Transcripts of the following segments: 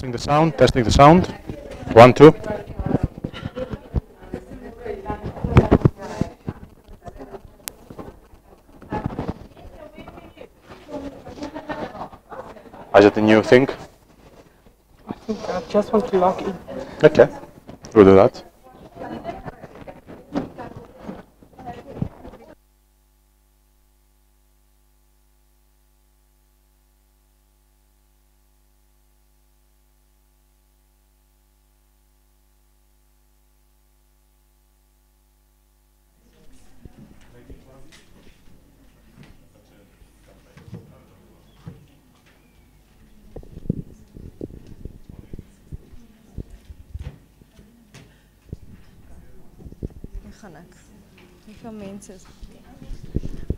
Testing the sound, testing the sound. 1, 2. Is it a new thing? I think I just want to log in. Okay, we'll do that.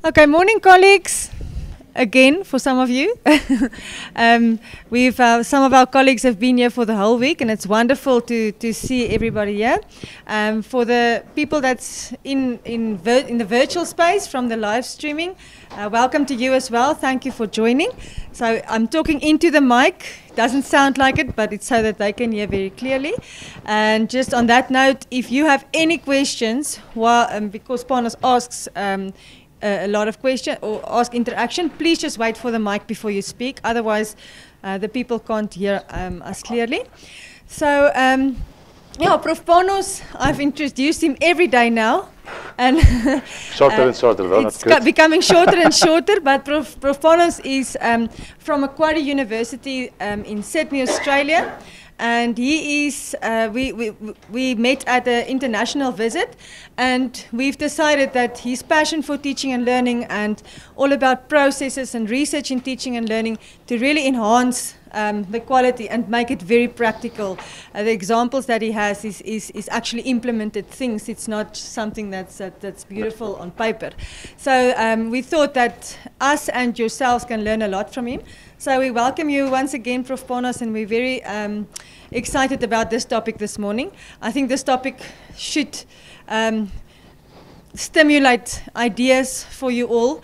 Okay, morning colleagues. Again, for some of you. Some of our colleagues have been here for the whole week, and it's wonderful to see everybody here. For the people that's in the virtual space from the live streaming, welcome to you as well. Thank you for joining. So I'm talking into the mic. Doesn't sound like it, but it's so that they can hear very clearly. And just on that note, if you have any questions, because Panos asks a lot of questions or ask interaction, please just wait for the mic before you speak. Otherwise, the people can't hear us clearly. So, yeah, Prof. Panos, I've introduced him every day now. And shorter and shorter, though, it's becoming shorter and shorter, but Prof. Panos is from Macquarie University in Sydney, Australia. And he is, we met at an international visit, and we've decided that his passion for teaching and learning and all about processes and research in teaching and learning to really enhance the quality and make it very practical. The examples that he has is actually implemented things. It's not something that's beautiful on paper. So we thought that us and yourselves can learn a lot from him. So we welcome you once again, Prof. Panos, and we're very excited about this topic this morning. I think this topic should stimulate ideas for you all.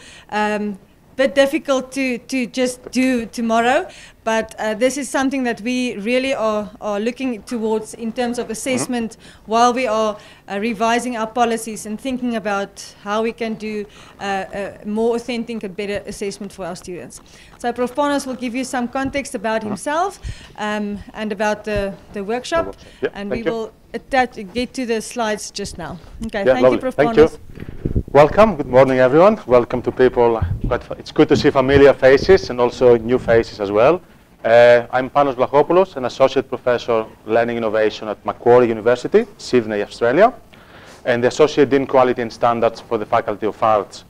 Bit difficult to just do tomorrow, but this is something that we really are looking towards in terms of assessment while we are revising our policies and thinking about how we can do a more authentic and better assessment for our students. So Prof. Panos will give you some context about himself and about the workshop, Yeah, and we you. will get to the slides just now. Okay, Yeah, thank lovely. you, Prof. Thank Panos. you. Welcome, good morning everyone. Welcome to people. It's good to see familiar faces and also new faces as well. I'm Panos Vlachopoulos, an Associate Professor Learning Innovation at Macquarie University, Sydney, Australia, and the Associate Dean Quality and Standards for the Faculty of Arts.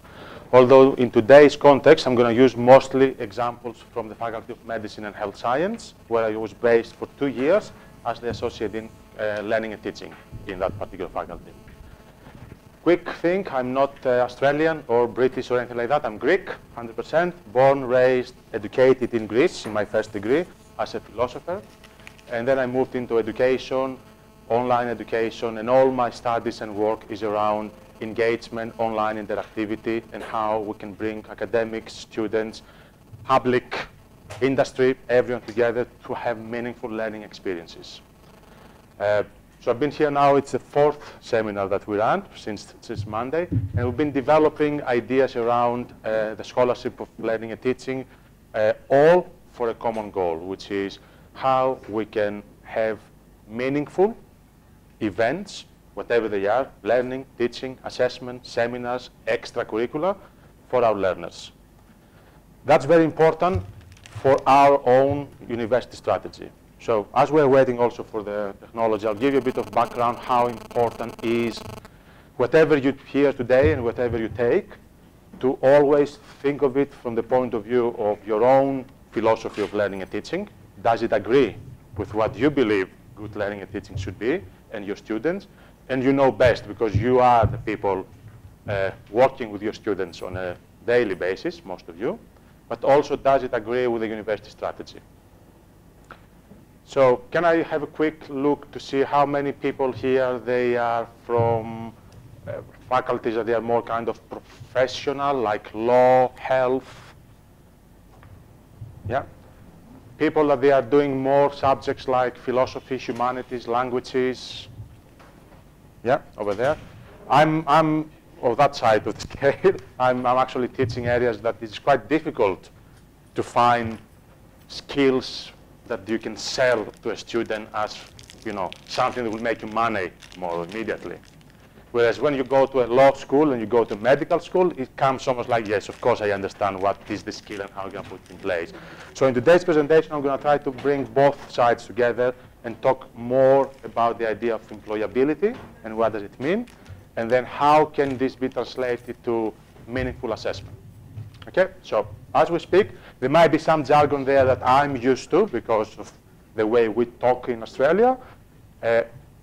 Although in today's context, I'm going to use mostly examples from the Faculty of Medicine and Health Science, where I was based for 2 years as the Associate Dean Learning and Teaching in that particular faculty. Quick thing, I'm not Australian or British or anything like that. I'm Greek, 100%, born, raised, educated in Greece in my first degree as a philosopher. And then I moved into education, online education, and all my studies and work is around engagement, online interactivity, and how we can bring academics, students, public, industry, everyone together to have meaningful learning experiences. So I've been here now, it's the 4th seminar that we ran since Monday, and we've been developing ideas around the scholarship of learning and teaching, all for a common goal, which is how we can have meaningful events, whatever they are, learning, teaching, assessment, seminars, extracurricular, for our learners. That's very important for our own university strategy. So as we're waiting also for the technology, I'll give you a bit of background how important is whatever you hear today and whatever you take, to always think of it from the point of view of your own philosophy of learning and teaching. Does it agree with what you believe good learning and teaching should be and your students? And you know best because you are the people working with your students on a daily basis, most of you. But also, does it agree with the university strategy? So can I have a quick look to see how many people here, they are from faculties that they are more kind of professional, like law, health? Yeah? people that they are doing more subjects like philosophy, humanities, languages. Yeah, over there. I'm on that side of the scale. I'm actually teaching areas that it's quite difficult to find skills that you can sell to a student as, you know, something that will make you money more immediately. Whereas when you go to a law school and you go to medical school, it comes almost like, yes, of course I understand what is the skill and how I'm going to put it in place. So in today's presentation, I'm going to try to bring both sides together and talk more about the idea of employability and what does it mean, and then how can this be translated to meaningful assessment. Okay, so as we speak, there might be some jargon there that I'm used to because of the way we talk in Australia.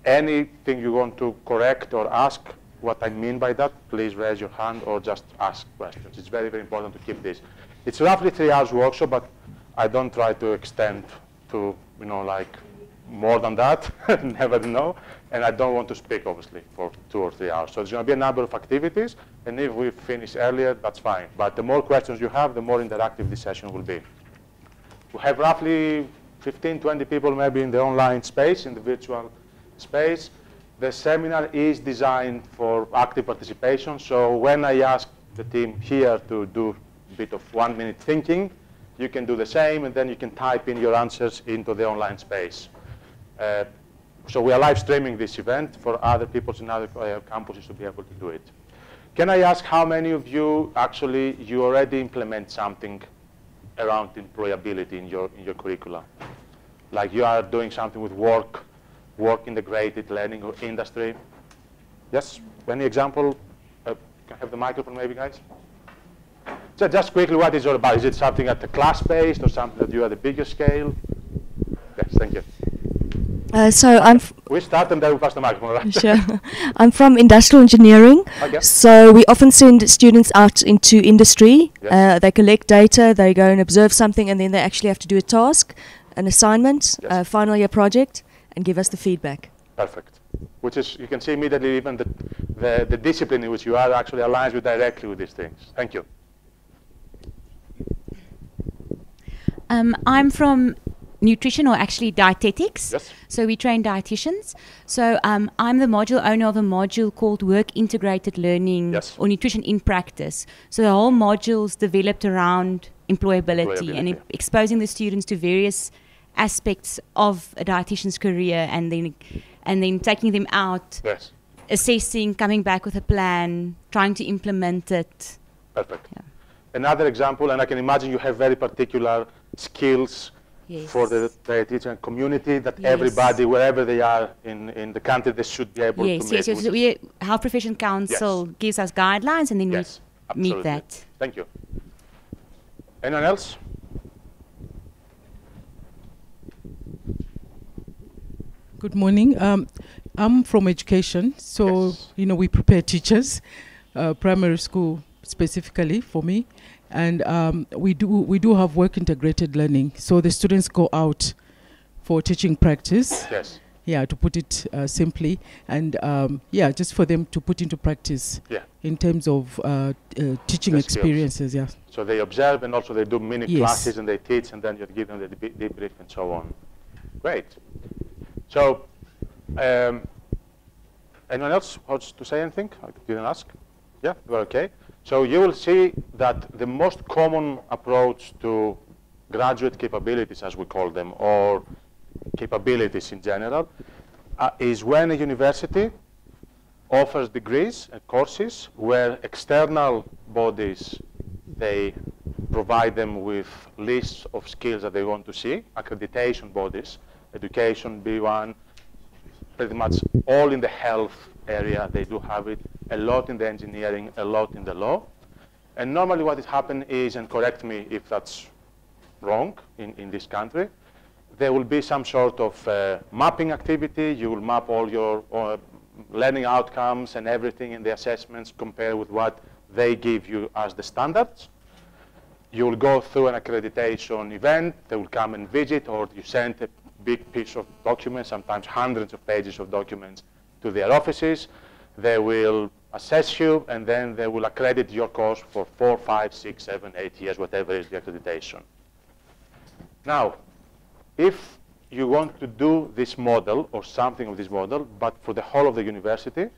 Anything you want to correct or ask what I mean by that, please raise your hand or just ask questions. It's very, very important to keep this. It's roughly 3 hours workshop, but I don't try to extend to, you know, like more than that, never know. And I don't want to speak, obviously, for 2 or 3 hours. So there's going to be a number of activities, and if we finish earlier, that's fine. But the more questions you have, the more interactive this session will be. We have roughly 15, 20 people maybe in the online space, in the virtual space. The seminar is designed for active participation, so when I ask the team here to do a bit of 1 minute thinking, you can do the same, and then you can type in your answers into the online space. So we are live streaming this event for other people in other campuses to be able to do it. Can I ask how many of you actually, you already implement something around employability in your curricula? Like you are doing something with work integrated learning or industry? Yes, any example? Can I have the microphone maybe, guys? So just quickly, what is it all about? Is it something at the class-based or something that you are at a bigger scale? Yes, thank you. We start and then we pass the microphone, right? Sure. I'm from industrial engineering. Okay. So we often send students out into industry. Yes. They collect data, they go and observe something, and then they actually have to do a task, an assignment, a Yes. final year project, and give us the feedback. Perfect. Which is, you can see immediately even the discipline in which you are actually aligns with directly with these things. Thank you. I'm from nutrition, or actually dietetics. Yes. So we train dietitians. So I'm the module owner of a module called Work Integrated Learning, Yes. or Nutrition in Practice. So the whole module's developed around employability and exposing the students to various aspects of a dietitian's career, and then taking them out, Yes. assessing, coming back with a plan, trying to implement it. Perfect. Yeah. Another example, and I can imagine you have very particular skills Yes. for the dietitian community that Yes. everybody, wherever they are in the country, they should be able to meet. Yes. which is- We, Health Profession Council gives us guidelines, and then Yes, we meet absolutely. that. Thank you. Anyone else? Good morning. I'm from education, so Yes. we prepare teachers, primary school specifically for me, and we do have work integrated learning. So the students go out for teaching practice. Yes. Yeah, to put it simply, and just for them to put into practice. Yeah. In terms of teaching The skills. experiences. Yeah. So they observe, and also they do mini Yes. classes, and they teach, and then you give them the debrief and so on. Great. So, anyone else wants to say anything? I didn't ask. Yeah, we're okay. So you will see that the most common approach to graduate capabilities, as we call them, or capabilities in general, is when a university offers degrees and courses where external bodies, they provide them with lists of skills that they want to see, accreditation bodies, education, B1, pretty much all in the health area, they do have it, a lot in the engineering, a lot in the law. And normally what has happened is, and correct me if that's wrong in this country, there will be some sort of mapping activity. You will map all your learning outcomes and everything in the assessments, compare with what they give you as the standards. You will go through an accreditation event. They will come and visit, or you send a big piece of documents, sometimes hundreds of pages of documents, to their offices. They will assess you, and then they will accredit your course for 4, 5, 6, 7, 8 years, whatever is the accreditation. Now, if you want to do this model or something of this model, but for the whole of the university,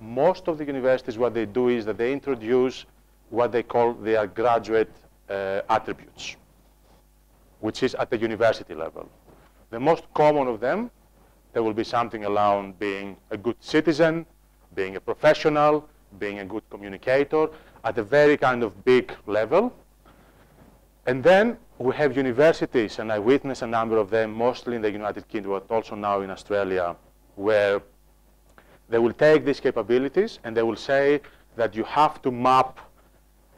most of the universities, what they do is that they introduce what they call their graduate attributes, which is at the university level. The most common of them, there will be something around being a good citizen, being a professional, being a good communicator, at a very kind of big level. And then we have universities, and I witnessed a number of them, mostly in the United Kingdom, but also now in Australia, where they will take these capabilities and they will say that you have to map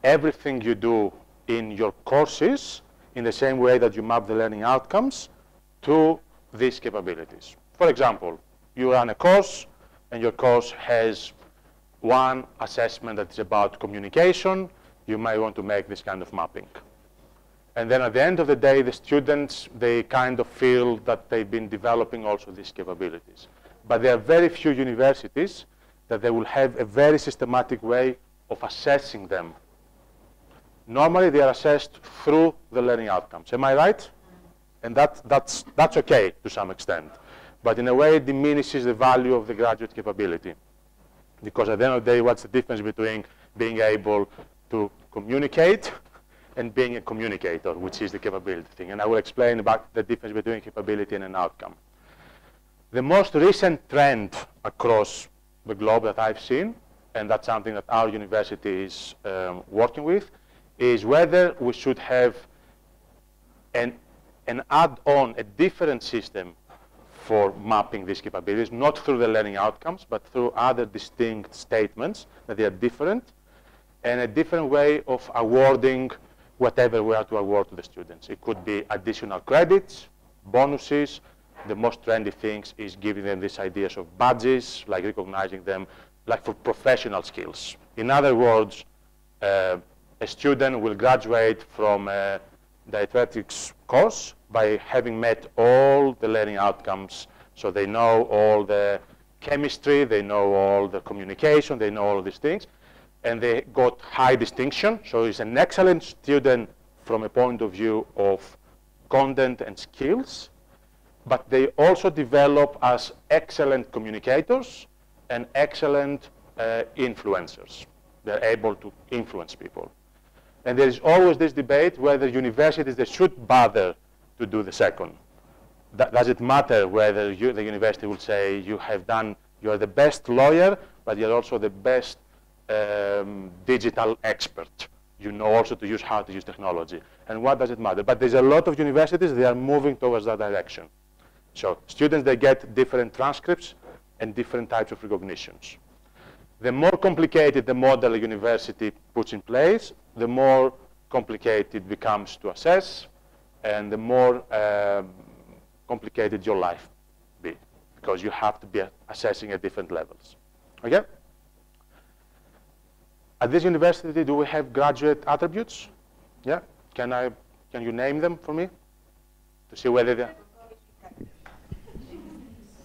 everything you do in your courses in the same way that you map the learning outcomes to these capabilities. For example, you run a course and your course has one assessment that is about communication. You may want to make this kind of mapping. And then at the end of the day, the students, they kind of feel that they've been developing also these capabilities. But there are very few universities that they will have a very systematic way of assessing them. Normally, they are assessed through the learning outcomes. Am I right? And that's okay to some extent. But in a way, it diminishes the value of the graduate capability. Because at the end of the day, what's the difference between being able to communicate and being a communicator, which is the capability thing? And I will explain about the difference between capability and an outcome. The most recent trend across the globe that I've seen, and that's something that our university is working with, is whether we should have an add-on, a different system for mapping these capabilities, not through the learning outcomes, but through other distinct statements that they are different, and a different way of awarding whatever we are to award to the students. It could be additional credits, bonuses. The most trendy things is giving them these ideas of badges, like recognizing them, like for professional skills. In other words, a student will graduate from a dietetics course by having met all the learning outcomes. So they know all the chemistry, they know all the communication, they know all of these things, and they got high distinction. So he's an excellent student from a point of view of content and skills, but they also develop as excellent communicators and excellent influencers. They're able to influence people. And there is always this debate whether universities, they should bother to do the second. Does it matter whether the university will say you are the best lawyer, but you're also the best digital expert. You know also to use how to use technology. And what does it matter? But there's a lot of universities, they are moving towards that direction. So students, they get different transcripts and different types of recognitions. The more complicated the model a university puts in place, the more complicated it becomes to assess, and the more complicated your life be, because you have to be assessing at different levels. Okay? At this university, do we have graduate attributes? Yeah? Can you name them for me? To see whether they're...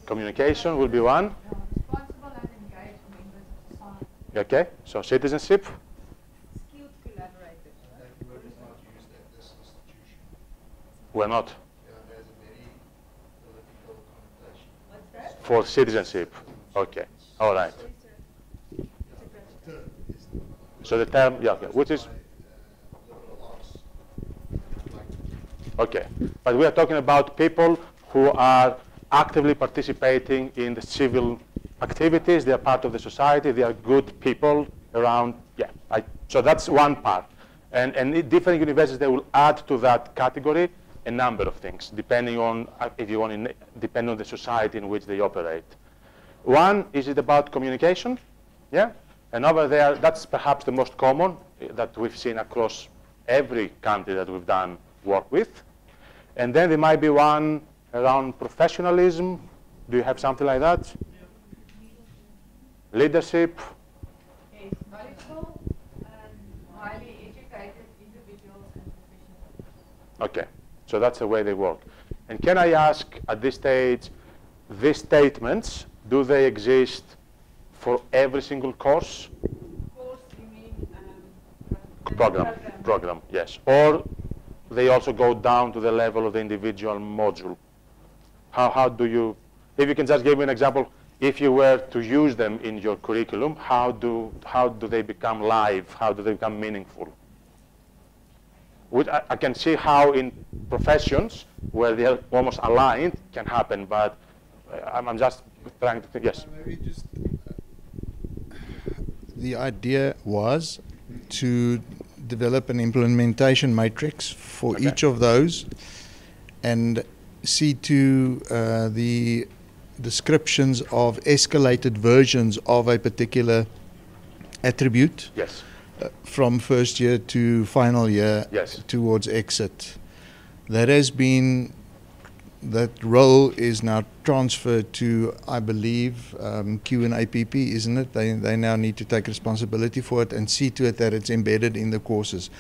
Communication will be one. Responsible and engaged members of society. Okay, so citizenship. Skilled collaborators. That word is not used at this institution. We're not. Yeah, there's a very political connotation. What's that? For citizenship. Okay, all right. So the term, yeah, okay, which is... Liberal arts. Okay, but we are talking about people who are actively participating in the civil activities. They are part of the society. They are good people around. Yeah, so that's one part. And different universities, they will add to that category a number of things, depending on, if you want, depending on the society in which they operate. One, is it about communication? Yeah, and over there, that's perhaps the most common that we've seen across every country that we've done work with. And then there might be one around professionalism. Do you have something like that? Leadership. Yes, knowledgeable and highly educated individuals and professionals. Okay, so that's the way they work. And can I ask at this stage, these statements, do they exist for every single course? Course, you mean Program, yes. Or they also go down to the level of the individual module? How do you, if you can just give me an example, if you were to use them in your curriculum, how do they become live? How do they become meaningful? I can see how in professions where they are almost aligned can happen, but I'm just trying to think, yes. Maybe just, the idea was to develop an implementation matrix for each of those and see to the descriptions of escalated versions of a particular attribute. Yes. From first year to final year towards exit. That role is now transferred to, I believe, Q and APP, isn't it? They now need to take responsibility for it and see to it that it's embedded in the courses.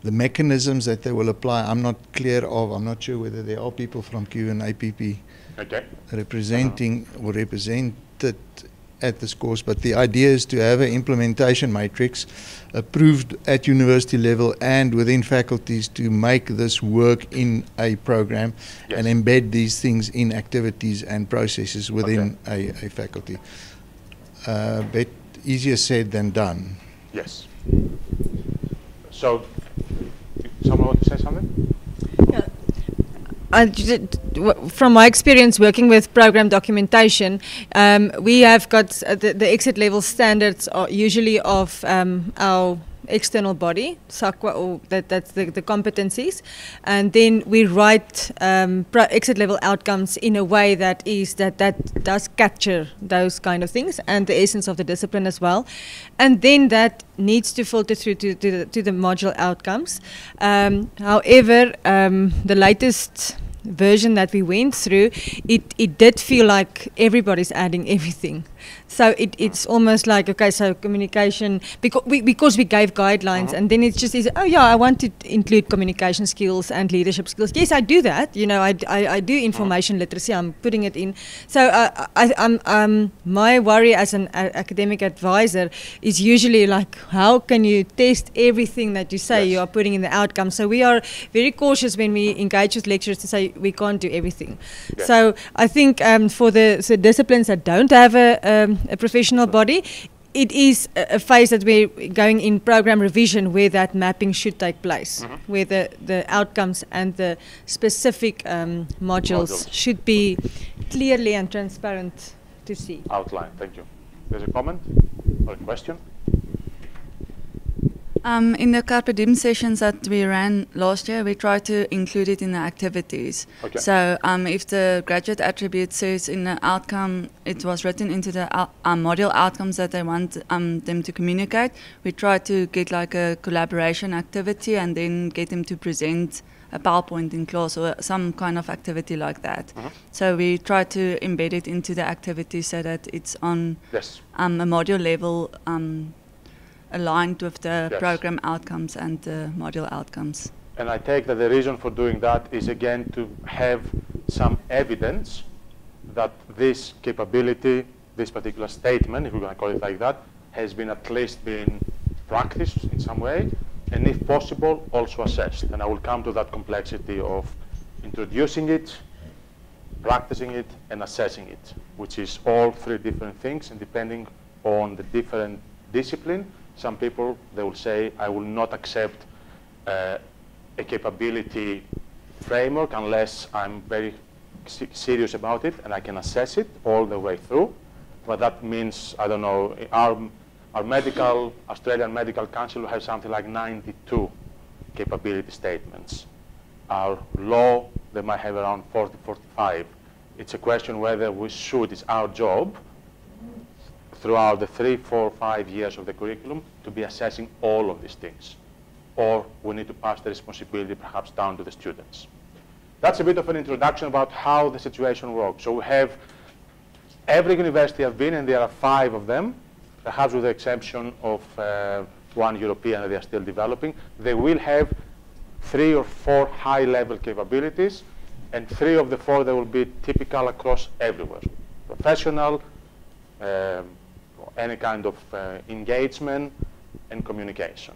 The mechanisms that they will apply, I'm not clear of. I'm not sure whether there are people from Q and APP representing or represented at this course, but the idea is to have an implementation matrix approved at university level and within faculties to make this work in a program and embed these things in activities and processes within a faculty. But easier said than done. Yes. So, someone want to say something? From my experience working with program documentation, we have got the exit level standards are usually of our external body, SAQA, or that's the competencies, and then we write exit level outcomes in a way that does capture those kind of things and the essence of the discipline as well, and then that needs to filter through to the module outcomes. However, the latest version that we went through, it did feel like everybody's adding everything. So it's almost like, okay, so communication, because we gave guidelines, and then it's just, oh yeah, I want to include communication skills and leadership skills. Yes, I do that. You know, I do information literacy. I'm putting it in. So my worry as an academic advisor is usually like, how can you test everything that you say you are putting in the outcome? So we are very cautious when we engage with lecturers to say we can't do everything. So I think for the disciplines that don't have a professional body, it is a phase that we're going in program revision where that mapping should take place, where the outcomes and the specific modules should be clearly and transparent to see. Outline, thank you. There's a comment or a question? In the Carpe Diem sessions that we ran last year, we tried to include it in the activities. So if the graduate attribute says in the outcome, it was written into the module outcomes that they want them to communicate, we try to get like a collaboration activity and then get them to present a PowerPoint in class or some kind of activity like that. So we try to embed it into the activity so that it's on a module level, aligned with the program outcomes and the module outcomes. And I take that the reason for doing that is again to have some evidence that this capability, this particular statement, if we're going to call it like that, has been at least been practiced in some way, and if possible, also assessed. And I will come to that complexity of introducing it, practicing it, and assessing it, which is all three different things, and depending on the different discipline, some people, they will say, I will not accept a capability framework unless I'm very serious about it and I can assess it all the way through. But that means, I don't know, our Australian Medical Council will have something like 92 capability statements. Our law, they might have around 40, 45. It's a question whether we should, it's our job, throughout the 3, 4, 5 years of the curriculum to be assessing all of these things. Or we need to pass the responsibility perhaps down to the students. That's a bit of an introduction about how the situation works. So we have every university I've been in, there are 5 of them, perhaps with the exception of one European that they are still developing. They will have 3 or 4 high-level capabilities, and 3 of the 4 they will be typical across everywhere. Professional, any kind of engagement and communication.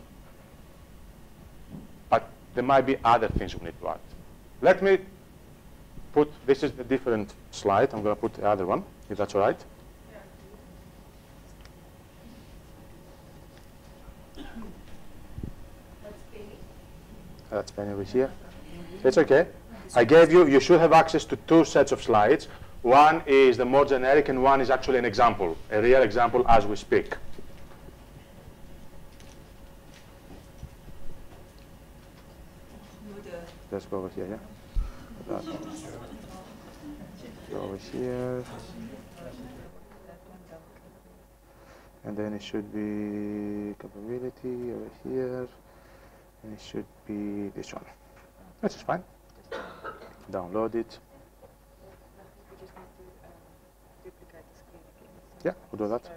But there might be other things we need to add. Let me put, this is a different slide. I'm going to put the other one, if that's all right. That's Penny over here. It's okay. I gave you, you should have access to two sets of slides. One is the more generic, and one is actually an example, a real example as we speak. Let's go over here, yeah? Go over here. And then it should be capability over here. And it should be this one. This is fine. Download it. Yeah, we'll do that.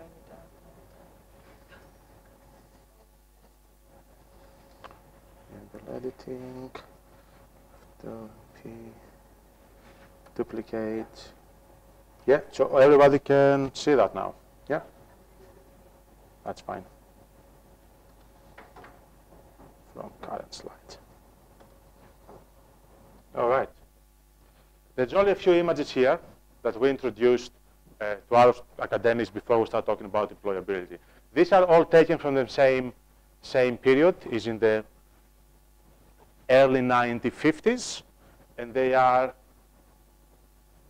Enable editing. Duplicate. Yeah, so everybody can see that now. Yeah? That's fine. From current slide. All right. There's only a few images here that we introduced to our academics before we start talking about employability. These are all taken from the same period, is in the early 1950s, and they are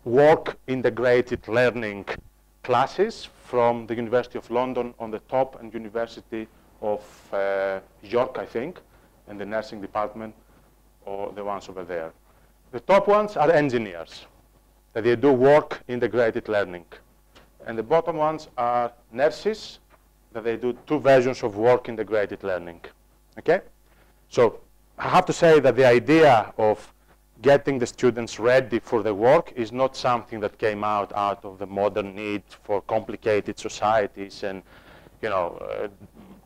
work integrated learning classes from the University of London on the top and University of York, I think, and the nursing department, or the ones over there. The top ones are engineers, that they do work integrated learning. And the bottom ones are nurses, that they do two versions of work integrated learning. Okay? So I have to say that the idea of getting the students ready for the work is not something that came out of the modern need for complicated societies and,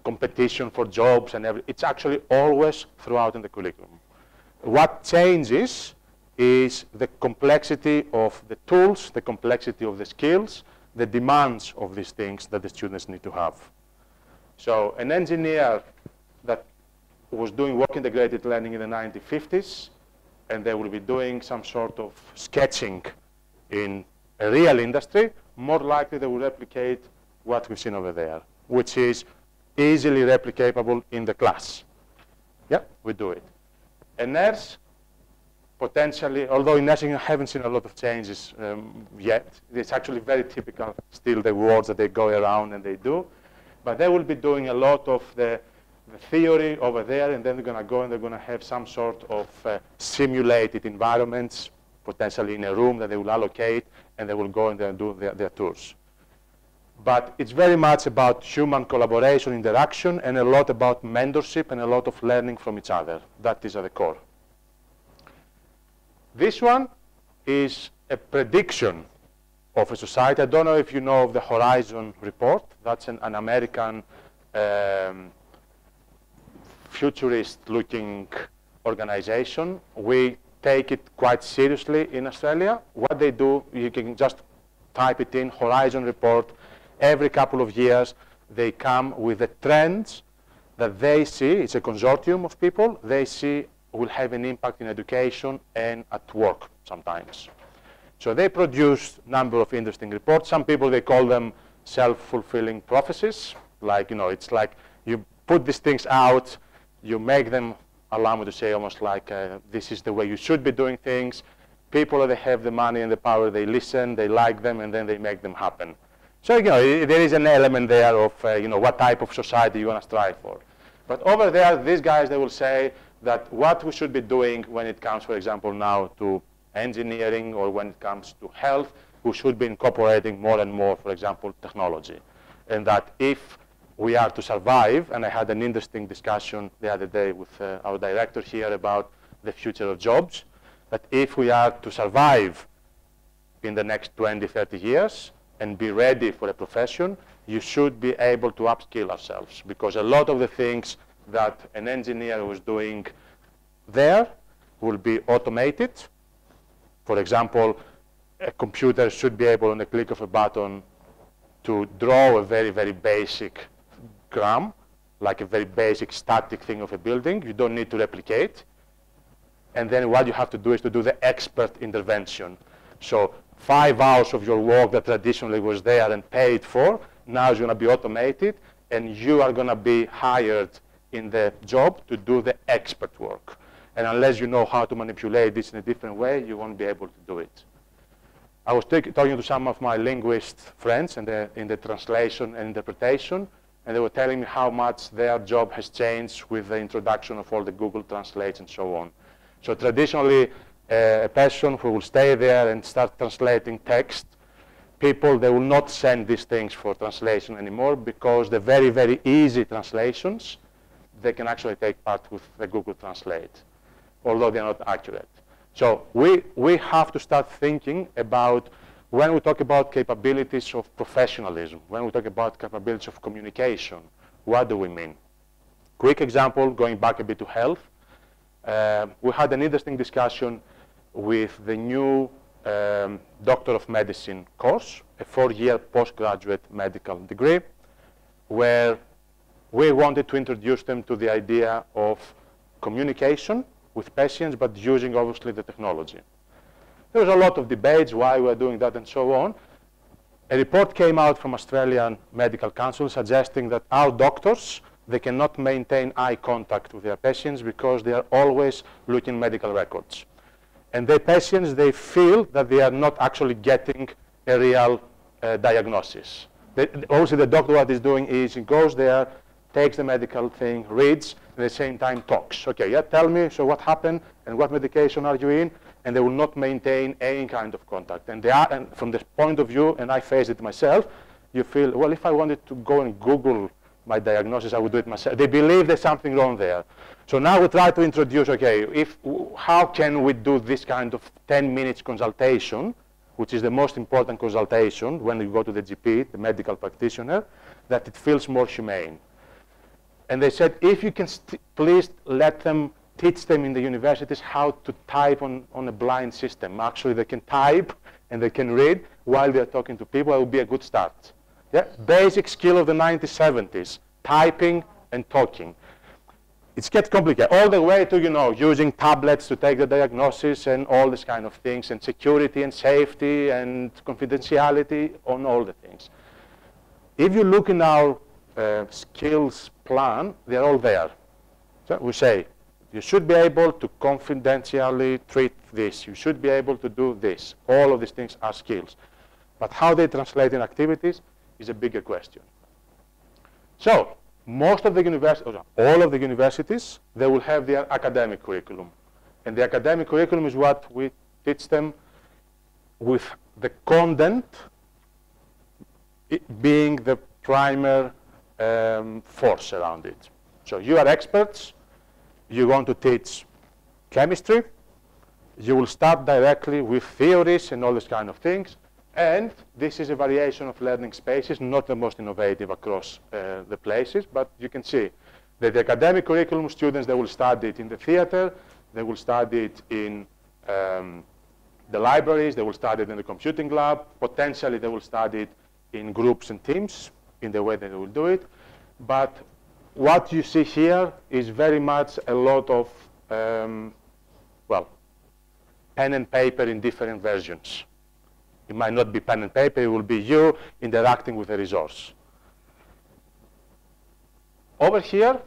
competition for jobs and everything. It's actually always throughout in the curriculum. What changes is the complexity of the tools, the complexity of the skills, the demands of these things that the students need to have. So an engineer that was doing work integrated learning in the 1950s, and they will be doing some sort of sketching in a real industry, more likely they will replicate what we've seen over there, which is easily replicable in the class. Yeah, we do it. A nurse, potentially, although in nursing I haven't seen a lot of changes yet, it's actually very typical still the words that they go around and they do, but they will be doing a lot of the theory over there, and then they're going to go and they're going to have some sort of simulated environments, potentially in a room that they will allocate, and they will go and do their tours. But it's very much about human collaboration, interaction, and a lot about mentorship and a lot of learning from each other. That is at the core. This one is a prediction of a society. I don't know if you know of the Horizon report. That's an American futurist-looking organization. We take it quite seriously in Australia. What they do, you can just type it in, Horizon report. Every couple of years, they come with the trends that they see. It's a consortium of people. They see will have an impact in education and at work sometimes. So they produce a number of interesting reports. Some people, they call them self-fulfilling prophecies. Like, it's like you put these things out, you make them, allow me to say, almost like this is the way you should be doing things. People, they have the money and the power, they listen, they like them, and then they make them happen. So, there is an element there of, what type of society you want to strive for. But over there, these guys, they will say that what we should be doing when it comes, for example, now to engineering or when it comes to health, we should be incorporating more and more, for example, technology. And that if we are to survive, and I had an interesting discussion the other day with our director here about the future of jobs, that if we are to survive in the next 20, 30 years and be ready for a profession, you should be able to upskill ourselves, because a lot of the things that an engineer was doing there will be automated. For example, a computer should be able, on the click of a button, to draw a very, very basic gram, like a very basic static thing of a building. You don't need to replicate. and then what you have to do is to do the expert intervention. So 5 hours of your work that traditionally was there and paid for, now is going to be automated, and you are going to be hired in the job to do the expert work. And unless you know how to manipulate this in a different way, you won't be able to do it. I was talking to some of my linguist friends in the translation and interpretation, and they were telling me how much their job has changed with the introduction of all the Google Translates and so on. So traditionally, a person who will stay there and start translating text, people, they will not send these things for translation anymore because the very, very easy translations, they can actually take part with the Google Translate, although they're not accurate. So we have to start thinking about, when we talk about capabilities of professionalism, when we talk about capabilities of communication, what do we mean? Quick example, going back a bit to health. We had an interesting discussion with the new Doctor of Medicine course, a 4-year postgraduate medical degree, where we wanted to introduce them to the idea of communication with patients, but using obviously the technology. There was a lot of debates why we're doing that and so on. A report came out from Australian Medical Council suggesting that our doctors, they cannot maintain eye contact with their patients because they are always looking medical records. And the patients, they feel that they are not actually getting a real diagnosis. Also, the doctor, what he's doing is he goes there, takes the medical thing, reads, and at the same time talks. Okay, yeah, tell me, so what happened, and what medication are you in? And they will not maintain any kind of contact. And they are, and from this point of view, and I face it myself, you feel, well, if I wanted to go and Google my diagnosis, I would do it myself. They believe there's something wrong there. So now we try to introduce, okay, how can we do this kind of 10 minutes consultation, which is the most important consultation when you go to the GP, the medical practitioner, that it feels more humane. And they said, if you can please let them, teach them in the universities how to type on a blind system. Actually, they can type and they can read while they're talking to people. It would be a good start. Yeah? Basic skill of the 1970s, typing and talking. It gets complicated, all the way to, you know, using tablets to take the diagnosis and all these kind of things, and security and safety and confidentiality on all the things. If you look in our skills plan, they're all there. So we say, you should be able to confidentially treat this. You should be able to do this. All of these things are skills. But how they translate in activities is a bigger question. So, most of the universities, all of the universities, they will have their academic curriculum. And the academic curriculum is what we teach them, with the content being the primary force around it. So you are experts, you want to teach chemistry, you will start directly with theories and all these kind of things. And this is a variation of learning spaces, not the most innovative across the places, but you can see that the academic curriculum students, they will study it in the theater, they will study it in the libraries, they will study it in the computing lab, potentially they will study it in groups and teams in the way that they will do it. But what you see here is very much a lot of, well, pen and paper in different versions. It might not be pen and paper, it will be you interacting with a resource. Over here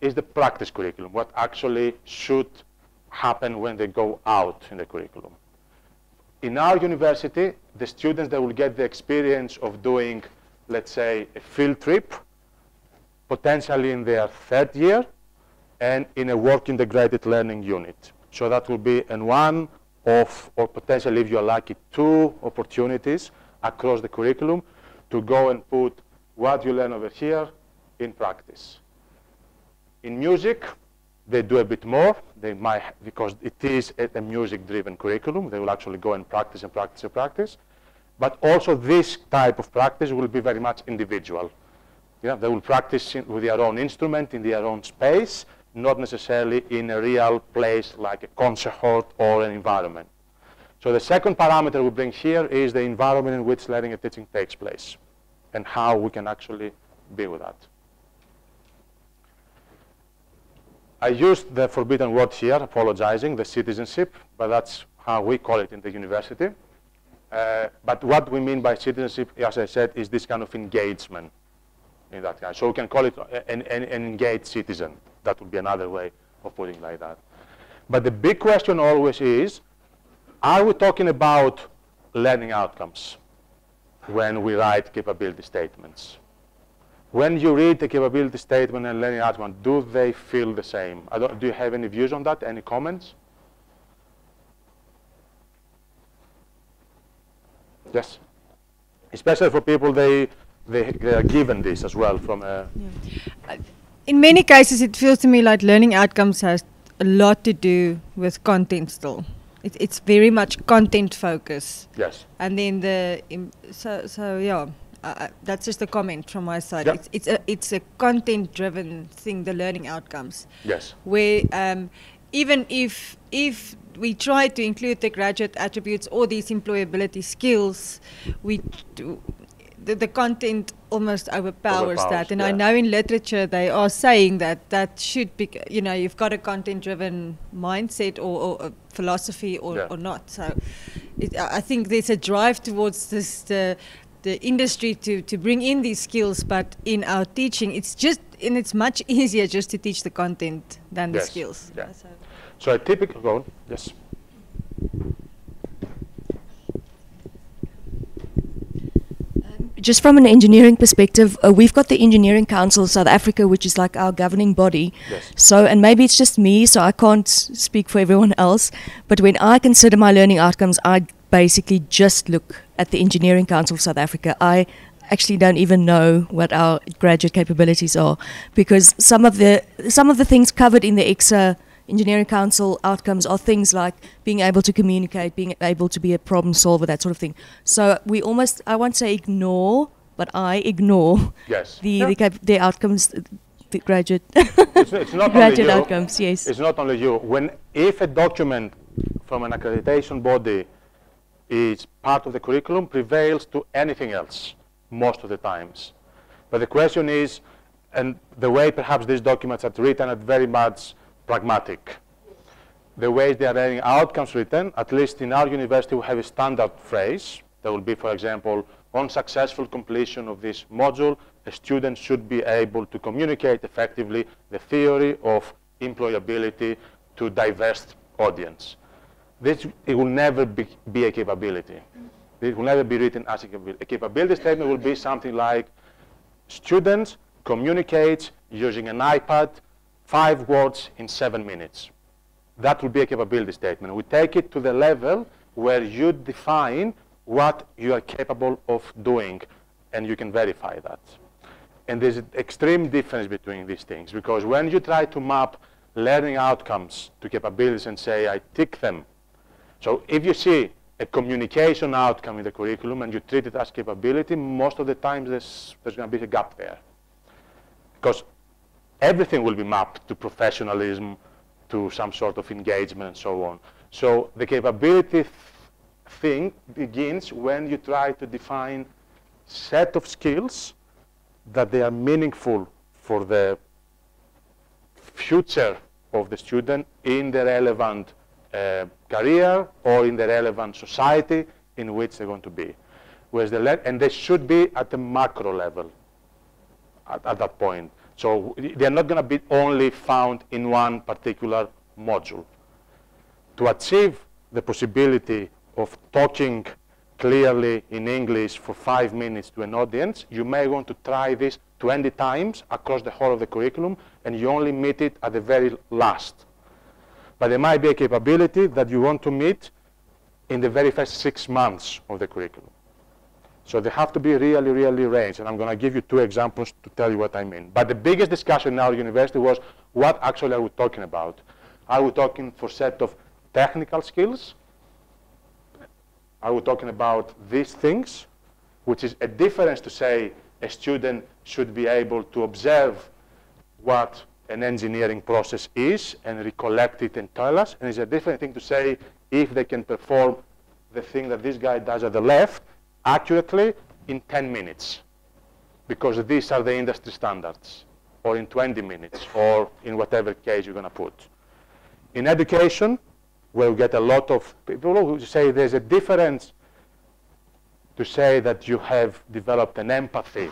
is the practice curriculum, what actually should happen when they go out in the curriculum. In our university, the students, they will get the experience of doing, let's say, a field trip, potentially in their 3rd year, and in a work integrated learning unit. So that will be in one of, or potentially, if you're lucky, 2 opportunities across the curriculum to go and put what you learn over here in practice. In music, they do a bit more. They might, because it is a music-driven curriculum, they will actually go and practice and practice and practice. But also this type of practice will be very much individual. Yeah, they will practice with their own instrument in their own space, not necessarily in a real place like a concert hall or an environment. So the second parameter we bring here is the environment in which learning and teaching takes place and how we can actually be with that. I used the forbidden word here, apologizing, the citizenship, but that's how we call it in the university. But what we mean by citizenship, as I said, is this kind of engagement in that kind. So we can call it an engaged citizen. That would be another way of putting it like that. But the big question always is, are we talking about learning outcomes when we write capability statements? When you read the capability statement and learning outcome, do they feel the same? Do you have any views on that? Any comments? Yes? Especially for people, they are given this as well from a... In many cases, it feels to me like learning outcomes has a lot to do with content still. It's very much content focused. Yes. And then that's just a comment from my side. Yep. It's a content-driven thing, the learning outcomes. Yes. Where even if we try to include the graduate attributes or these employability skills, the content almost overpowers that. And yeah. I know in literature they are saying that should be, you've got a content-driven mindset or a philosophy or not. So I think there's a drive towards this, the industry to bring in these skills, but in our teaching, it's much easier just to teach the content than the skills. Yeah. So a typical goal, yes. Just from an engineering perspective, we've got the Engineering Council of South Africa, which is like our governing body. Yes. So, and maybe it's just me, so I can't speak for everyone else, but when I consider my learning outcomes, I basically just look at the Engineering Council of South Africa. I actually don't even know what our graduate capabilities are, because some of the things covered in the EXA Engineering Council outcomes are things like being able to communicate, being able to be a problem solver, that sort of thing. So we almost, I won't say ignore, but I ignore the outcomes, the graduate it's not graduate only you, outcomes. Yes, it's not only you. If a document from an accreditation body is part of the curriculum, prevails to anything else most of the times. But the question is, and the way perhaps these documents are written are very much pragmatic. The way they are learning outcomes written, at least in our university, we have a standard phrase. That will be, for example, on successful completion of this module, a student should be able to communicate effectively the theory of employability to diverse audience. It will never be a capability. It will never be written as a capability. A capability statement will be something like, students communicate using an iPad 5 words in 7 minutes. That will be a capability statement. We take it to the level where you define what you are capable of doing, and you can verify that. And there's an extreme difference between these things, because when you try to map learning outcomes to capabilities and say, I tick them. So if you see a communication outcome in the curriculum and you treat it as capability, most of the time there's going to be a gap there. Because everything will be mapped to professionalism, to some sort of engagement, and so on. So the capability thing begins when you try to define set of skills that they are meaningful for the future of the student in the relevant career or in the relevant society in which they're going to be. And they should be at the macro level at that point. So they're not going to be only found in one particular module. To achieve the possibility of talking clearly in English for 5 minutes to an audience, you may want to try this 20 times across the whole of the curriculum, and you only meet it at the very last. But there might be a capability that you want to meet in the very first 6 months of the curriculum. So they have to be really, really ranged, and I'm going to give you 2 examples to tell you what I mean. But the biggest discussion in our university was, what actually are we talking about? Are we talking for a set of technical skills? Are we talking about these things? Which is a difference to say a student should be able to observe what an engineering process is and recollect it and tell us. And it's a different thing to say if they can perform the thing that this guy does at the left accurately in 10 minutes, because these are the industry standards. or in 20 minutes, or in whatever case you're going to put. In education, where we get a lot of people who say there's a difference to say that you have developed an empathy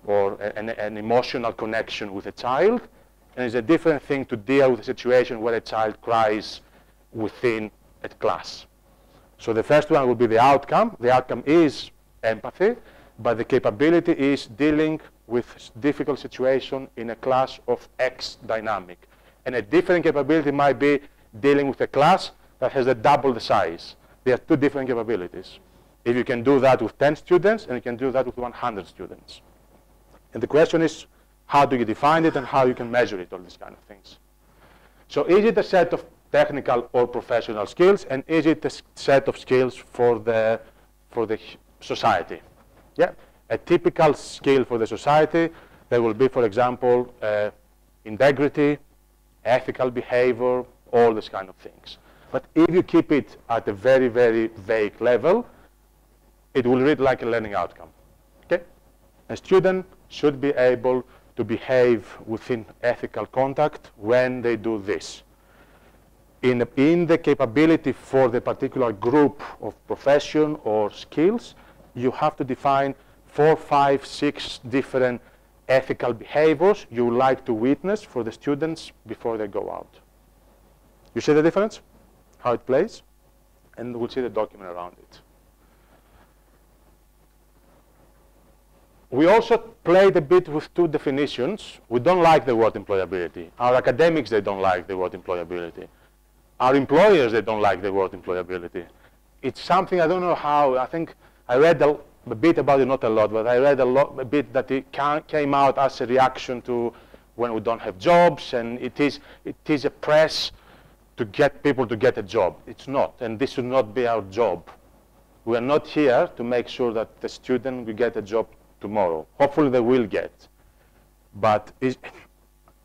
or an emotional connection with a child, and it's a different thing to deal with a situation where a child cries within a class. So the first one will be the outcome. The outcome is empathy, but the capability is dealing with difficult situation in a class of X dynamic. And a different capability might be dealing with a class that has double the size. There are two different capabilities. If you can do that with 10 students, and you can do that with 100 students. And the question is, how do you define it and how you can measure it, all these kind of things. So is it a set of technical or professional skills, and is it a set of skills for the society? Yeah, a typical skill for the society, there will be, for example, integrity, ethical behavior, all these kind of things. But if you keep it at a very, very vague level, it will read like a learning outcome. Okay? A student should be able to behave within ethical contact when they do this. In the capability for the particular group of profession or skills, you have to define 4, 5, 6 different ethical behaviors you would like to witness for the students before they go out. You see the difference? How it plays? And we'll see the document around it. We also played a bit with two definitions. We don't like the word employability. Our academics, they don't like the word employability. Our employers, they don't like the word employability. It's something, I don't know how, I think I read a bit about it, not a lot, but I read a bit that it came out as a reaction to when we don't have jobs, and it is a press to get people to get a job. It's not, and this should not be our job. We are not here to make sure that the student will get a job tomorrow. Hopefully they will get. But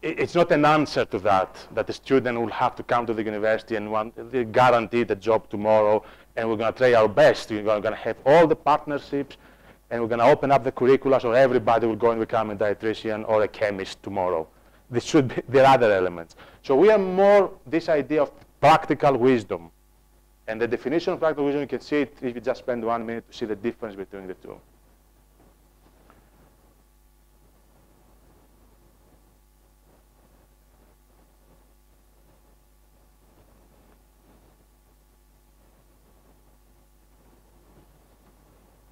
it's not an answer to that the student will have to come to the university and they guarantee the job tomorrow, and we're going to try our best. We're going to have all the partnerships, and we're going to open up the curricula so everybody will go and become a dietitian or a chemist tomorrow. This should be, there are other elements. So we are more this idea of practical wisdom. And the definition of practical wisdom, you can see it if you just spend 1 minute to see the difference between the two.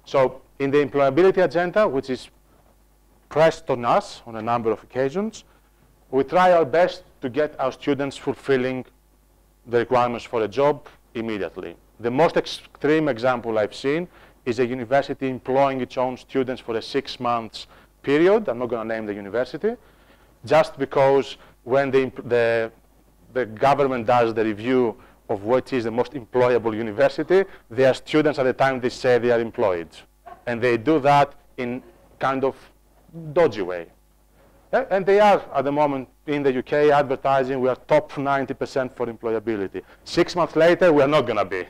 So in the employability agenda, which is pressed on us on a number of occasions, we try our best to get our students fulfilling the requirements for a job immediately. The most extreme example I've seen is a university employing its own students for a 6 months period. I'm not going to name the university, just because when the government does the review of what is the most employable university, their students at the time they say they are employed. And they do that in kind of dodgy way. Yeah? And they are, at the moment, in the UK, advertising, we are top 90% for employability. 6 months later, we are not going to be.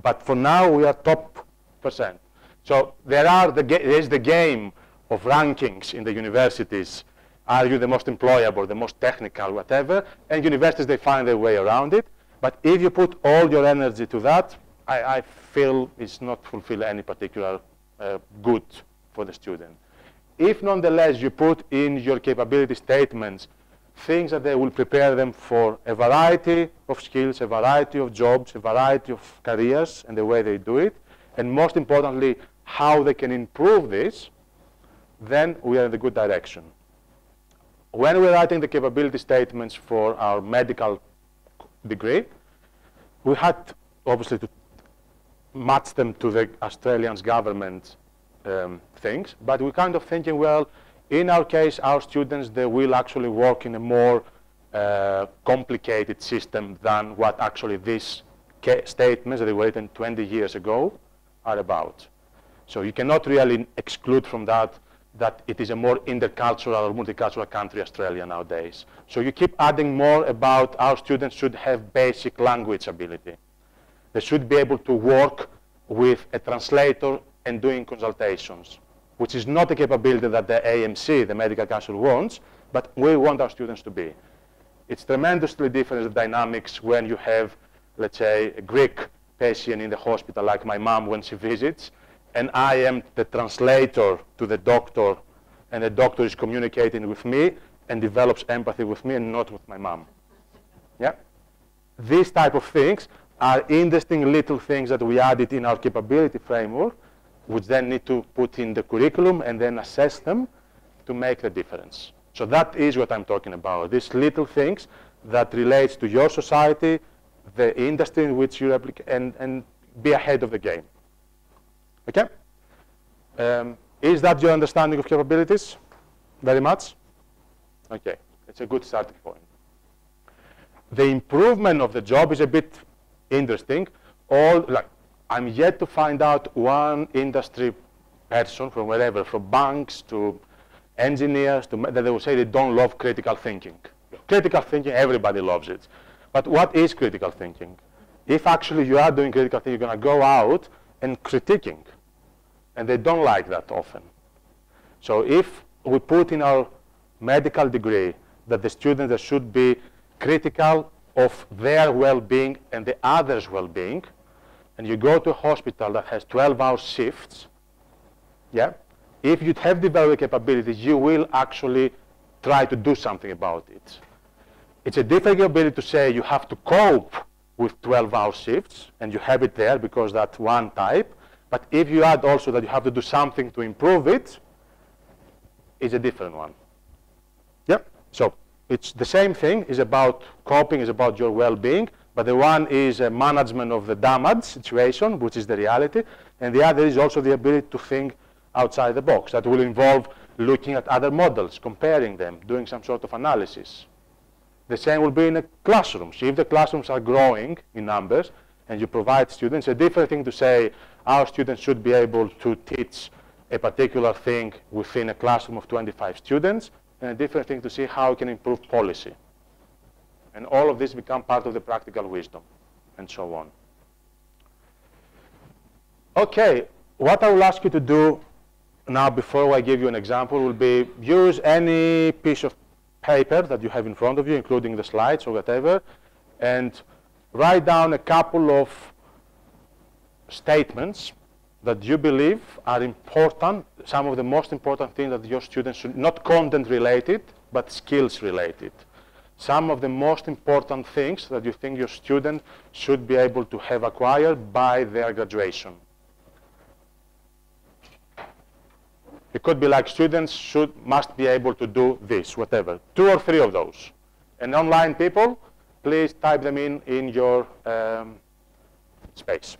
But for now, we are top %. So there's the game of rankings in the universities. Are you the most employable, the most technical, whatever? And universities, they find their way around it. But if you put all your energy to that, I feel it's not fulfill any particular good for the student. If nonetheless you put in your capability statements things that they will prepare them for a variety of skills, a variety of jobs, a variety of careers and the way they do it, and most importantly, how they can improve this, then we are in the good direction. When we're writing the capability statements for our medical degree, we had obviously to match them to the Australian government things, but we're kind of thinking, well, in our case, our students, they will actually work in a more complicated system than what actually these statements that they were written 20 years ago are about. So you cannot really exclude from that that it is a more intercultural or multicultural country, Australia, nowadays. So you keep adding more about our students should have basic language ability. They should be able to work with a translator and doing consultations, which is not a capability that the AMC, the Medical Council, wants, but we want our students to be. It's tremendously different, the dynamics, when you have, let's say, a Greek patient in the hospital, like my mom when she visits, and I am the translator to the doctor, and the doctor is communicating with me and develops empathy with me and not with my mom. Yeah? These type of things are interesting little things that we added in our capability framework, which then need to put in the curriculum and then assess them to make the difference. So that is what I'm talking about, these little things that relates to your society, the industry in which you replicate, and be ahead of the game. Okay? Is that your understanding of capabilities? Very much? Okay, it's a good starting point. The improvement of the job is a bit interesting. I'm yet to find out one industry person from wherever, from banks to engineers, that they will say they don't love critical thinking. Critical thinking, everybody loves it. But what is critical thinking? If actually you are doing critical thinking, you're going to go out and critiquing. And they don't like that often. So if we put in our medical degree that the students should be critical of their well-being and the others' well-being, and you go to a hospital that has 12-hour shifts, yeah, if you have developed capabilities, you will actually try to do something about it. It's a different ability to say you have to cope with 12-hour shifts, and you have it there because that's one type. But if you add also that you have to do something to improve it, it's a different one. Yep. So it's the same thing. Is about coping, is about your well-being. But the one is a management of the damage situation, which is the reality, and the other is also the ability to think outside the box. That will involve looking at other models, comparing them, doing some sort of analysis. The same will be in a classroom. So if the classrooms are growing in numbers and you provide students, a different thing to say our students should be able to teach a particular thing within a classroom of 25 students, and a different thing to see how we can improve policy. And all of this become part of the practical wisdom, and so on. Okay, what I will ask you to do now, before I give you an example, will be use any piece of paper that you have in front of you, including the slides or whatever, and write down a couple of statements that you believe are important, some of the most important things that your students should, not content related, but skills related. Some of the most important things that you think your student should be able to have acquired by their graduation. It could be like students must be able to do this, whatever. 2 or 3 of those. And online people, please type them in your space.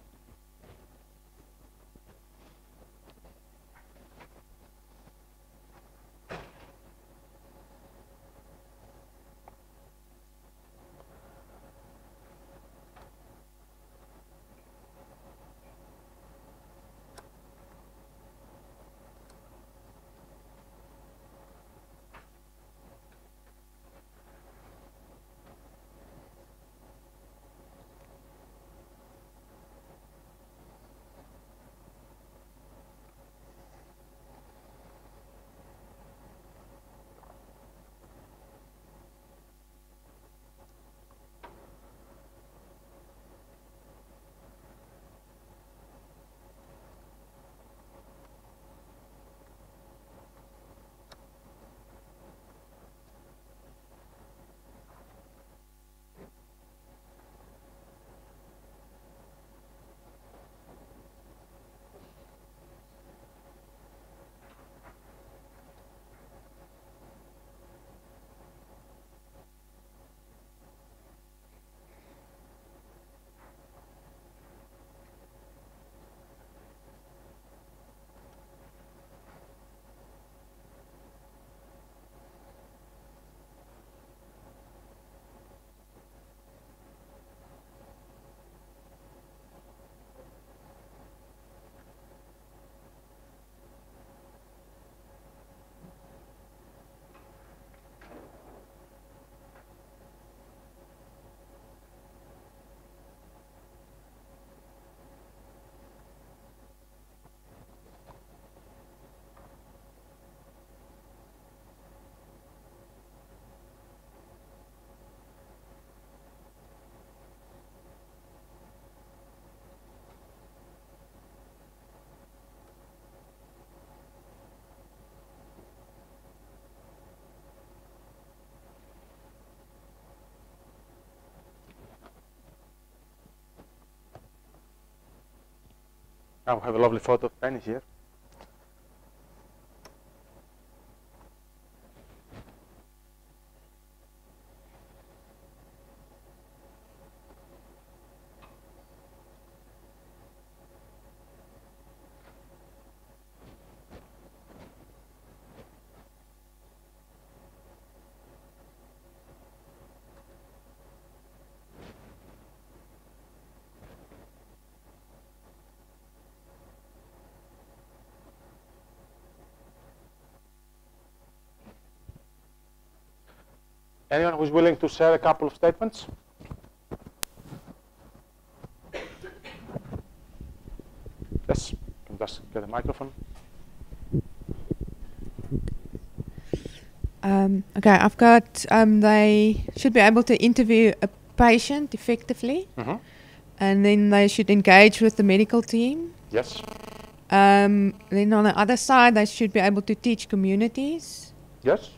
I have a lovely photo of Penny here. Anyone who's willing to share a couple of statements? Yes, can just get a microphone. Okay, I've got, they should be able to interview a patient effectively, and then they should engage with the medical team. Yes. Then on the other side, they should be able to teach communities. Yes.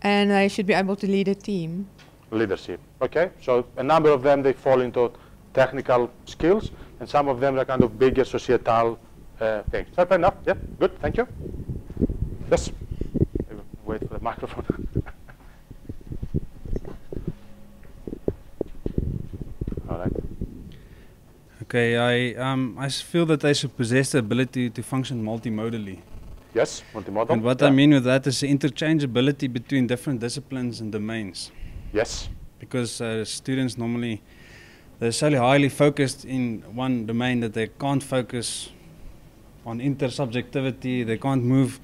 And they should be able to lead a team. Leadership. Okay, so a number of them, they fall into technical skills, and some of them are kind of bigger societal things. Fair enough. Yeah, good. Thank you. Yes. Wait for the microphone. All right. Okay, I feel that they should possess the ability to function multimodally. Yes, multimodal. And what I mean with that is the interchangeability between different disciplines and domains. Yes. Because students normally, they're so highly focused in one domain that they can't focus on intersubjectivity, they can't move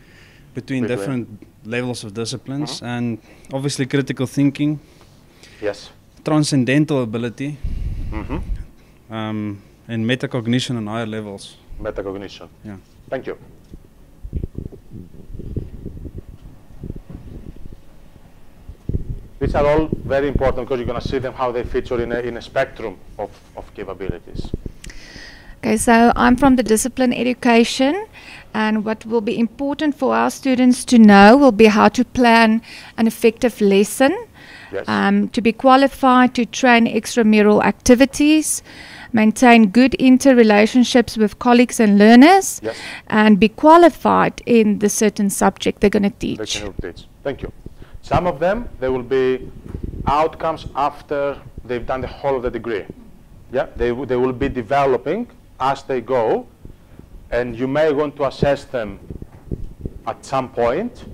between different levels of disciplines, and obviously critical thinking. Yes. Transcendental ability, and metacognition on higher levels. Metacognition. Yeah. Thank you. These are all very important because you're going to see them how they feature in a spectrum of capabilities. Okay, so I'm from the discipline education, and what will be important for our students to know will be how to plan an effective lesson, to be qualified to train extramural activities, maintain good interrelationships with colleagues and learners, and be qualified in the certain subject they're going to teach. Thank you. Some of them, there will be outcomes after they've done the whole of the degree. Yeah, they will be developing as they go, and you may want to assess them at some point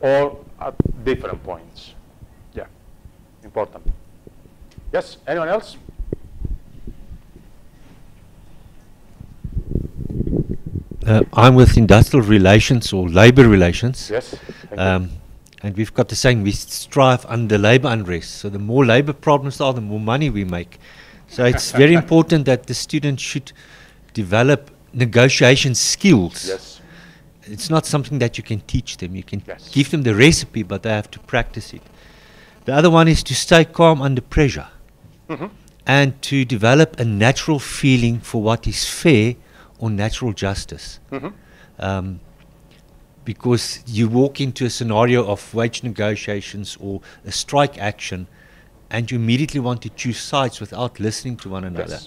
or at different points. Yeah, important. Yes, anyone else? I'm with industrial relations or labor relations. Yes. And we've got the saying, we strive under labor unrest. So the more labor problems are, the more money we make. So it's very important that the students should develop negotiation skills. Yes. It's not something that you can teach them. You can give them the recipe, but they have to practice it. The other one is to stay calm under pressure and to develop a natural feeling for what is fair or natural justice. Because you walk into a scenario of wage negotiations or a strike action, and you immediately want to choose sides without listening to one another.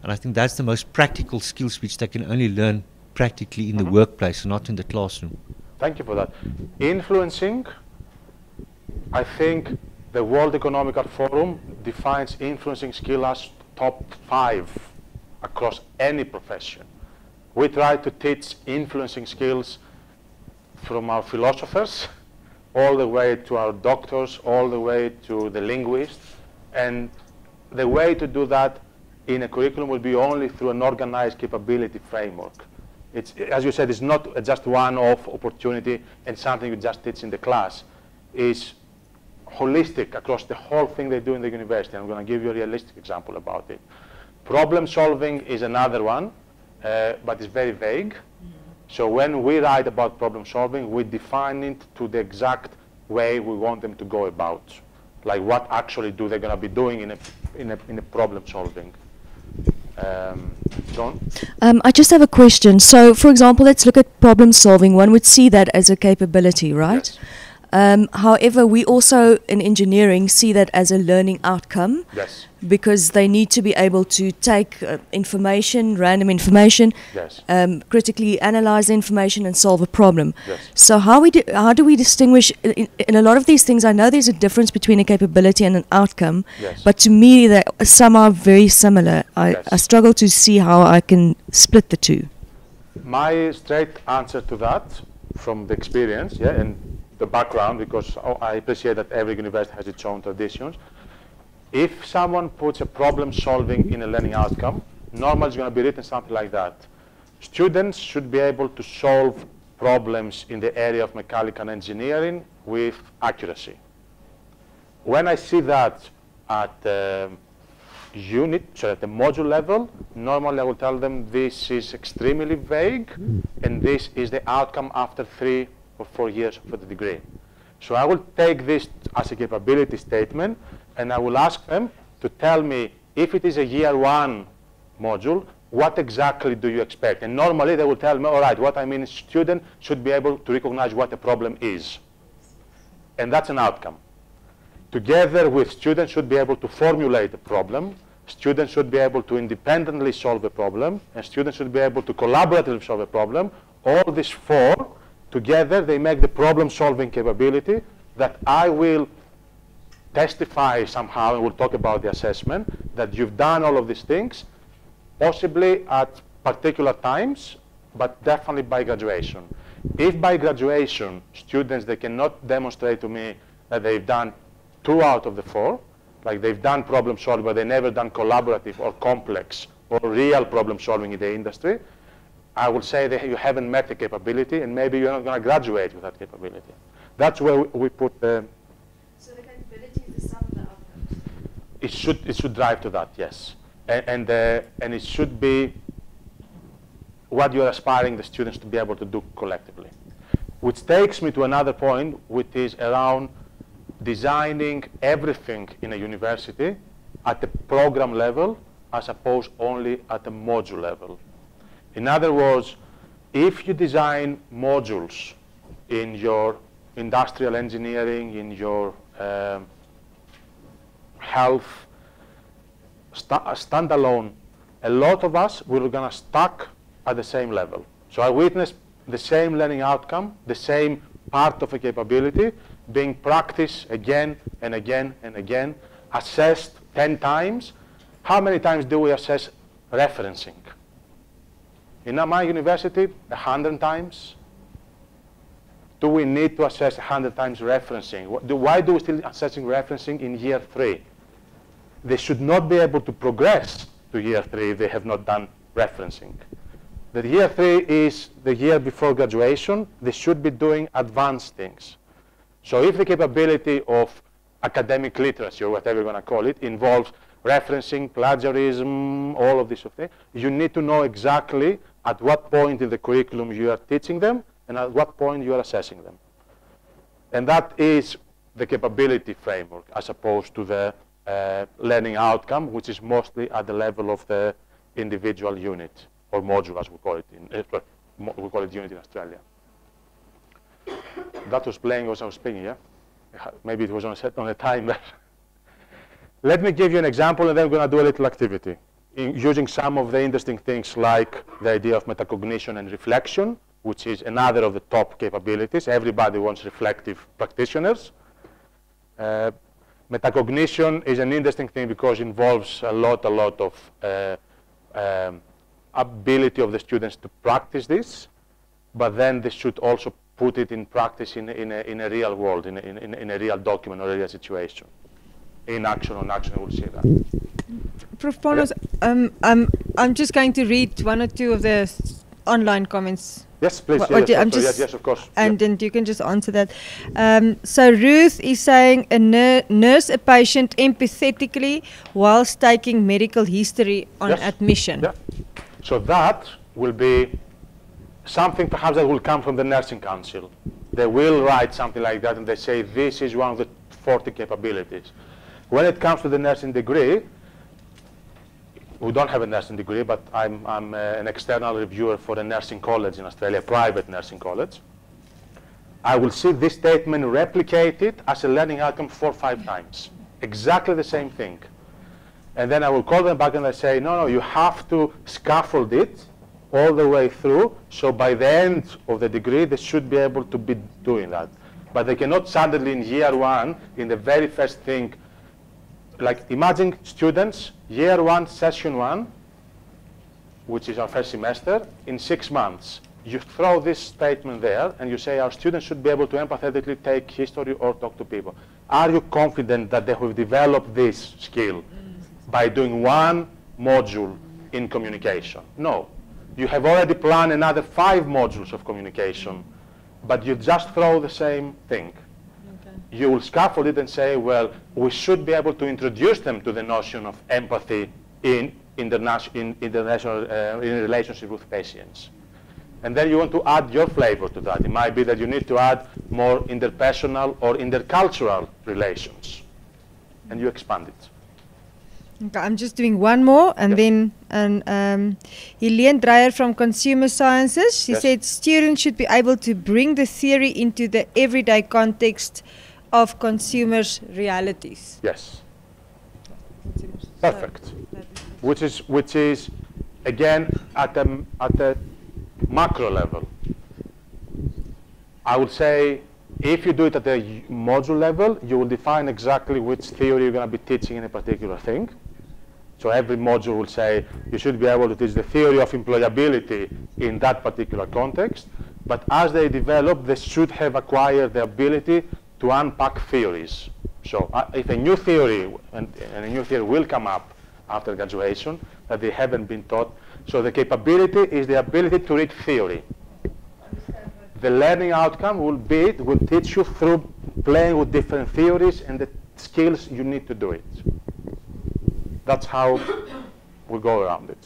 And I think that's the most practical skills which they can only learn practically in the workplace, not in the classroom. Thank you for that. Influencing, I think the World Economic Forum defines influencing skill as top 5 across any profession. We try to teach influencing skills from our philosophers all the way to our doctors, all the way to the linguists. And the way to do that in a curriculum will be only through an organized capability framework. It's, as you said, it's not just one-off opportunity and something you just teach in the class. It's holistic across the whole thing they do in the university. I'm going to give you a realistic example about it. Problem solving is another one, but it's very vague. So when we write about problem solving, we define it to the exact way we want them to go about. Like what actually do they're going to be doing in a problem solving. John? I just have a question. So, for example, let's look at problem solving. One would see that as a capability, right? However, we also in engineering see that as a learning outcome. Yes. Because they need to be able to take information, random information, yes. Critically analyze the information and solve a problem. Yes. So how do we distinguish, in a lot of these things, I know there's a difference between a capability and an outcome, yes. but to me, some are very similar. Yes. I struggle to see how I can split the two. My straight answer to that, from the experience, and the background, because I appreciate that every university has its own traditions. If someone puts a problem solving in a learning outcome, normally it's going to be written something like that. Students should be able to solve problems in the area of mechanical engineering with accuracy. When I see that at the at the module level, normally I will tell them this is extremely vague and this is the outcome after 3 or 4 years of the degree. So I will take this as a capability statement and I will ask them to tell me if it is a year 1 module, what exactly do you expect? And normally they will tell me, all right, what I mean is student should be able to recognize what the problem is. And that's an outcome. Together with students should be able to formulate the problem, students should be able to independently solve the problem, and students should be able to collaboratively solve a problem. All these 4 together, they make the problem-solving capability that I will testify somehow, and we'll talk about the assessment, that you've done all of these things, possibly at particular times, but definitely by graduation. If by graduation, students, they cannot demonstrate to me that they've done 2 out of the 4, like they've done problem solving, but they've never done collaborative or complex or real problem solving in the industry, I will say that you haven't met the capability and maybe you're not going to graduate with that capability. That's where we put the... So the capability is the sum of the outcomes? It should drive to that, yes. And it should be what you're aspiring the students to be able to do collectively. Which takes me to another point, which is around designing everything in a university at the program level as opposed only at the module level. In other words, if you design modules in your industrial engineering, in your health, standalone, a lot of us, we're going to stuck at the same level. So I witnessed the same learning outcome, the same part of a capability being practiced again and again and again, assessed 10 times. How many times do we assess referencing? In my university, 100 times. Do we need to assess 100 times referencing? Why do we still assessing referencing in year 3? They should not be able to progress to year 3 if they have not done referencing. The year 3 is the year before graduation. They should be doing advanced things. So if the capability of academic literacy, or whatever you're going to call it, involves referencing, plagiarism, all of these things, you need to know exactly at what point in the curriculum you are teaching them and at what point you are assessing them. And that is the capability framework as opposed to the learning outcome, which is mostly at the level of the individual unit, or module as we call it, we call it unit in Australia. That was playing as I was speaking, yeah? Maybe it was on a timer. Let me give you an example and then we're going to do a little activity. Using some of the interesting things like the idea of metacognition and reflection, which is another of the top capabilities. Everybody wants reflective practitioners. Metacognition is an interesting thing because it involves a lot of ability of the students to practice this, but then they should also put it in practice in a real world, in a real document or a real situation. In action, on action, we'll see that. Prof. Panos, I'm just going to read 1 or 2 of the online comments. Yes, please. Yes, of course. And then you can just answer that. So Ruth is saying, nurse a patient empathetically whilst taking medical history on admission. Yeah. So that will be something perhaps that will come from the nursing council. They will write something like that and they say this is one of the 40 capabilities. When it comes to the nursing degree, we don't have a nursing degree, but I'm an external reviewer for a nursing college in Australia, a private nursing college. I will see this statement replicated as a learning outcome 4 or 5 times. Exactly the same thing. And then I will call them back and I say, no, you have to scaffold it all the way through, so by the end of the degree, they should be able to be doing that. But they cannot suddenly in year 1, in the very first thing, like imagine students, year 1, session 1, which is our first semester, in 6 months. You throw this statement there and you say our students should be able to empathetically take history or talk to people. Are you confident that they will develop this skill by doing 1 module in communication? No. You have already planned another 5 modules of communication, but you just throw the same thing. Okay. You will scaffold it and say, well, we should be able to introduce them to the notion of empathy in relationship with patients. And then you want to add your flavor to that. It might be that you need to add more interpersonal or intercultural relations, and you expand it. Okay, I'm just doing one more, and then Helene Dreyer from Consumer Sciences. She said students should be able to bring the theory into the everyday context of consumers' realities. Yes. Perfect. Which is again at a macro level. I would say if you do it at the module level, you will define exactly which theory you're going to be teaching in a particular thing. So every module will say you should be able to teach the theory of employability in that particular context. But as they develop, they should have acquired the ability to unpack theories. So if a new theory, and a new theory will come up after graduation that they haven't been taught, so the capability is the ability to read theory. The learning outcome will teach you through playing with different theories and the skills you need to do it. That's how we go around it.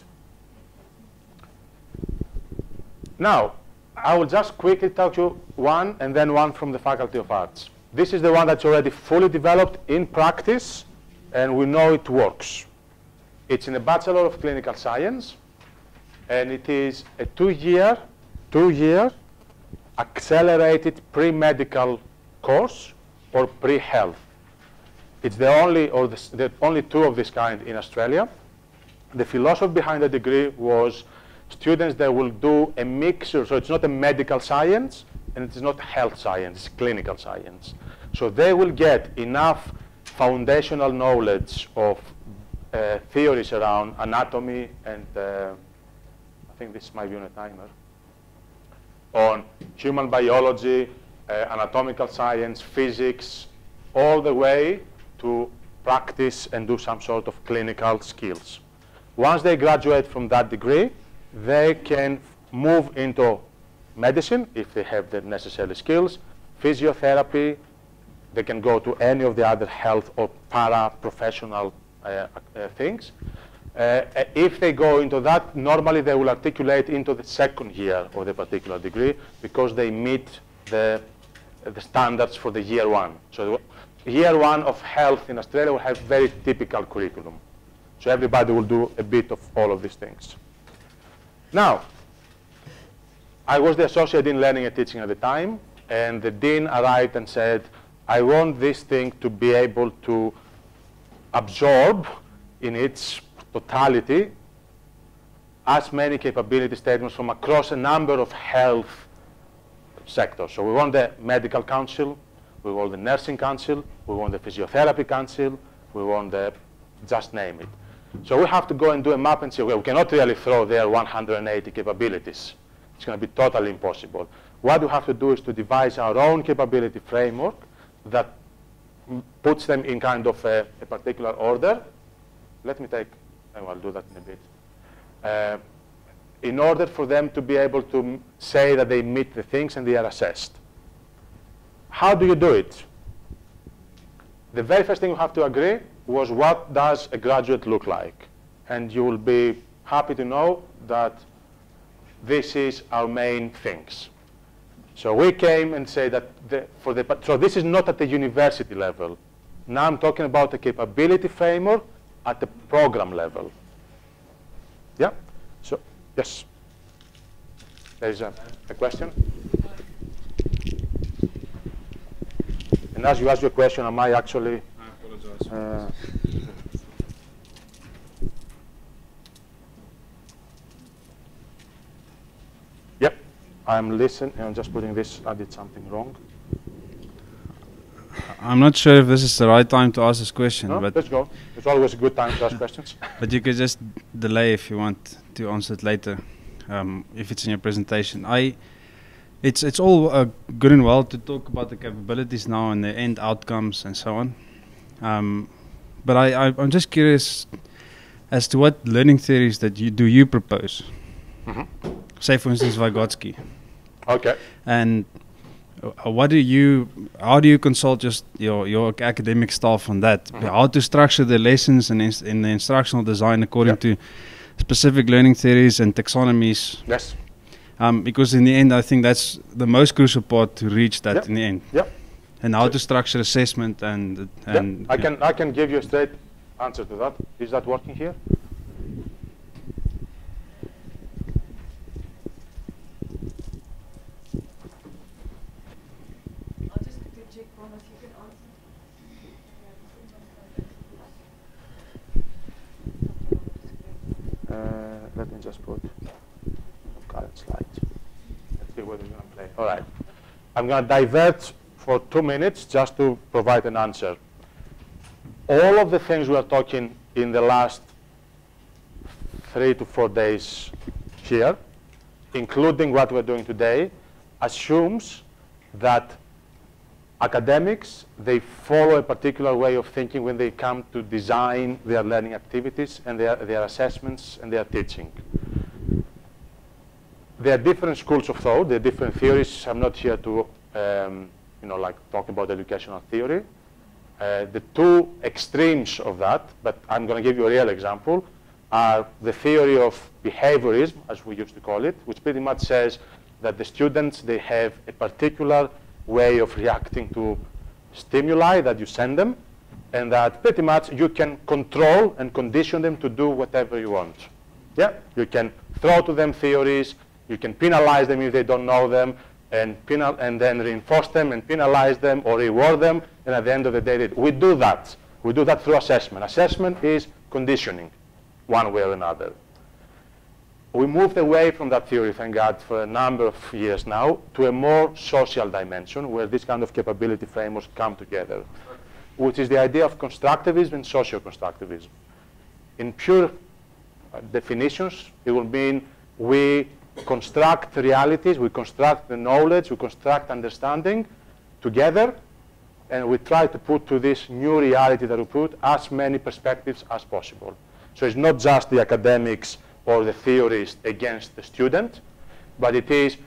Now, I will just quickly talk you one and then one from the Faculty of Arts. This is the one that's already fully developed in practice, and we know it works. It's in a Bachelor of Clinical Science, and it is a two-year accelerated pre-medical course or pre-health. It's the only 2 of this kind in Australia. The philosophy behind the degree was students that will do a mixture, so it's not a medical science and it is not health science, it's clinical science. So they will get enough foundational knowledge of theories around anatomy and I think this might be on a timer, on human biology, anatomical science, physics, all the way to practice and do some sort of clinical skills. Once they graduate from that degree, they can move into medicine if they have the necessary skills, physiotherapy, they can go to any of the other health or para-professional things. If they go into that, normally they will articulate into the 2nd year of the particular degree because they meet the standards for the year 1. So year 1 of health in Australia will have very typical curriculum. So everybody will do a bit of all of these things. Now, I was the Associate Dean Learning and Teaching at the time, and the Dean arrived and said, I want this thing to be able to absorb in its totality as many capability statements from across a number of health sectors. So we want the medical council, we want the nursing council, we want the physiotherapy council, we want the, just name it. So we have to go and do a map and say, well, we cannot really throw there 180 capabilities. It's going to be totally impossible. What we have to do is to devise our own capability framework that puts them in kind of a particular order. Let me take, I'll do that in a bit. In order for them to be able to say that they meet the things and they are assessed. How do you do it? The very first thing you have to agree was what does a graduate look like? And you will be happy to know that this is our main things. So we came and said that so this is not at the university level. Now I'm talking about the capability framework at the program level. Yeah? So, yes. There is a question. And as you ask your question, am I actually... I apologize. Yep, I'm listening. I'm just putting this. I did something wrong. I'm not sure if this is the right time to ask this question, No, but let's go. It's always a good time to ask questions. but you could just delay if you want to answer it later, if it's in your presentation. It's all good and well to talk about the capabilities now and the end outcomes and so on. But I'm just curious as to what learning theories that you propose. Say, for instance, Vygotsky. Okay. And how do you consult just your academic staff on that? How to structure the lessons and in the instructional design according to specific learning theories and taxonomies? Yes. Because in the end, I think that's the most crucial part to reach that in the end. Yeah. And how to structure assessment and I can give you a straight answer to that. Is that working here? Let me just put current slide. Let's see what we're going to play. All right. I'm going to divert for 2 minutes just to provide an answer. All of the things we are talking in the last 3 to 4 days here, including what we're doing today, assumes that academics, they follow a particular way of thinking when they come to design their learning activities and their assessments and their teaching. There are different schools of thought, there are different theories. I'm not here to talk about educational theory. The two extremes of that, but I'm going to give you a real example, are the theory of behaviorism, as we used to call it, which pretty much says that the students, they have a particular way of reacting to stimuli that you send them, and that pretty much you can control and condition them to do whatever you want. Yeah, you can throw to them theories, you can penalize them if they don't know them, and then reinforce them and penalize them or reward them, and at the end of the day, we do that. We do that through assessment. Assessment is conditioning, one way or another. We moved away from that theory, thank God, for a number of years now, to a more social dimension where this kind of capability frameworks come together, which is the idea of constructivism and socio-constructivism. In pure definitions, it will mean we construct realities, we construct the knowledge, we construct understanding together, and we try to put to this new reality that we put as many perspectives as possible. So it's not just the academics or the theorist against the student, but it is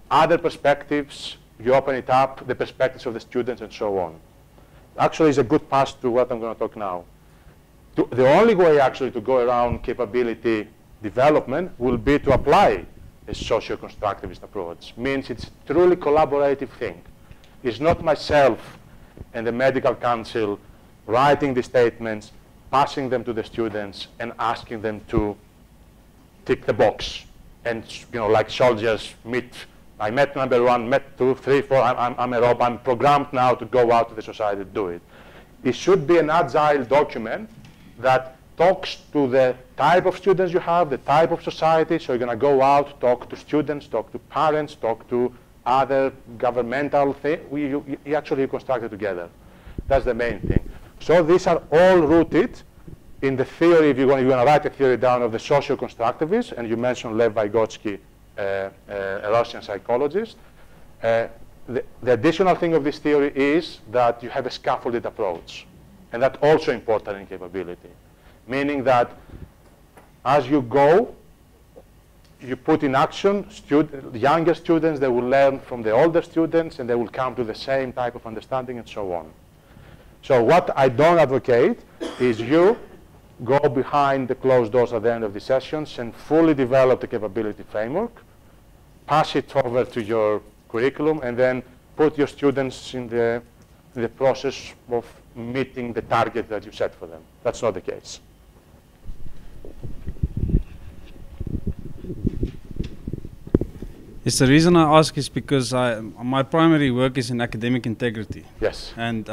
other perspectives, you open it up, the perspectives of the students and so on. Actually, it's a good pass to what I'm going to talk now. The only way actually to go around capability development will be to apply a socio-constructivist approach. Means it's a truly collaborative thing. It's not myself and the medical council writing the statements, passing them to the students and asking them to tick the box. And like soldiers I met number 1, met 2, 3, 4, I'm a robot, I'm programmed now to go out to the society to do it. It should be an agile document that talks to the type of students you have, the type of society. So you're going to go out, talk to students, talk to parents, talk to other governmental things. You actually construct it together. That's the main thing. So these are all rooted in the theory, if you're going to write a theory down, of the socio-constructivists, and you mentioned Lev Vygotsky, a Russian psychologist. The additional thing of this theory is that you have a scaffolded approach. And that's also important in capability. Meaning that as you go, you put in action younger students, they will learn from the older students, and they will come to the same type of understanding and so on. So what I don't advocate is you go behind the closed doors at the end of the sessions and fully develop the capability framework, pass it over to your curriculum, and then put your students in the process of meeting the target that you set for them. That's not the case. Yes, the reason I ask is because my primary work is in academic integrity. Yes. And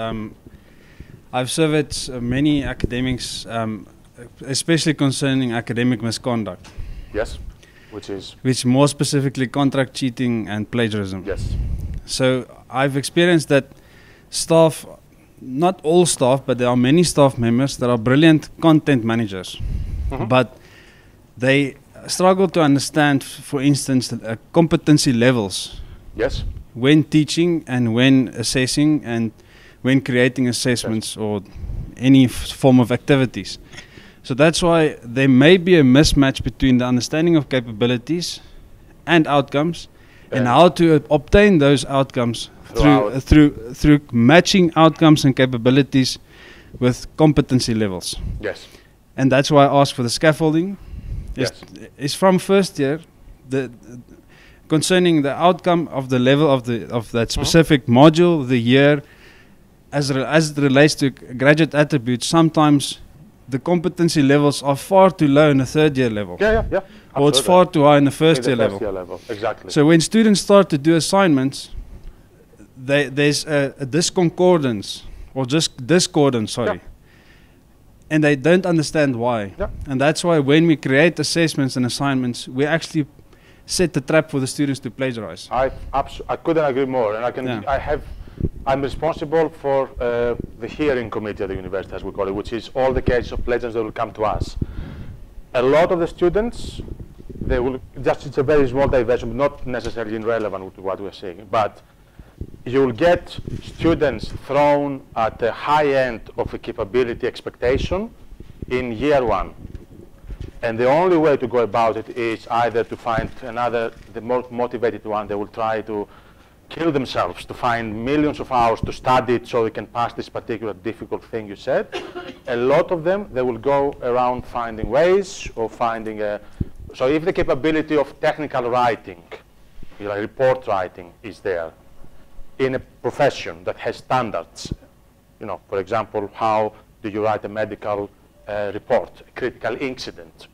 I've surveyed many academics, especially concerning academic misconduct. Yes, which more specifically contract cheating and plagiarism. Yes. So I've experienced that staff, not all staff, but there are many staff members that are brilliant content managers, but they struggle to understand, for instance, competency levels. Yes. When teaching and when assessing and when creating assessments or any form of activities. So that's why there may be a mismatch between the understanding of capabilities and outcomes and how to obtain those outcomes through matching outcomes and capabilities with competency levels. Yes. And that's why I asked for the scaffolding. It's from first year, concerning the outcome of the level of that specific module, the year, as it relates to graduate attributes. Sometimes the competency levels are far too low in the third year level. Yeah. Or it's far too high in the first year level. Exactly. So when students start to do assignments, there's a discordance, or just discordance, sorry. And they don't understand why. And that's why when we create assessments and assignments, we actually set the trap for the students to plagiarize. I couldn't agree more. And I'm responsible for the hearing committee at the university, as we call it, which is all the cases of plagiarism that will come to us. A lot of the students, they will it's a very small diversion, not necessarily irrelevant to what we're saying, but you will get students thrown at the high end of a capability expectation in year one. And the only way to go about it is either to find the most motivated one. They will try to kill themselves to find millions of hours to study it so they can pass this particular difficult thing you said. A lot of them, they will go around finding ways or finding so if the capability of technical writing, like report writing, is there in a profession that has standards, for example, how do you write a medical report, a critical incident.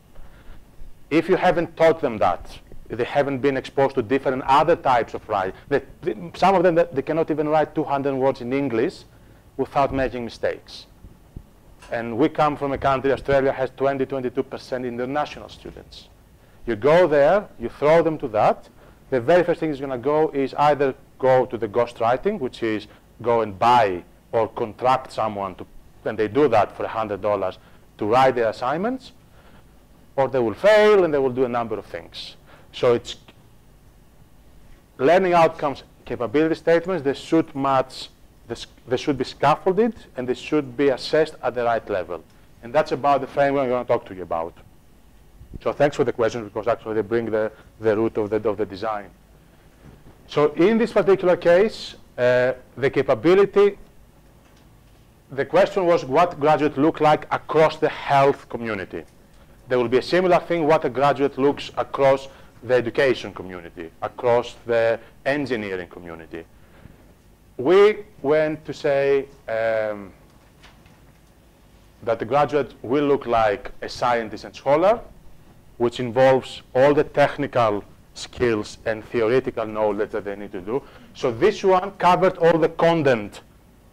If you haven't taught them that, they haven't been exposed to different other types of writing. Some of them, they cannot even write 200 words in English without making mistakes. And we come from a country, Australia has 22% international students. You go there, you throw them to that. The very first thing is going to go is either go to the ghostwriting, which is go and buy or contract someone to, and they do that for $100 to write their assignments, or they will fail and they will do a number of things. So it's learning outcomes, capability statements, they should match, they should be scaffolded and they should be assessed at the right level. And that's about the framework I'm going to talk to you about. So thanks for the question, because actually they bring the root of the design. So in this particular case, the capability, the question was what graduate look like across the health community. There will be a similar thing, what a graduate looks across the education community, across the engineering community. We went to say that the graduate will look like a scientist and scholar, which involves all the technical skills and theoretical knowledge that they need to do. So this one covered all the content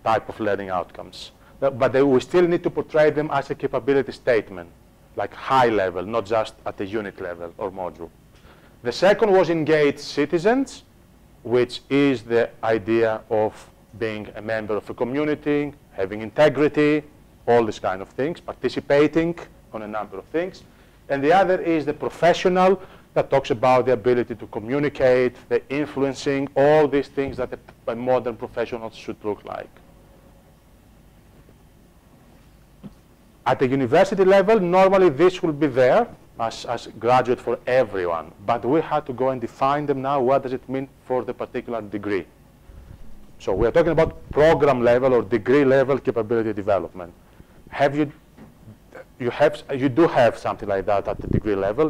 type of learning outcomes. But we still need to portray them as a capability statement, like high level, not just at the unit level or module. The second was engaged citizens, which is the idea of being a member of a community, having integrity, all these kind of things, participating on a number of things. And the other is the professional, that talks about the ability to communicate, the influencing, all these things that a modern professional should look like. At the university level, normally this will be there as graduate for everyone, but we had to go and define them now. What does it mean for the particular degree? So we're talking about program level or degree level capability development. You do have something like that at the degree level,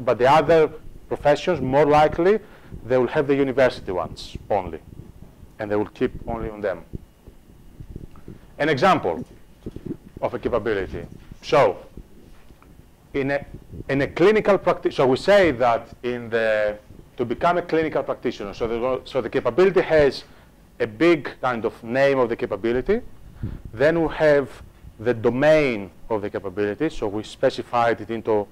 but the other professions, more likely, they will have the university ones only, and they will keep only on them. An example of a capability. So in a clinical practice, so we say that to to become a clinical practitioner. So the capability has a big kind of name of the capability. Then we have the domain of the capability. So we specified it into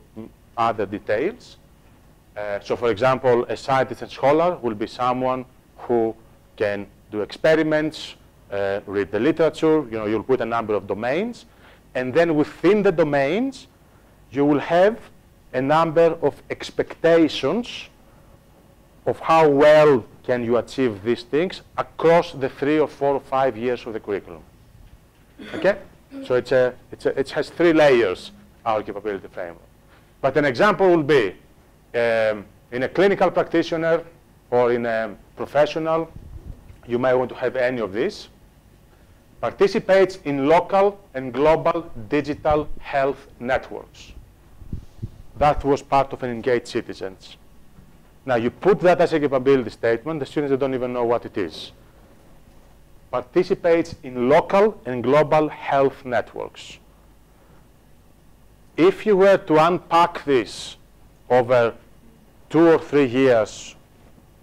other details. So for example, a scientist and scholar will be someone who can do experiments, read the literature, you'll put a number of domains. And then within the domains, you will have a number of expectations of how well can you achieve these things across the 3 or 4 or 5 years of the curriculum. Okay? So it has 3 layers, our capability framework. But an example will be in a clinical practitioner or in a professional, you may want to have any of these. Participates in local and global digital health networks. That was part of an engaged citizens. Now you put that as a capability statement, the students don't even know what it is. Participates in local and global health networks. If you were to unpack this over 2 or 3 years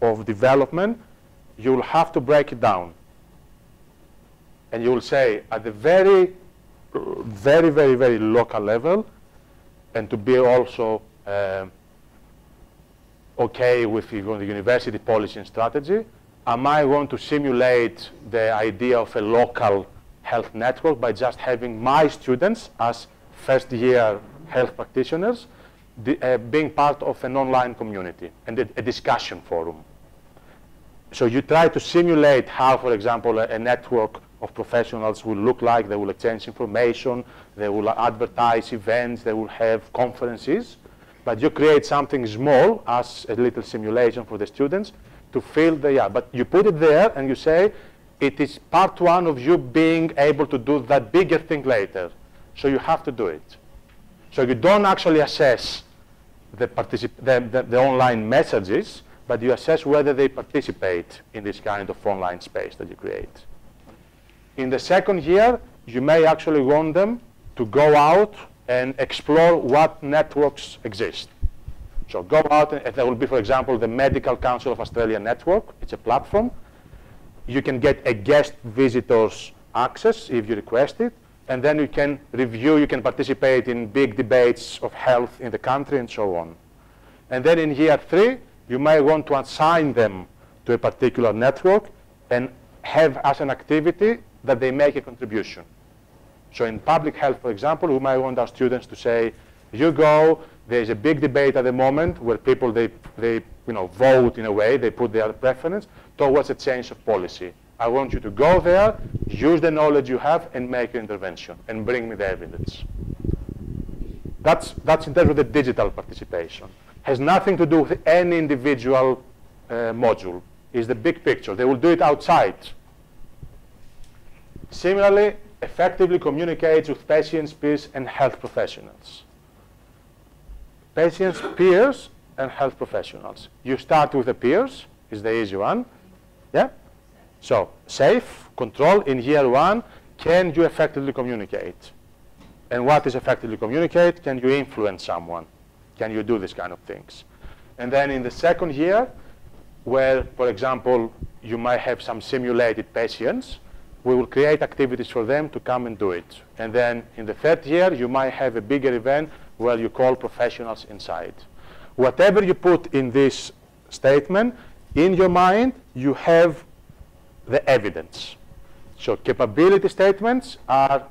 of development, you'll have to break it down. And you'll say at the very, very, very, very local level, and to be also okay with the university policy and strategy, am I going to simulate the idea of a local health network by just having my students as first-year health practitioners being part of an online community and a discussion forum? So you try to simulate how, for example, a network of professionals will look like. They will exchange information, they will advertise events, they will have conferences, but you create something small as a little simulation for the students to feel but you put it there and you say it is part 1 of you being able to do that bigger thing later. So you have to do it. So you don't actually assess the online messages, but you assess whether they participate in this kind of online space that you create. In the second year, you may actually want them to go out and explore what networks exist. So go out, and there will be, for example, the Medical Council of Australia network. It's a platform. You can get a guest visitor's access if you request it, and then you can review, you can participate in big debates of health in the country and so on. And then in year 3, you may want to assign them to a particular network and have as an activity that they make a contribution. So in public health, for example, we might want our students to say, you go, there's a big debate at the moment where people, they vote in a way, they put their preference towards a change of policy. I want you to go there, use the knowledge you have, and make an intervention, and bring me the evidence. That's in terms of the digital participation. Has nothing to do with any individual module. It's the big picture. They will do it outside. Similarly, effectively communicates with patients, peers, and health professionals. Patients, peers, and health professionals. You start with the peers, is the easy one. Yeah? So, safe, control in year 1, can you effectively communicate? And what is effectively communicate? Can you influence someone? Can you do this kind of things? And then in the second year, where, for example, you might have some simulated patients, we will create activities for them to come and do it. And then in the third year, you might have a bigger event where you call professionals inside. Whatever you put in this statement, in your mind, you have the evidence. So capability statements are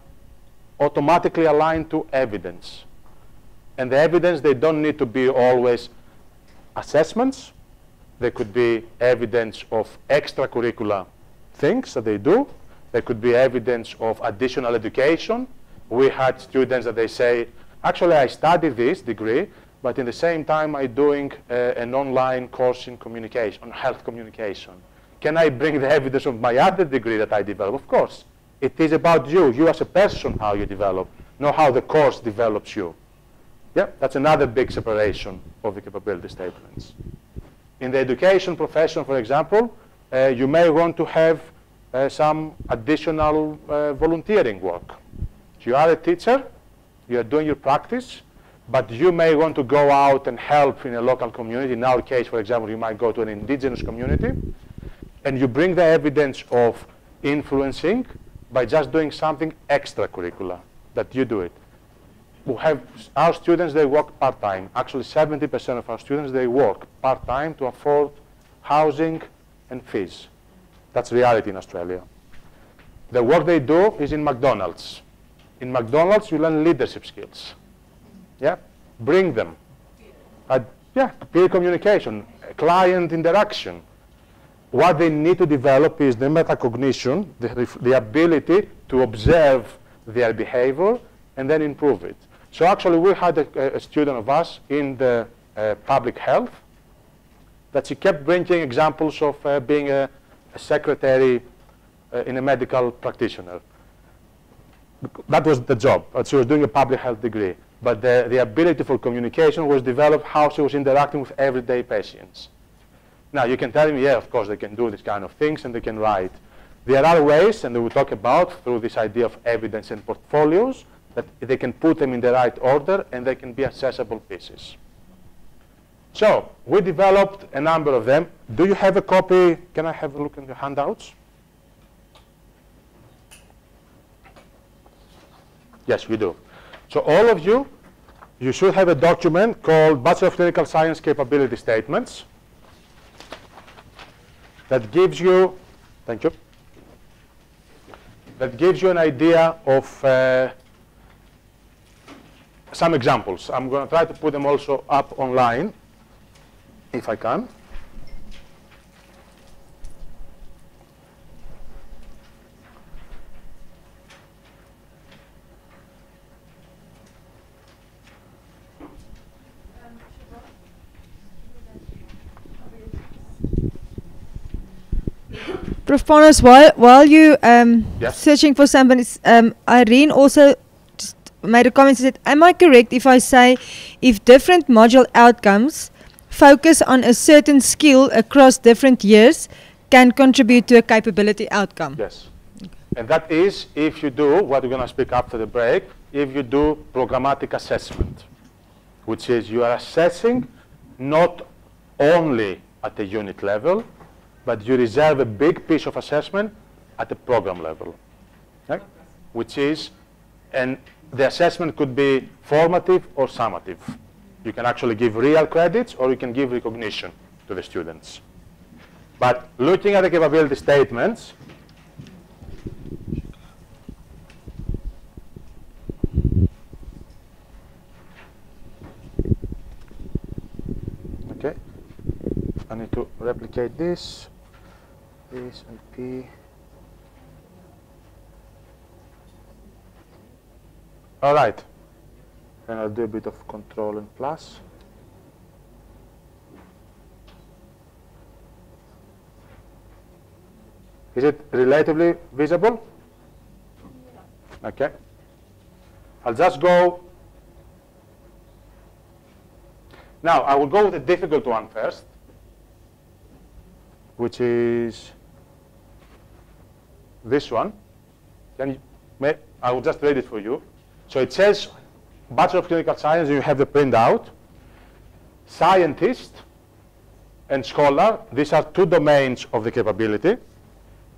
automatically aligned to evidence. And the evidence, they don't need to be always assessments. They could be evidence of extracurricular things that they do. There could be evidence of additional education. We had students that they say, actually I studied this degree, but in the same time I'm doing an online course in communication, on health communication. Can I bring the evidence of my other degree that I developed? Of course. It is about you as a person, how you develop, not how the course develops you. Yeah, that's another big separation of the capability statements. In the education profession, for example, you may want to have some additional volunteering work. So you are a teacher, you are doing your practice, but you may want to go out and help in a local community. In our case, for example, you might go to an indigenous community, and you bring the evidence of influencing by just doing something extracurricular, that you do it. We have our students, they work part-time. Actually, 70% of our students, they work part-time to afford housing and fees. That's reality in Australia. The work they do is in McDonald's. In McDonald's, you learn leadership skills. Yeah, bring them. Yeah, peer communication, client interaction. What they need to develop is the metacognition, the ability to observe their behavior and then improve it. So actually, we had a student of us in the public health that she kept bringing examples of being a secretary in a medical practitioner. That was the job. She was doing a public health degree. But the ability for communication was developed how she was interacting with everyday patients. Now, you can tell me, yeah, of course, they can do this kind of things and they can write. There are ways, and we will talk about through this idea of evidence and portfolios, that they can put them in the right order and they can be accessible pieces. So, we developed a number of them. Do you have a copy? Can I have a look at your handouts? Yes, you do. So all of you, you should have a document called Bachelor of Clinical Science Capability Statements that gives you, thank you, that gives you an idea of some examples. I'm going to try to put them also up online, if I can. Prof. Panos, while you yes. searching for somebody, Irene also just made a comment and said, am I correct if I say if different module outcomes focus on a certain skill across different years can contribute to a capability outcome? Yes. And that is if you do, what we're going to speak after the break, if you do programmatic assessment, which is you are assessing not only at the unit level, but you reserve a big piece of assessment at the program level, okay? Which is, and the assessment could be formative or summative. You can actually give real credits or you can give recognition to the students. But looking at the capability statements, okay, I need to replicate this. This and P. All right. And I'll do a bit of control and plus. Is it relatively visible? Okay. I'll just go. Now, I will go with the difficult one first, which is this one. I will just read it for you. So it says Bachelor of Clinical Science, you have the printout. Scientist and scholar, these are two domains of the capability.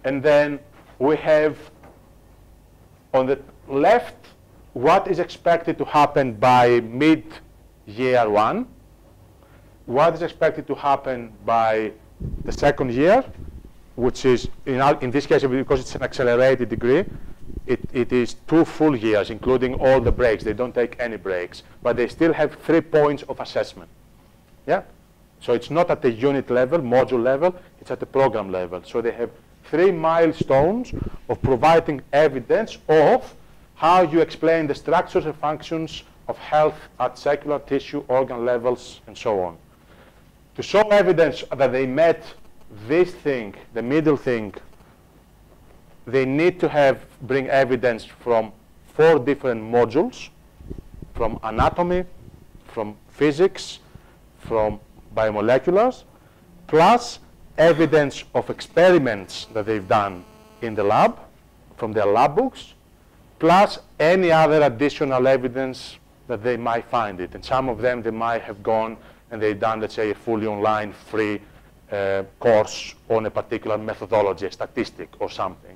And then we have on the left what is expected to happen by mid-year one, what is expected to happen by the second year, which is, in this case, because it's an accelerated degree, it is 2 full years, including all the breaks. They don't take any breaks, but they still have 3 points of assessment. Yeah? So it's not at the unit level, module level, it's at the program level. So they have 3 milestones of providing evidence of how you explain the structures and functions of health at cellular, tissue, organ levels, and so on. To show evidence that they met this thing, the middle thing, they need to bring evidence from 4 different modules, from anatomy, from physics, from biomoleculars, plus evidence of experiments that they've done in the lab, from their lab books, plus any other additional evidence that they might find it. And some of them, they might have gone and they've done, let's say, a fully online free course on a particular methodology, a statistic or something.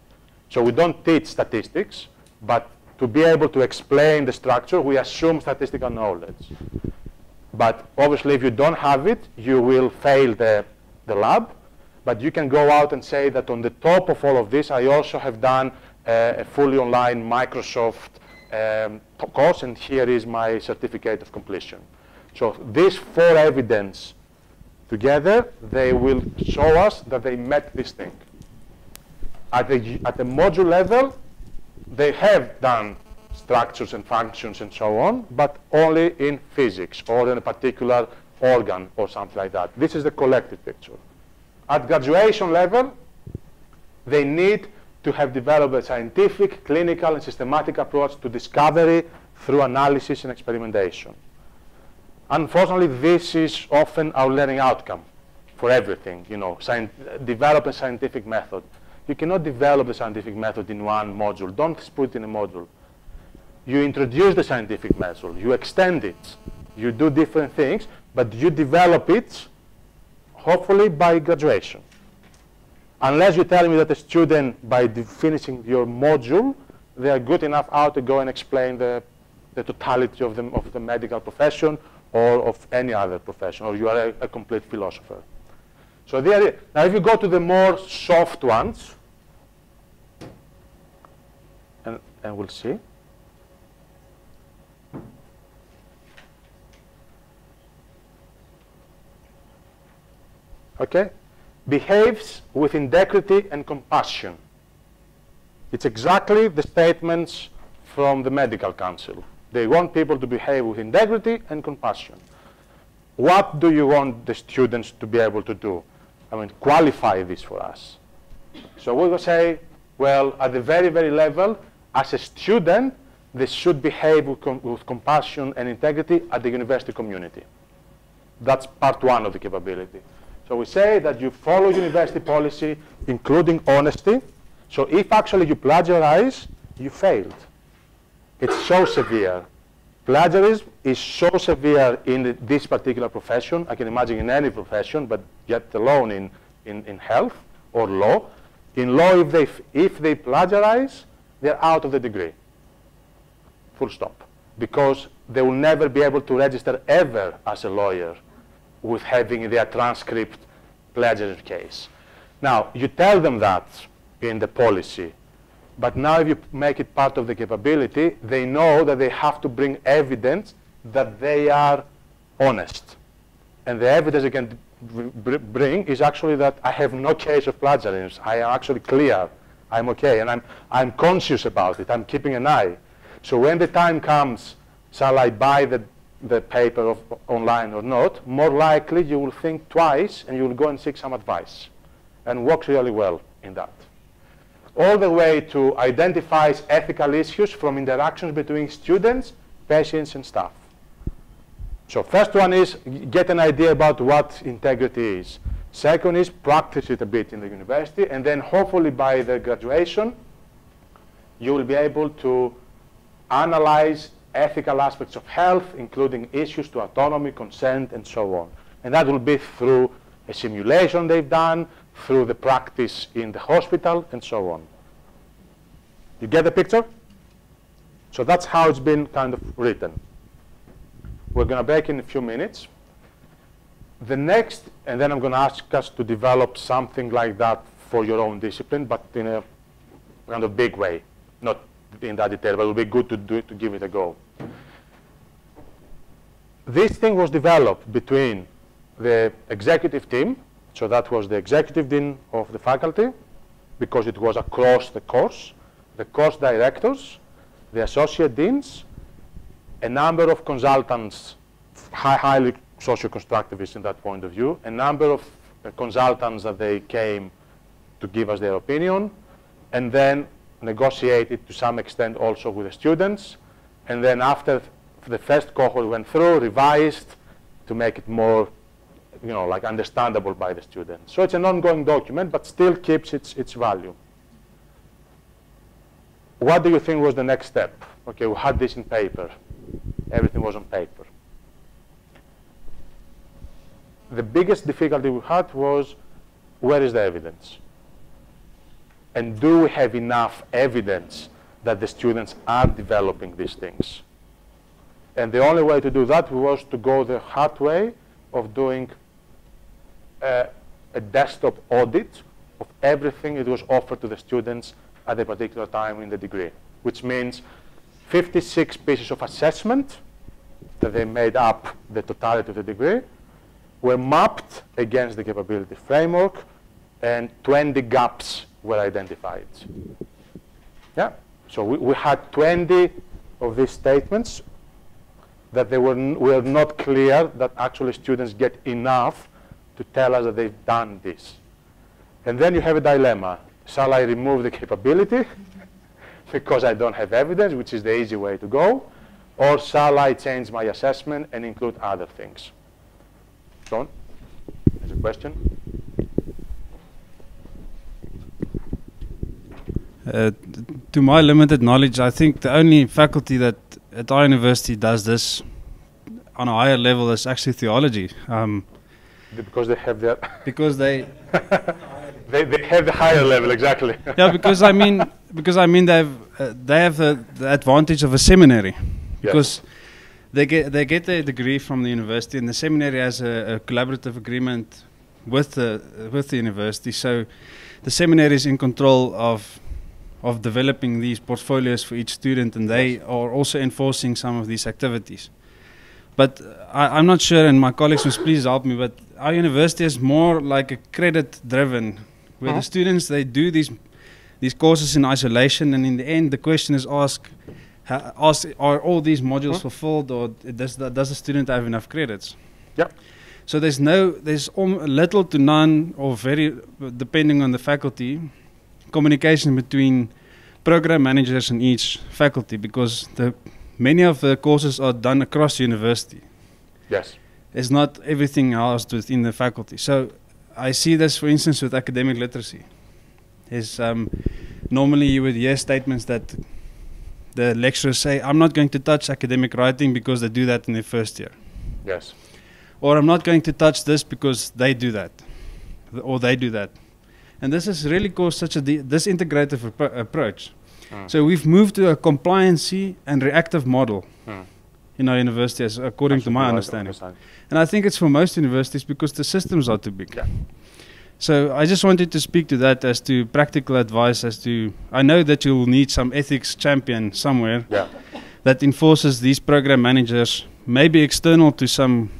So we don't teach statistics, but to be able to explain the structure, we assume statistical knowledge. But obviously, if you don't have it, you will fail the lab. But you can go out and say that on the top of all of this, I also have done a fully online Microsoft course, and here is my certificate of completion. So these 4 evidence together, they will show us that they met this thing. At the module level, they have done structures and functions and so on, but only in physics or in a particular organ or something like that. This is the collective picture. At graduation level, they need to have developed a scientific, clinical, and systematic approach to discovery through analysis and experimentation. Unfortunately, this is often our learning outcome for everything. You know, develop a scientific method. You cannot develop the scientific method in one module. Don't put it in a module. You introduce the scientific method. You extend it. You do different things, but you develop it, hopefully, by graduation. Unless you tell me that a student, by finishing your module, they are good enough how to go and explain the totality of the medical profession or of any other profession, or you are a complete philosopher. So now if you go to the more soft ones, and we'll see. Okay? Behaves with integrity and compassion. It's exactly the statements from the medical council. They want people to behave with integrity and compassion. What do you want the students to be able to do? I mean, qualify this for us. So we will say, well, at the very, very level, as a student, they should behave with compassion and integrity at the university community. That's part 1 of the capability. So we say that you follow university policy, including honesty. So if actually you plagiarize, you failed. It's so severe. Plagiarism is so severe in this particular profession. I can imagine in any profession, but yet alone in health or law. In law, if they plagiarize, they're out of the degree. Full stop. Because they will never be able to register ever as a lawyer with having their transcript plagiarism case. Now, you tell them that in the policy, but now if you make it part of the capability, they know that they have to bring evidence that they are honest. And the evidence they can bring is actually that I have no case of plagiarism. I am actually clear. I'm okay, and I'm conscious about it. I'm keeping an eye. So when the time comes, shall I buy the paper online or not, more likely you will think twice and you will go and seek some advice. And works really well in that. All the way to identifies ethical issues from interactions between students, patients, and staff. So first one is get an idea about what integrity is. Second is practice it a bit in the university, and then hopefully by the graduation, you will be able to analyze ethical aspects of health, including issues to autonomy, consent, and so on. And that will be through a simulation they've done, through the practice in the hospital, and so on. You get the picture? So that's how it's been kind of written. We're going to break in a few minutes. The next, and then I'm going to ask us to develop something like that for your own discipline, but in a kind of big way. Not in that detail, but it will be good to do it, to give it a go. This thing was developed between the executive team, so that was the executive dean of the faculty, because it was across the course directors, the associate deans, a number of consultants, highly socio-constructivists in that point of view, a number of consultants that they came to give us their opinion, and then negotiated to some extent also with the students, and then after the first cohort went through, revised to make it more, like understandable by the students. So it's an ongoing document, but still keeps its value. What do you think was the next step? Okay, we had this in paper. everything was on paper. The biggest difficulty we had was, where is the evidence? And do we have enough evidence that the students are developing these things? And the only way to do that was to go the hard way of doing a desktop audit of everything that was offered to the students at a particular time in the degree, which means 56 pieces of assessment that they made up the totality of the degree were mapped against the capability framework, and 20 gaps were identified. Yeah, so we had 20 of these statements that they were not clear that actually students get enough to tell us that they've done this. And then you have a dilemma. Shall I remove the capability because I don't have evidence, which is the easy way to go, or shall I change my assessment and include other things? John, there's a question. To my limited knowledge, I think the only faculty that at our university does this on a higher level is actually theology. Because they have their... because they... they have the higher level, exactly. Yeah, because I mean they have the advantage of a seminary, because they get their degree from the university, and the seminary has a collaborative agreement with the university. So the seminary is in control of developing these portfolios for each student, and they are also enforcing some of these activities. But I'm not sure, and my colleagues must please help me, but our university is more like a credit-driven, where the students, they do these courses in isolation, and in the end the question is asked, are all these modules fulfilled, or does the student have enough credits? Yeah. So there's little to none, or very, depending on the faculty, communication between program managers in each faculty, because many of the courses are done across the university. Yes. It's not everything housed within the faculty. So I see this, for instance, with academic literacy. Normally you would hear statements that the lecturers say, I'm not going to touch academic writing because they do that in their first year. Yes. Or I'm not going to touch this because they do that, or they do that. And this has really caused such a disintegrative approach. So we've moved to a compliancy and reactive model in our university, according to my understanding. And I think it's for most universities because the systems are too big. Yeah. So I just wanted to speak to that as to practical advice as to, I know that you'll need some ethics champion somewhere that enforces these program managers, maybe external to some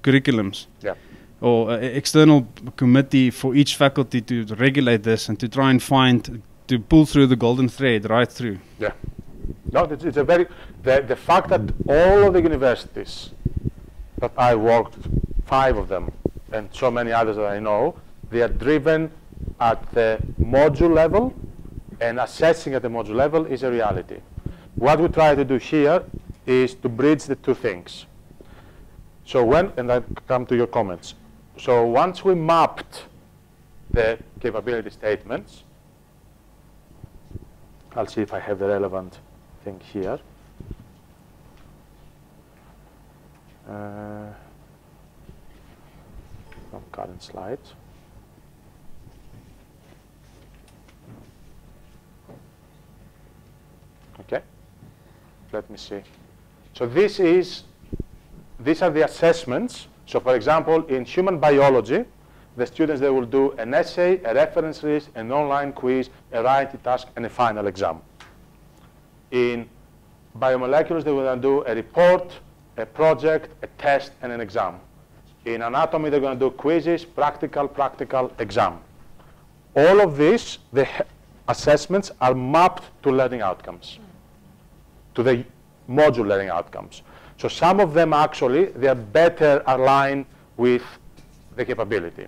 curriculums. Yeah. Or an external committee for each faculty to regulate this and to try and to pull through the golden thread right through. Yeah. No, it's a very, the fact that all of the universities that I worked, 5 of them, and so many others that I know, they are driven at the module level, and assessing at the module level is a reality. What we try to do here is to bridge the two things. So and I come to your comments. So once we mapped the capability statements, I'll see if I have the relevant thing here. Current slides. Okay, let me see. So these are the assessments. So for example, in human biology, the students, they will do an essay, a reference list, an online quiz, a writing task, and a final exam. In biomolecules, they will do a report, a project, a test, and an exam. In anatomy, they're going to do quizzes, practical, exam. All of these, the assessments are mapped to learning outcomes, to the module learning outcomes. So some of them actually, they are better aligned with the capability.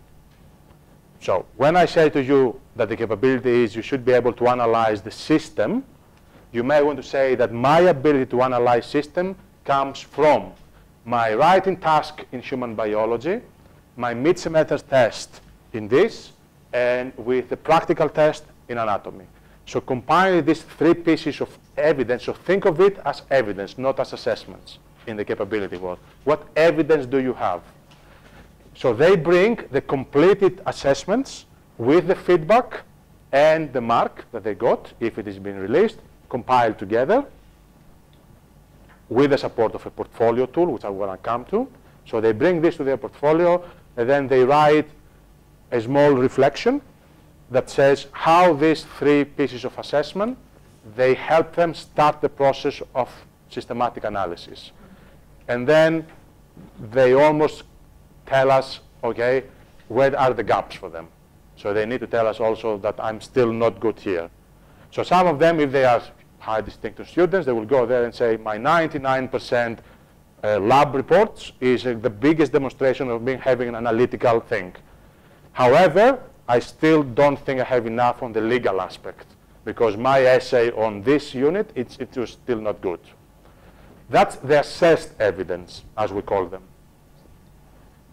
So when I say to you that the capability is you should be able to analyze the system, you may want to say that my ability to analyze system comes from my writing task in human biology, my mid-semester test in this, and with the practical test in anatomy. So compile these three pieces of evidence. So think of it as evidence, not as assessments in the capability world. What evidence do you have? So they bring the completed assessments with the feedback and the mark that they got, if it is being released, compiled together with the support of a portfolio tool, which I'm going to come to. So they bring this to their portfolio, and then they write a small reflection that says how these three pieces of assessment, they help them start the process of systematic analysis. And then they almost tell us, okay, where are the gaps for them? So they need to tell us also that I'm still not good here. So some of them, if they are high distinction students, they will go there and say, my 99% lab reports is the biggest demonstration of having an analytical thing. However, I still don't think I have enough on the legal aspect, because my essay on this unit, it was still not good. That's the assessed evidence, as we call them.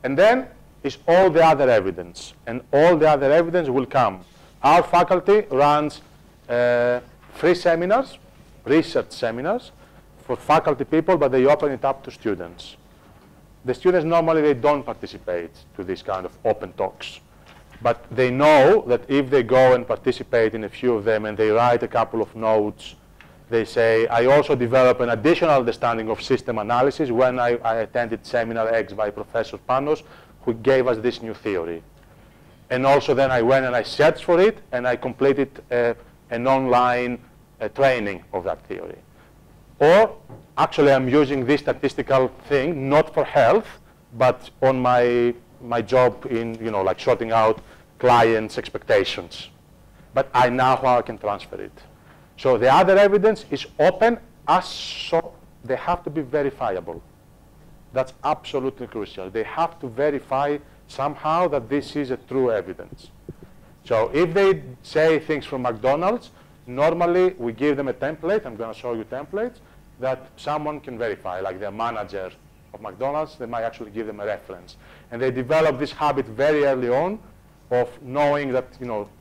And then is all the other evidence, and all the other evidence will come. Our faculty runs free seminars, research seminars, for faculty people, but they open it up to students. The students normally, they don't participate to this kind of open talks. But they know that if they go and participate in a few of them and they write a couple of notes, they say, I also develop an additional understanding of system analysis when I attended seminar X by Professor Panos, who gave us this new theory. And also then I went and I searched for it, and I completed an online training of that theory. Or actually I'm using this statistical thing not for health, but on my job in, like sorting out clients' expectations. But I know how I can transfer it. So the other evidence is open, so they have to be verifiable. That's absolutely crucial. They have to verify somehow that this is a true evidence. So if they say things from McDonald's, normally we give them a template. I'm going to show you templates that someone can verify, like their manager of McDonald's, they might actually give them a reference. And they develop this habit very early on of knowing that,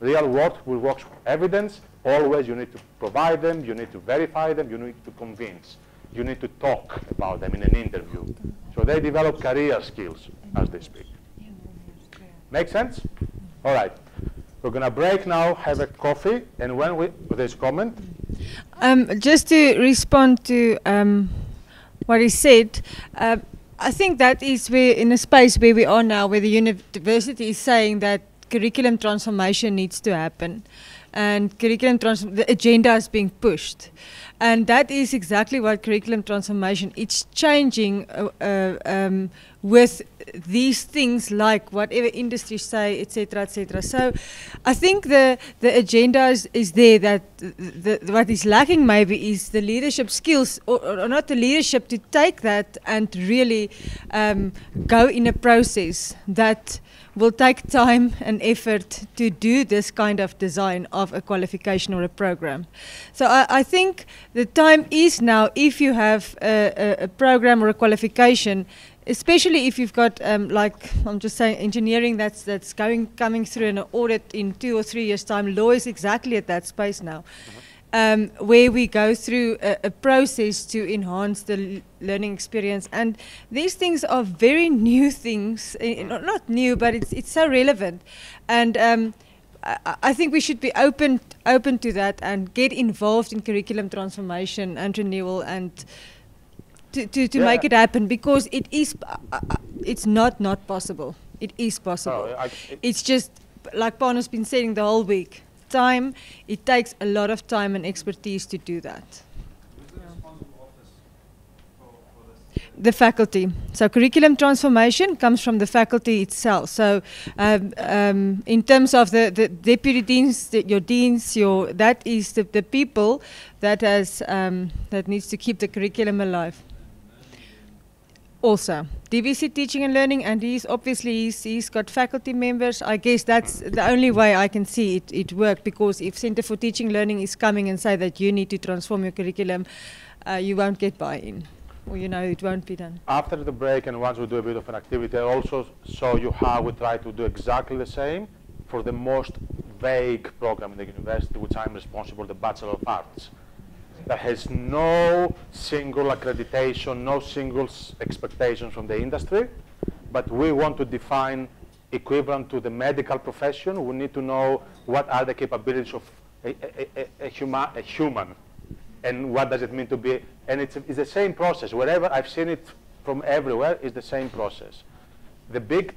real work will work with evidence. Always you need to provide them, you need to verify them, you need to convince. You need to talk about them in an interview. So they develop career skills as they speak. Make sense? All right. We're going to break now, have a coffee, and when there's comment. Just to respond to what he said, I think that is where, in a space where we are now, where the university is saying that curriculum transformation needs to happen, and the agenda is being pushed. And that is exactly what curriculum transformation, it's changing with these things like whatever industries say, etc., etc. So I think the agenda is there, that what is lacking maybe is the leadership skills, or not the leadership to take that and really go in a process that will take time and effort to do this kind of design of a qualification or a program. So I think the time is now, if you have a program or a qualification, especially if you've got, like I'm just saying, engineering that's coming through an audit in 2 or 3 years' time. Law is exactly at that space now. Where we go through a process to enhance the learning experience. And these things are very new things, not new, but it's so relevant. And I think we should be open to that and get involved in curriculum transformation and renewal, and to make it happen, because it's not possible. It is possible. It's just, like Panos been saying the whole week, time. It takes a lot of time and expertise to do that. Who's the responsible office for this? The faculty. So curriculum transformation comes from the faculty itself. So in terms of the deputy deans, your deans, that is the people that needs to keep the curriculum alive. Also, DVC Teaching and Learning, and he's got faculty members. I guess that's the only way I can see it work, because if Centre for Teaching and Learning is coming and say that you need to transform your curriculum, you won't get buy-in, or it won't be done. After the break, and once we do a bit of an activity, I also show you how we try to do exactly the same for the most vague program in the university, which I'm responsible for, the Bachelor of Arts, that has no single accreditation, no single expectations from the industry, but we want to define equivalent to the medical profession. We need to know what are the capabilities of a human, and what does it mean to be, and it's the same process. Wherever I've seen it from everywhere, it's the same process. The big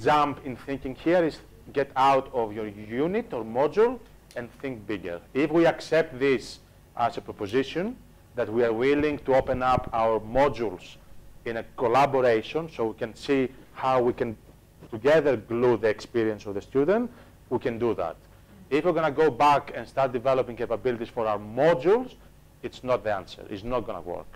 jump in thinking here is get out of your unit or module and think bigger. If we accept this as a proposition, that we are willing to open up our modules in a collaboration so we can see how we can together glue the experience of the student, we can do that. If we're going to go back and start developing capabilities for our modules, it's not the answer. It's not going to work.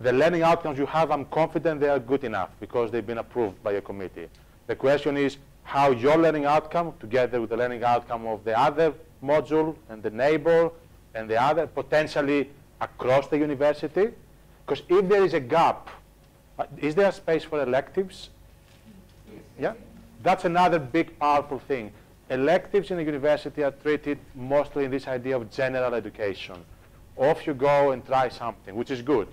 The learning outcomes you have, I'm confident they are good enough because they've been approved by a committee. The question is how your learning outcome, together with the learning outcome of the other module and the neighbor and the other, potentially across the university. Because if there is a gap, is there a space for electives? Yeah? That's another big, powerful thing. Electives in the university are treated mostly in this idea of general education. Off you go and try something, which is good.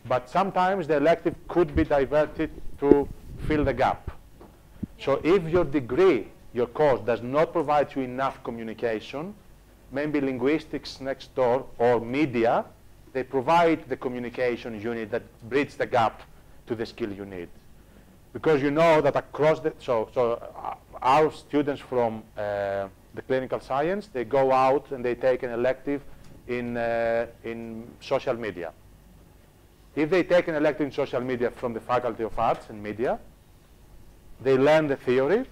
But sometimes the elective could be diverted to fill the gap. So if your degree, your course, does not provide you enough communication, maybe linguistics next door or media, they provide the communication unit that bridges the gap to the skill you need. Because you know that across the, our students from the clinical science, they go out and they take an elective in social media. If they take an elective in social media from the Faculty of Arts and Media, they learn the theory,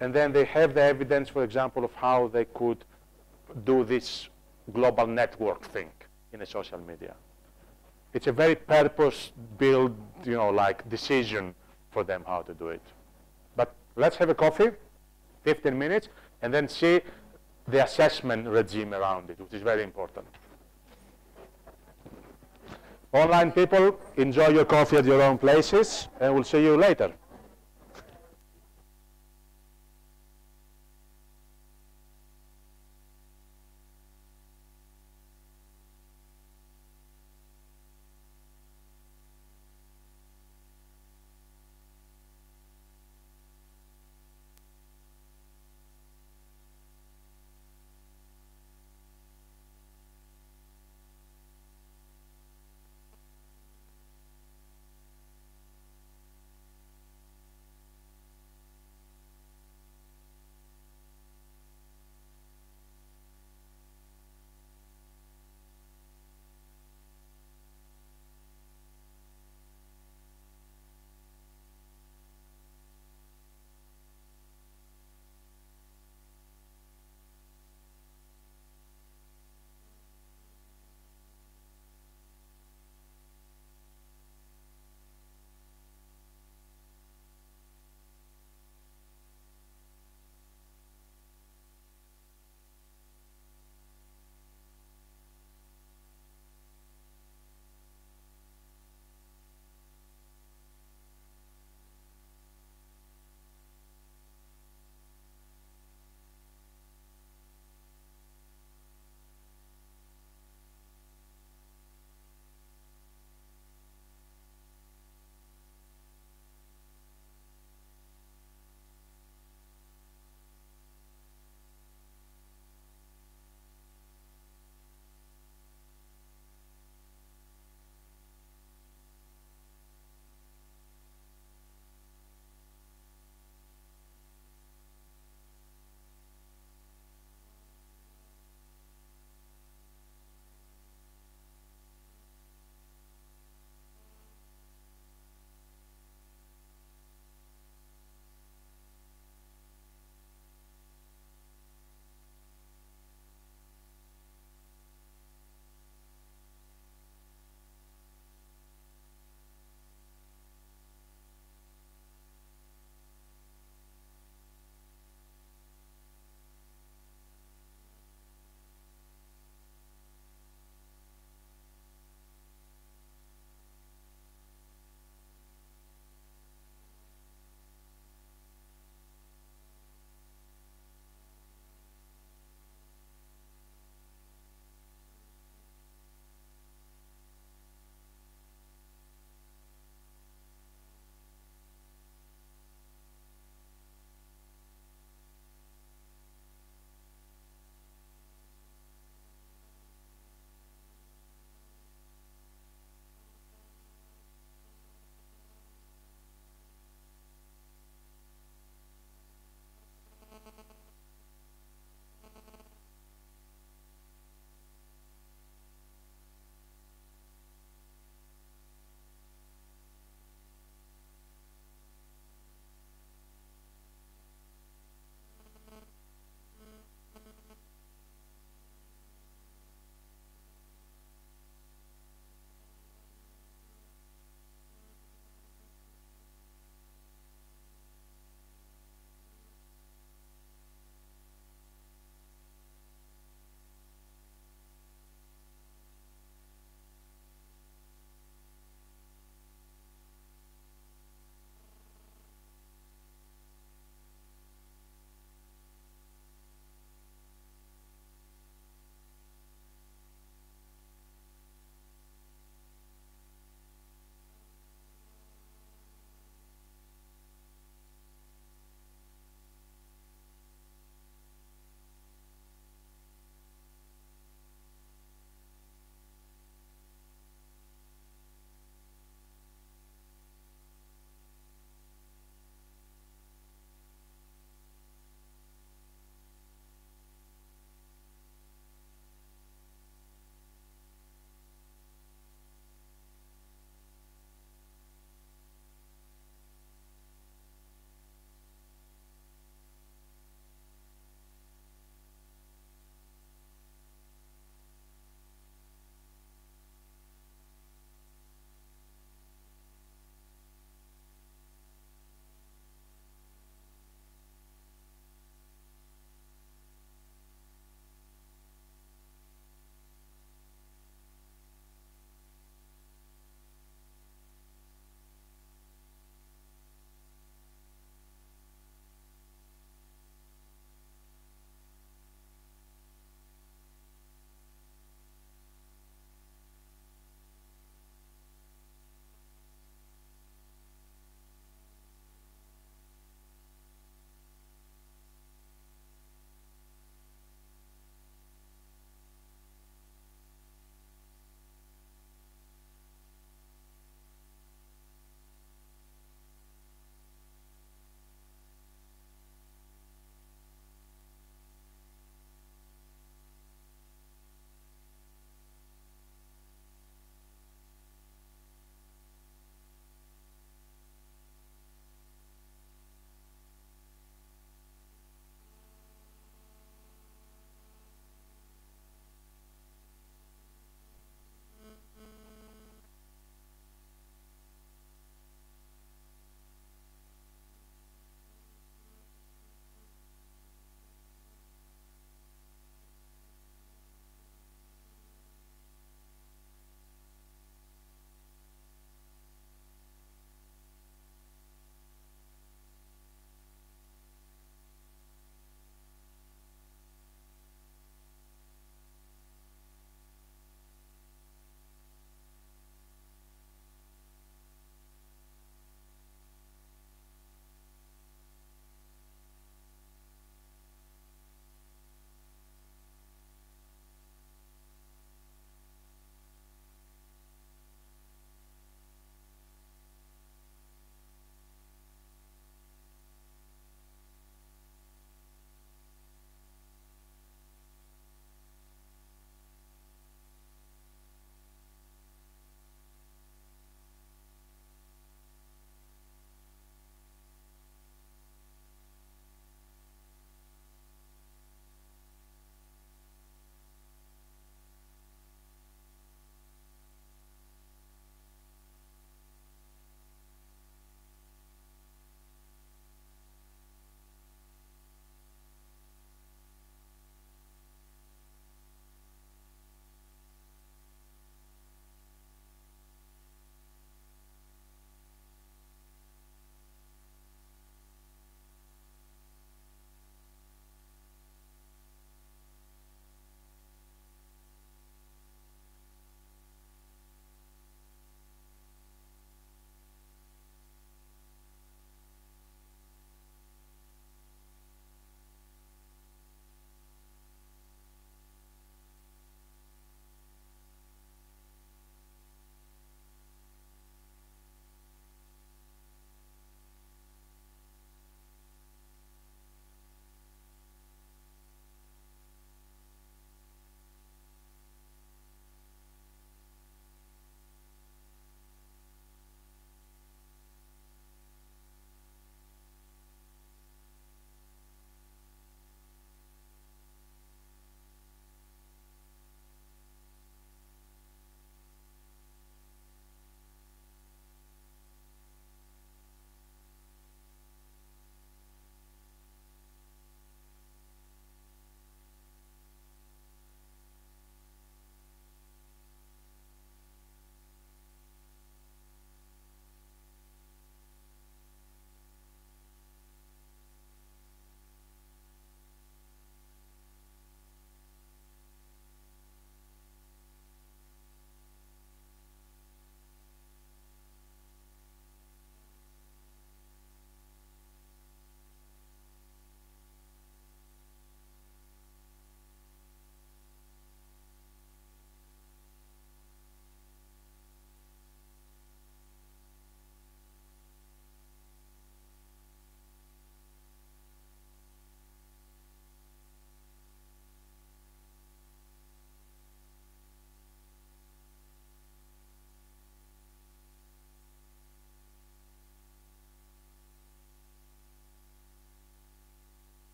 and then they have the evidence, for example, of how they could do this global network thing in a social media. It's a very purpose-built, like decision for them how to do it. But let's have a coffee, 15 minutes, and then see the assessment regime around it, which is very important. Online people, enjoy your coffee at your own places, and we'll see you later.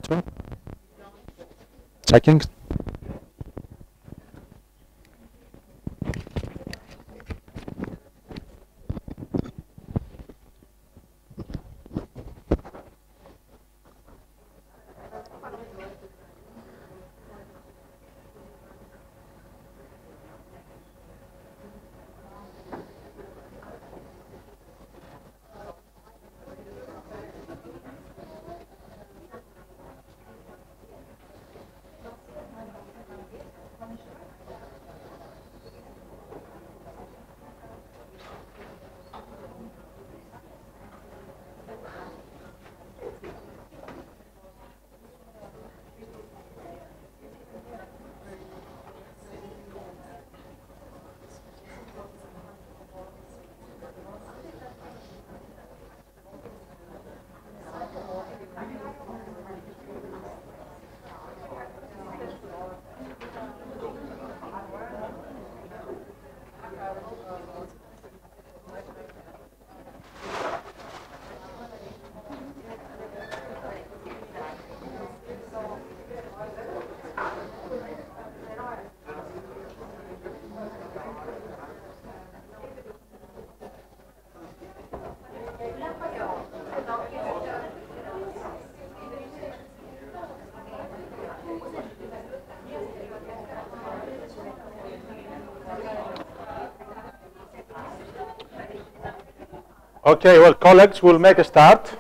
button. Checking. Okay, well, colleagues, we'll make a start.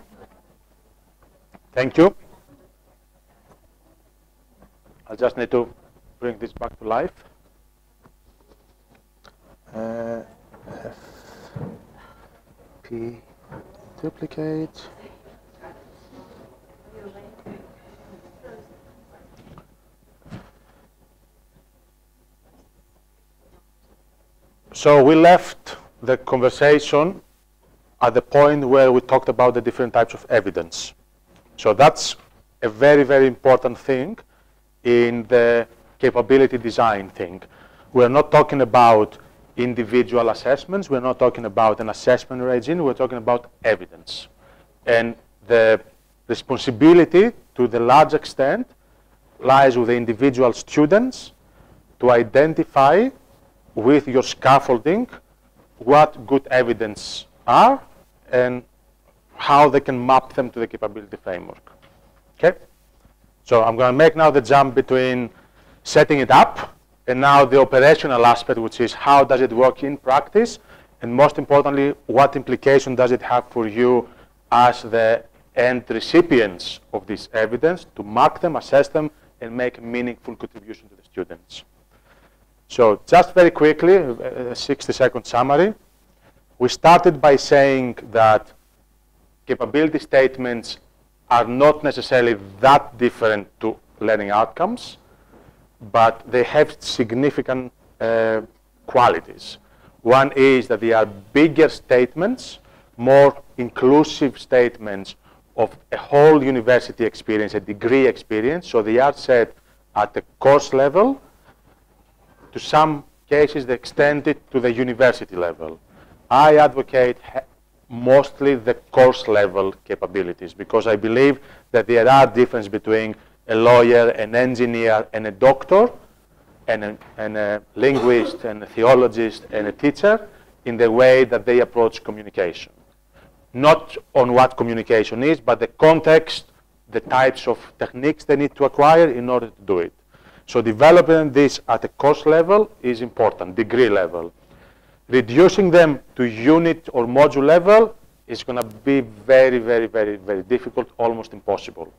Thank you. I just need to bring this back to life. F, P, duplicate. So we left the conversation at the point where we talked about the different types of evidence. So that's a very, very important thing in the capability design thing. We're not talking about individual assessments. We're not talking about an assessment regime. We're talking about evidence. And the responsibility, to the large extent, lies with the individual students to identify with your scaffolding what good evidence are and how they can map them to the capability framework. Okay? So I'm going to make now the jump between setting it up and now the operational aspect, which is how does it work in practice, and most importantly, what implication does it have for you as the end recipients of this evidence to mark them, assess them, and make a meaningful contribution to the students. So just very quickly, a 60-second summary. We started by saying that capability statements are not necessarily that different to learning outcomes, but they have significant qualities. One is that they are bigger statements, more inclusive statements of a whole university experience, a degree experience, so they are set at the course level. To some cases, they extend it to the university level. I advocate mostly the course level capabilities because I believe that there are differences between a lawyer, an engineer, and a doctor, and a linguist, and a theologist, and a teacher in the way that they approach communication. Not on what communication is, but the context, the types of techniques they need to acquire in order to do it. So developing this at a course level is important, degree level. Reducing them to unit or module level is going to be very, very, very, very difficult, almost impossible,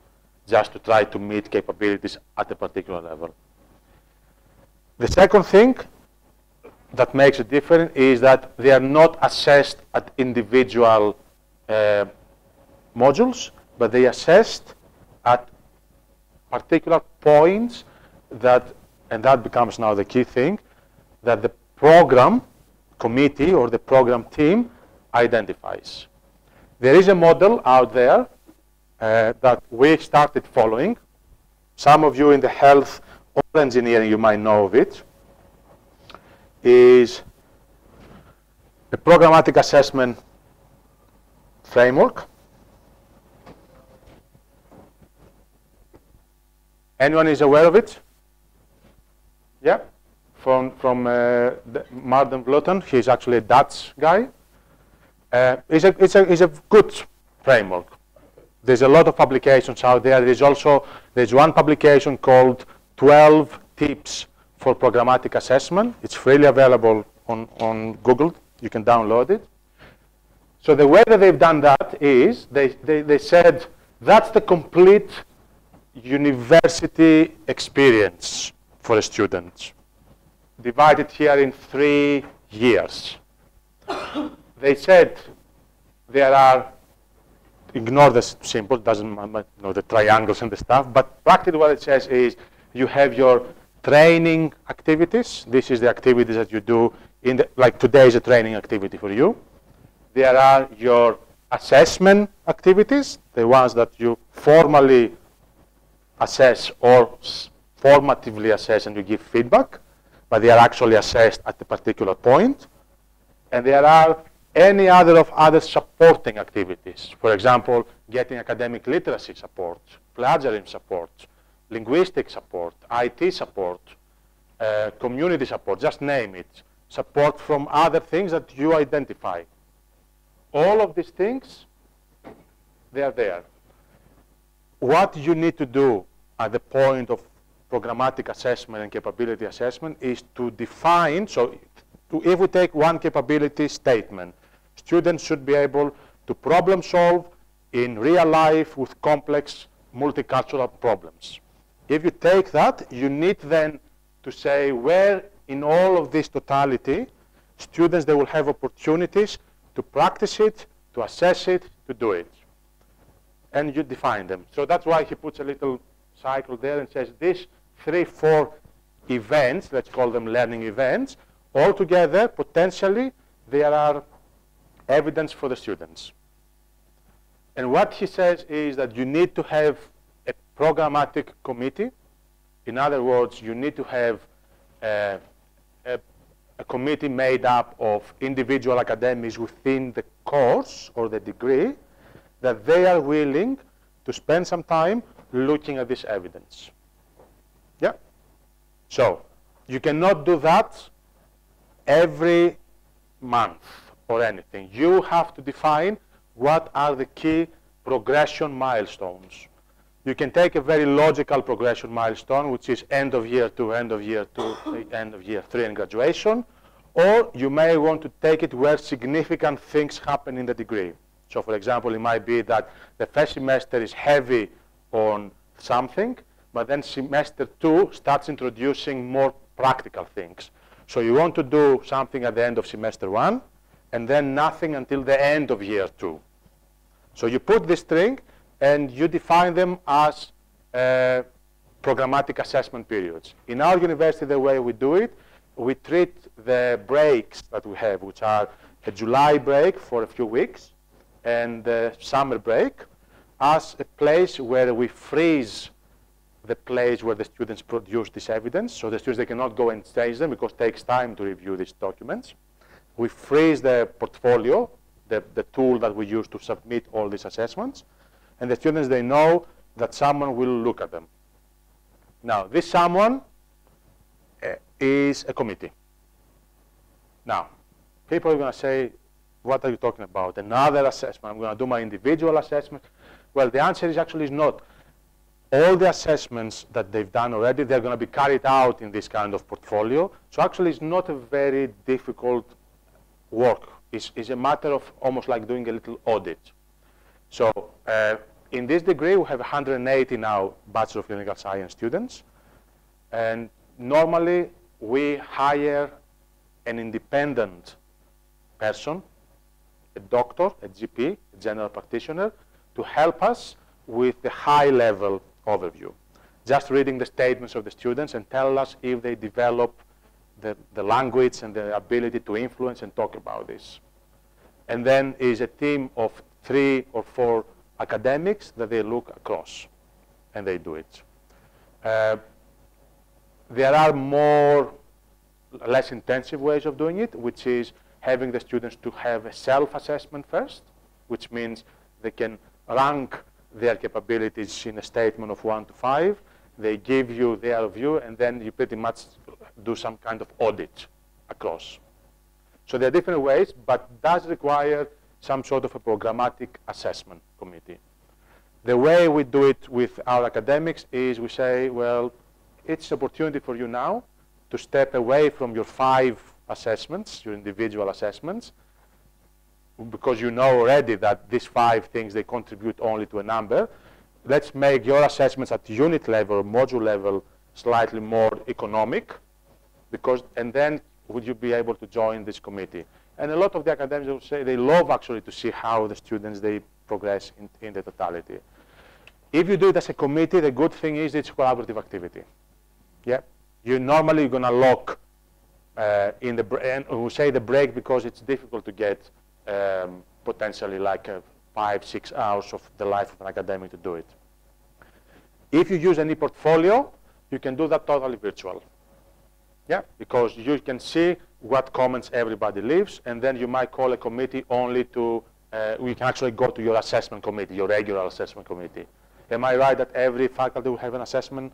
just to try to meet capabilities at a particular level. The second thing that makes it different is that they are not assessed at individual modules, but they are assessed at particular points that, and that becomes now the key thing, that the program committee or the program team identifies. There is a model out there that we started following. Some of you in the health or engineering, you might know of it, is a programmatic assessment framework. Anyone is aware of it? Yeah? From Martin Vleuten. He's actually a Dutch guy. It's a good framework. There's a lot of publications out there. There's one publication called 12 Tips for Programmatic Assessment. It's freely available on Google. You can download it. So the way that they've done that is they said that's the complete university experience for a student, divided here in 3 years. They said there are, ignore the symbol, doesn't know the triangles and the stuff, but practically what it says is you have your training activities. This is the activities that you do like today is a training activity for you. There are your assessment activities, the ones that you formally assess or formatively assess and you give feedback, but they are actually assessed at a particular point. And there are any other supporting activities. For example, getting academic literacy support, plagiarism support, linguistic support, IT support, community support, just name it. Support from other things that you identify. All of these things, they are there. What you need to do at the point of programmatic assessment and capability assessment is to define, if we take one capability statement, students should be able to problem solve in real life with complex multicultural problems. If you take that, you need then to say where in all of this totality, students, they will have opportunities to practice it, to assess it, to do it. And you define them. So that's why he puts a little cycle there and says these 3-4 events, let's call them learning events, altogether, potentially, there are evidence for the students. And what he says is that you need to have a programmatic committee. In other words, you need to have a committee made up of individual academics within the course or the degree that they are willing to spend some time looking at this evidence. Yeah? So, you cannot do that every month or anything. You have to define what are the key progression milestones. You can take a very logical progression milestone, which is end of year 2, end of year 2, end of year 3, and graduation. Or you may want to take it where significant things happen in the degree. So, for example, it might be that the first semester is heavy on something, but then semester 2 starts introducing more practical things. So you want to do something at the end of semester 1, and then nothing until the end of year 2. So you put this string, and you define them as programmatic assessment periods. In our university, the way we do it, we treat the breaks that we have, which are a July break for a few weeks, and the summer break, as a place where we freeze the place where the students produce this evidence. So the students, they cannot go and change them because it takes time to review these documents. We freeze the portfolio, the tool that we use to submit all these assessments. And the students, they know that someone will look at them. Now, this someone is a committee. Now, people are going to say, what are you talking about? Another assessment. I'm going to do my individual assessment. Well, the answer is actually not. All the assessments that they've done already, they're going to be carried out in this kind of portfolio. So actually, it's not a very difficult work. It's a matter of almost like doing a little audit. So in this degree, we have 180 now Bachelor of Clinical Science students. And normally, we hire an independent person, a doctor, a GP, a general practitioner, to help us with the high-level overview. Just reading the statements of the students and tell us if they develop the language and the ability to influence and talk about this. And then is a team of 3 or 4 academics that they look across, and they do it. There are less intensive ways of doing it, which is having the students to have a self-assessment first, which means they can rank their capabilities in a statement of 1 to 5. They give you their view, and then you pretty much do some kind of audit across. So there are different ways, but does require some sort of a programmatic assessment committee. The way we do it with our academics is we say, well, it's an opportunity for you now to step away from your 5 assessments, your individual assessments, because you know already that these 5 things, they contribute only to a number. Let's make your assessments at unit level or module level slightly more economic, because, and then would you be able to join this committee? And a lot of the academics will say they love actually to see how the students, they progress in the totality. If you do it as a committee, the good thing is it's collaborative activity. Yeah, you're gonna lock in the, and we say the break because it's difficult to get potentially like 5-6 hours of the life of an academic to do it. If you use any portfolio, you can do that totally virtual. Yeah, because you can see what comments everybody leaves, and then you might call a committee only to, we can actually go to your assessment committee, your regular assessment committee. Am I right that every faculty will have an assessment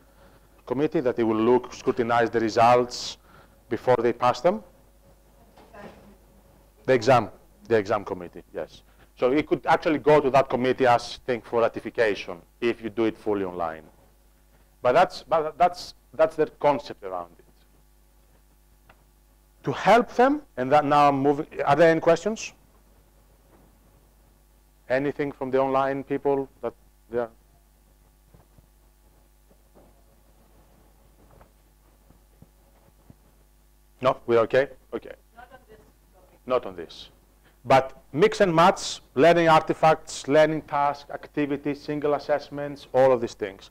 committee, that they will look, scrutinize the results before they pass them? The exam committee, yes. So you could actually go to that committee as thing for ratification if you do it fully online. But that's the concept around it. To help them, and that now I'm moving, are there any questions? Anything from the online people that they are? No, we're okay? Okay. Not on this topic. Not on this. But mix and match, learning artifacts, learning tasks, activities, single assessments, all of these things.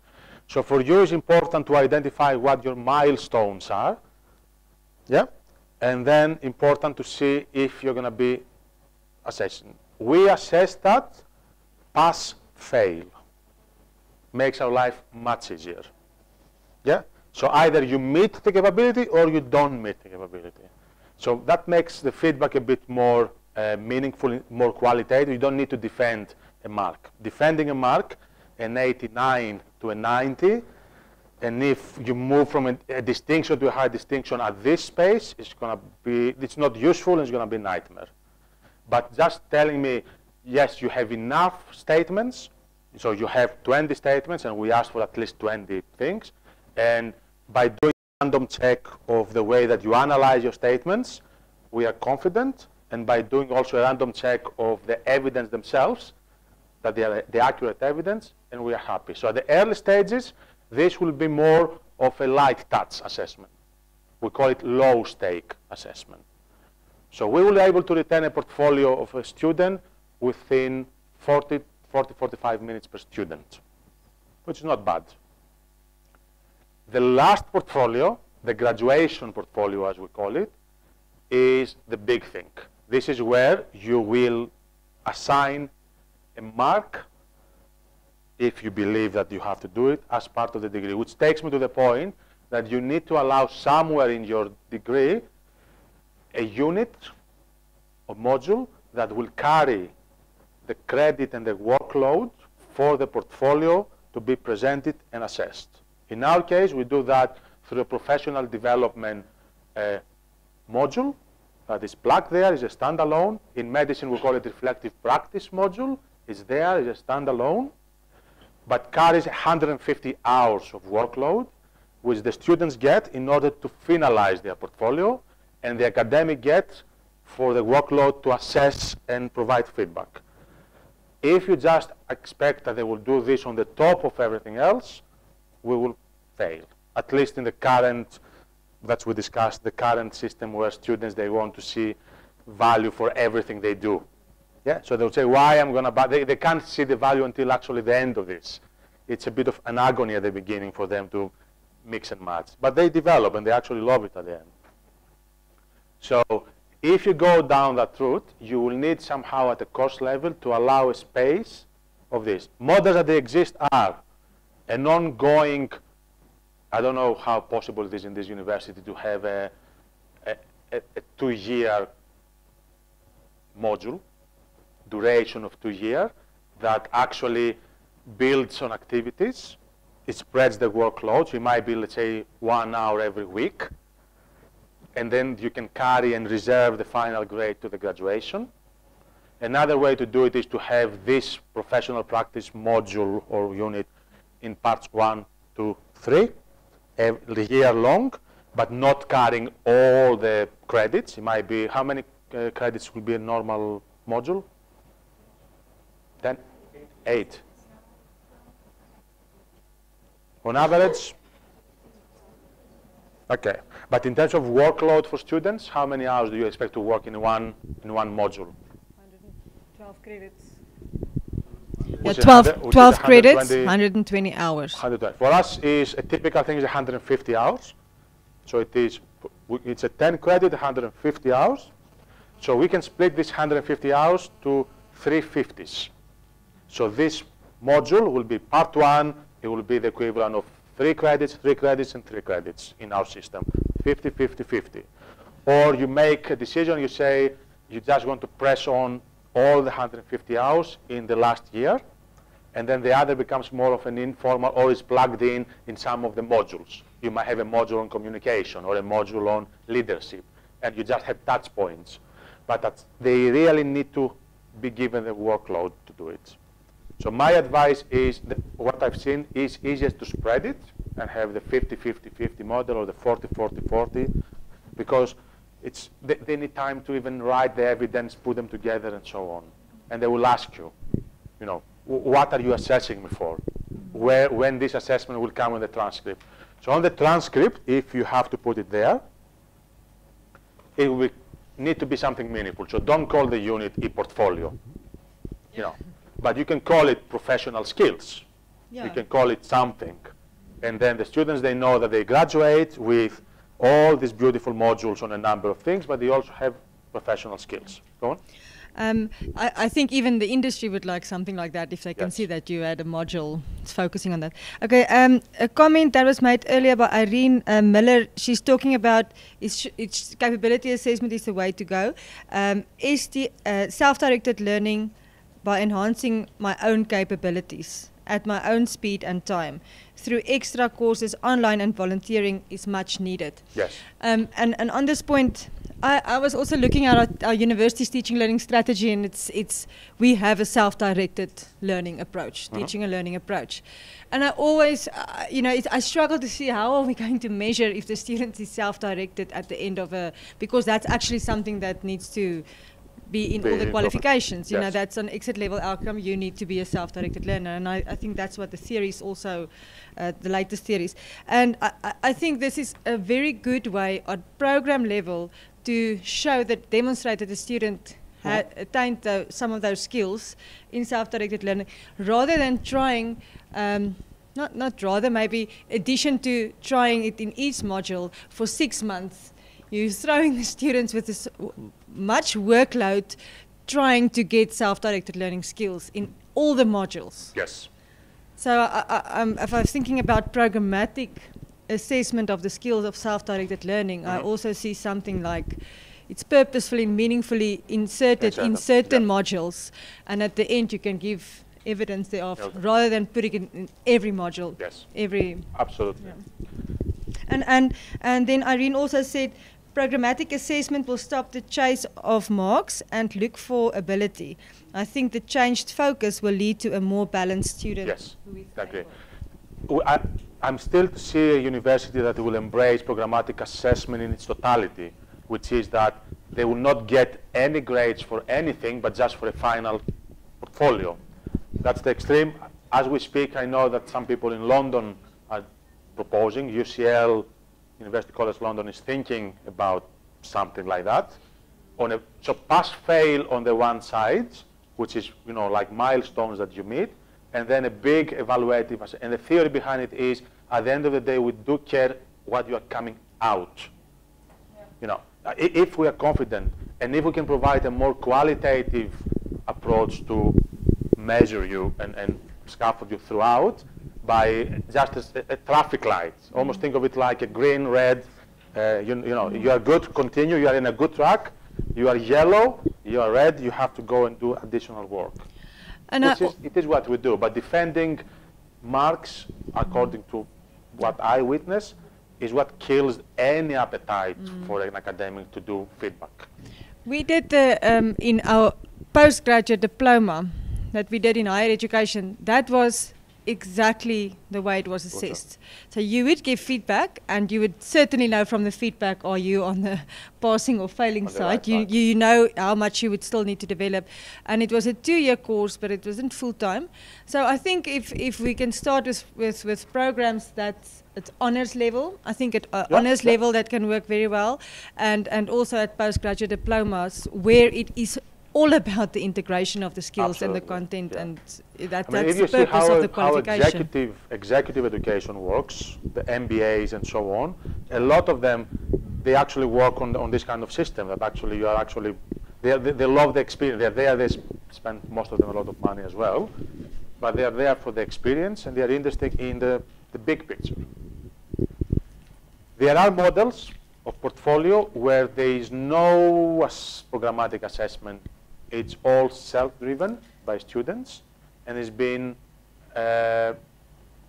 So for you, it's important to identify what your milestones are. Yeah? And then important to see if you're going to be assessing. We assess that, pass, fail. Makes our life much easier. Yeah? So either you meet the capability or you don't meet the capability. So that makes the feedback a bit more meaningful, more qualitative. You don't need to defend a mark. Defending a mark, an 89 to a 90, and if you move from a distinction to a high distinction at this space, it's going to be, it's not useful, and it's going to be a nightmare. But just telling me, yes, you have enough statements, so you have 20 statements, and we asked for at least 20 things, and by doing a random check of the way that you analyze your statements, we are confident, and by doing also a random check of the evidence themselves, that they are the accurate evidence, and we are happy. So at the early stages, this will be more of a light touch assessment. We call it low stake assessment. So we will be able to return a portfolio of a student within 40-45 minutes per student, which is not bad. The last portfolio, the graduation portfolio as we call it, is the big thing. This is where you will assign a mark, if you believe that you have to do it, as part of the degree, which takes me to the point that you need to allow somewhere in your degree a unit or module that will carry the credit and the workload for the portfolio to be presented and assessed. In our case, we do that through a professional development module that is plugged there, is a standalone. In medicine, we call it reflective practice module. It's there, it's a standalone, but carries 150 hours of workload, which the students get in order to finalize their portfolio, and the academic get for the workload to assess and provide feedback. If you just expect that they will do this on the top of everything else, we will fail. At least in the current, that's we discussed, the current system where students, they want to see value for everything they do. Yeah, so they'll say, why I'm going to buy, they can't see the value until actually the end of this. It's a bit of an agony at the beginning for them to mix and match. But they develop and they actually love it at the end. So if you go down that route, you will need somehow at the course level to allow a space of this. Models that they exist are an ongoing, I don't know how possible it is in this university to have a 2-year module, duration of 2 years, that actually builds on activities it spreads the workload. So it might be, let's say, 1 hour every week. And then you can carry and reserve the final grade to the graduation. Another way to do it is to have this professional practice module or unit in parts 1, 2, 3, every year long, but not carrying all the credits. It might be, how many credits will be a normal module? 10? 8. On average? Okay. But in terms of workload for students, how many hours do you expect to work in one module? 112 credits. Yeah, 12 credits, 120 hours. 120. For us, a typical thing is 150 hours. So it's a 10 credit, 150 hours. So we can split this 150 hours to 350s. So this module will be part 1. It will be the equivalent of 3 credits, 3 credits, and 3 credits in our system. 50, 50, 50. Or you make a decision, you say you just want to press on all the 150 hours in the last year, and then the other becomes more of an informal or is plugged in some of the modules. You might have a module on communication or a module on leadership, and you just have touch points. But they really need to be given the workload to do it. So my advice is that what I've seen is easiest to spread it and have the 50-50-50 model or the 40-40-40, because they need time to even write the evidence, put them together, and so on. And they will ask you, what are you assessing me for? When this assessment will come on the transcript. So on the transcript, if you have to put it there, it will need to be something meaningful. So don't call the unit e-portfolio, but you can call it professional skills. Yeah. You can call it something. And then the students, they know that they graduate with all these beautiful modules on a number of things, but they also have professional skills. Go on. I think even the industry would like something like that if they can see that you had a module focusing on that. Okay, a comment that was made earlier by Irene Miller, she's talking about its capability assessment is the way to go. Is the self-directed learning by enhancing my own capabilities at my own speed and time through extra courses online and volunteering is much needed. Yes. And on this point, I was also looking at our university's teaching learning strategy, and we have a self-directed learning approach, teaching and learning approach. And I always, I struggle to see how are we going to measure if the student is self-directed at the end of because that's actually something that needs to be in all the qualifications. You know, that's an exit level outcome. You need to be a self-directed learner, and I think that's what the theories also, the latest theories. And I think this is a very good way at program level to show that, demonstrate that the student had attained some of those skills in self-directed learning, rather than trying, maybe addition to trying it in each module for 6 months. You're throwing the students with this much workload trying to get self-directed learning skills in all the modules. Yes. So if I was thinking about programmatic assessment of the skills of self-directed learning, I also see something like it's purposefully and meaningfully inserted in certain modules, and at the end you can give evidence thereof, rather than putting it in every module. Yes. Yeah. Absolutely. And then Irene also said, programmatic assessment will stop the chase of marks and look for ability. I think the changed focus will lead to a more balanced student. Yes, exactly. I'm still to see a university that will embrace programmatic assessment in its totality, which is that they will not get any grades for anything, but just for a final portfolio. That's the extreme. As we speak, I know that some people in London are proposing, UCL, University College London, is thinking about something like that. So pass-fail on the one side, which is like milestones that you meet, and then a big evaluative. And the theory behind it is, at the end of the day, we do care what you are coming out. Yeah. If we are confident, and if we can provide a more qualitative approach to measure you and scaffold you throughout, by just a traffic light. Almost think of it like a green, red, you are good, continue, you are in a good track. You are yellow, you are red, you have to go and do additional work. And it is what we do. But defending marks, according to what I witness, is what kills any appetite for an academic to do feedback. We did the, in our postgraduate diploma that we did in higher education, that was exactly the way it was assessed. So you would give feedback, and you would certainly know from the feedback, are you on the passing or failing side. You know how much you would still need to develop. And it was a 2-year course, but it wasn't full-time. So I think if we can start with programs that's at honors level, I think at honors level that can work very well, and also at postgraduate diplomas where it is all about the integration of the skills and the content, and that's the purpose of the qualification. How executive education works, the MBAs and so on, a lot of them, they actually work on this kind of system, that actually you are actually, they love the experience, they're there, they spend most of them a lot of money as well, but they are there for the experience, and they are interested in the big picture. There are models of portfolio where there is no programmatic assessment. It's all self-driven by students, and it's been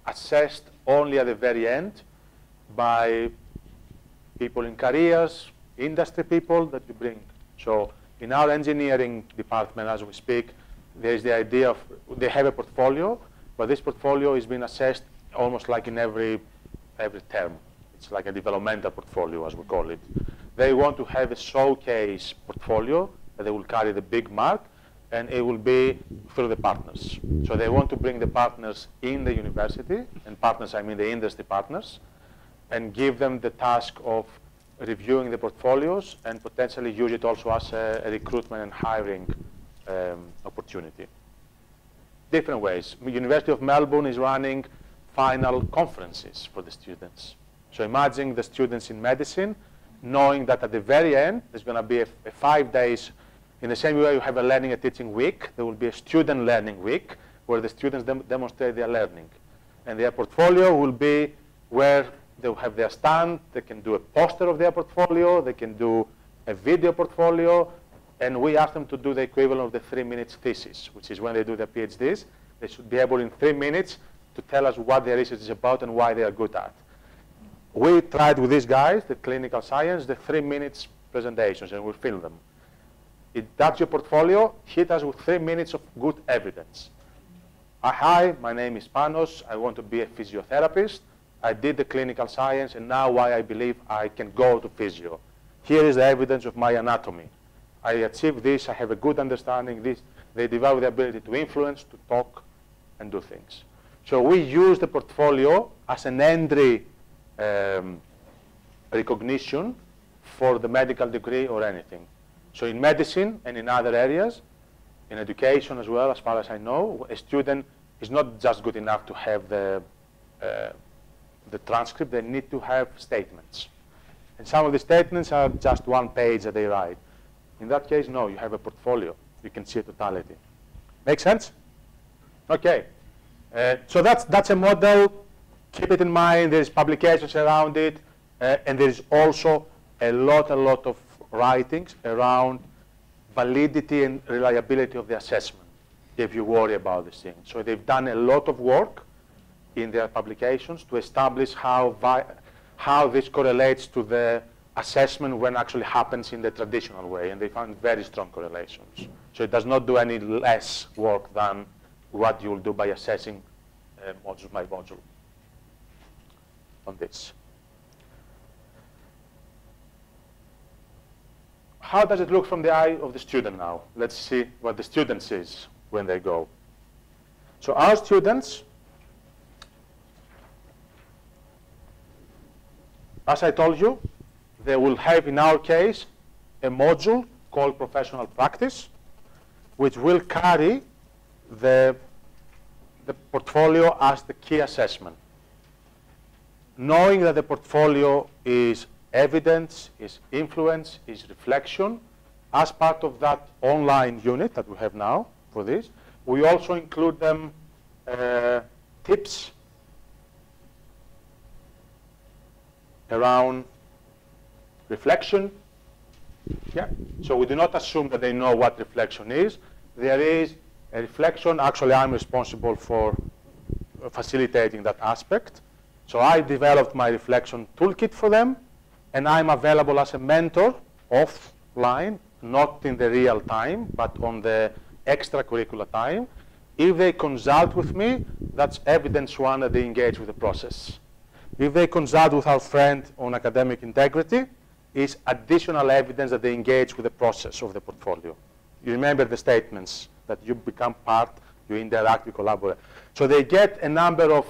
assessed only at the very end by people in careers, industry people that you bring. So in our engineering department, as we speak, there is the idea of, they have a portfolio, but this portfolio is being assessed almost like in every term. It's like a developmental portfolio, as we call it. They want to have a showcase portfolio that they will carry the big mark, and it will be through the partners. So they want to bring the partners in the university, and partners, I mean the industry partners, and give them the task of reviewing the portfolios and potentially use it also as a recruitment and hiring opportunity. Different ways. University of Melbourne is running final conferences for the students. So imagine the students in medicine knowing that at the very end there's going to be a 5 days. In the same way you have a learning and teaching week, there will be a student learning week where the students demonstrate their learning. And their portfolio will be where they will have their stand, they can do a poster of their portfolio, they can do a video portfolio, and we ask them to do the equivalent of the 3 minutes thesis, which is when they do their PhDs. They should be able in 3 minutes to tell us what their research is about and why they are good at. We tried with these guys, the clinical science, the 3 minutes presentations, and we film them. If that's your portfolio, hit us with 3 minutes of good evidence. Hi, my name is Panos. I want to be a physiotherapist. I did the clinical science, and now why I believe I can go to physio. Here is the evidence of my anatomy. I achieved this. I have a good understanding. This. They develop the ability to influence, to talk, and do things. So we use the portfolio as an entry recognition for the medical degree or anything. So in medicine and in other areas, in education as well, as far as I know, a student is not just good enough to have the transcript. They need to have statements. And some of the statements are just 1 page that they write. In that case, no, you have a portfolio. You can see a totality. Make sense? Okay. So that's a model. Keep it in mind. There's publications around it. And there's also a lot of writings around validity and reliability of the assessment, if you worry about this thing. So they've done a lot of work in their publications to establish how this correlates to the assessment when actually happens in the traditional way, and they found very strong correlations. So it does not do any less work than what you will do by assessing module by module on this. How does it look from the eye of the student now? Let's see what the student sees when they go. So our students, as I told you, they will have, in our case, a module called professional practice, which will carry the portfolio as the key assessment. Knowing that the portfolio is evidence, is influence, is reflection, as part of that online unit that we have now for this, we also include them tips around reflection. Yeah. So we do not assume that they know what reflection is. There is a reflection. Actually, I'm responsible for facilitating that aspect. So I developed my reflection toolkit for them, and I'm available as a mentor offline, not in the real time, but on the extracurricular time. If they consult with me, that's evidence one that they engage with the process. If they consult with our friend on academic integrity, is additional evidence that they engage with the process of the portfolio. You remember the statements that you become part, you interact, you collaborate. So they get a number of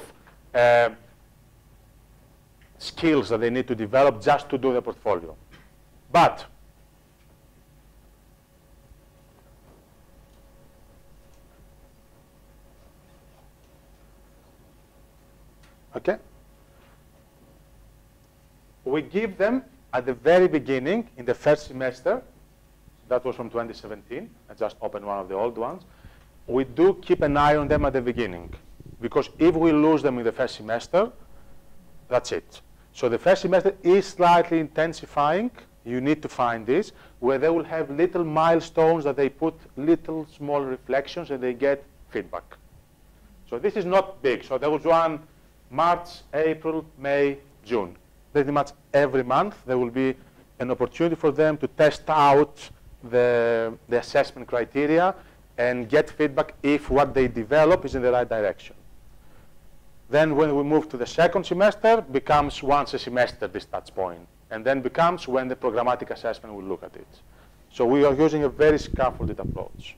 skills that they need to develop just to do the portfolio. But okay, we give them at the very beginning, in the first semester, that was from 2017, I just opened one of the old ones, we do keep an eye on them at the beginning. Because if we lose them in the first semester, that's it. So the first semester is slightly intensifying. You need to find this, where they will have little milestones that they put little small reflections and they get feedback. So this is not big. So there was one March, April, May, June. Pretty much every month there will be an opportunity for them to test out the assessment criteria and get feedback if what they develop is in the right direction. Then when we move to the second semester, becomes once a semester this touch point, and then becomes when the programmatic assessment will look at it. So we are using a very scaffolded approach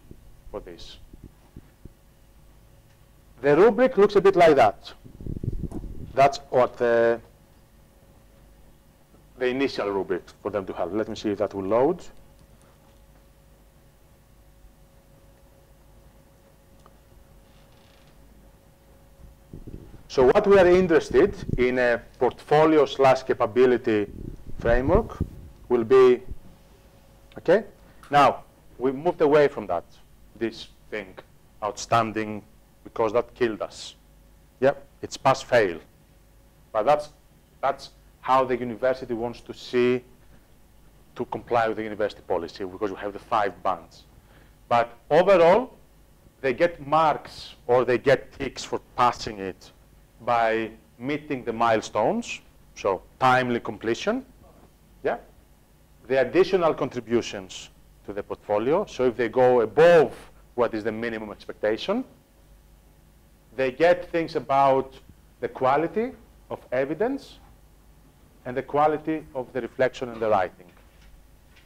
for this. The rubric looks a bit like that. That's what the initial rubric for them to have. Let me see if that will load. So what we are interested in a portfolio/capability framework will be, okay? Now, we moved away from that, this thing, outstanding, because that killed us. Yep, it's pass-fail. But that's how the university wants to see to comply with the university policy, because we have the 5 bands. But overall, they get marks or they get ticks for passing it by meeting the milestones, so timely completion, yeah. The additional contributions to the portfolio, so if they go above what is the minimum expectation, they get things about the quality of evidence and the quality of the reflection and the writing.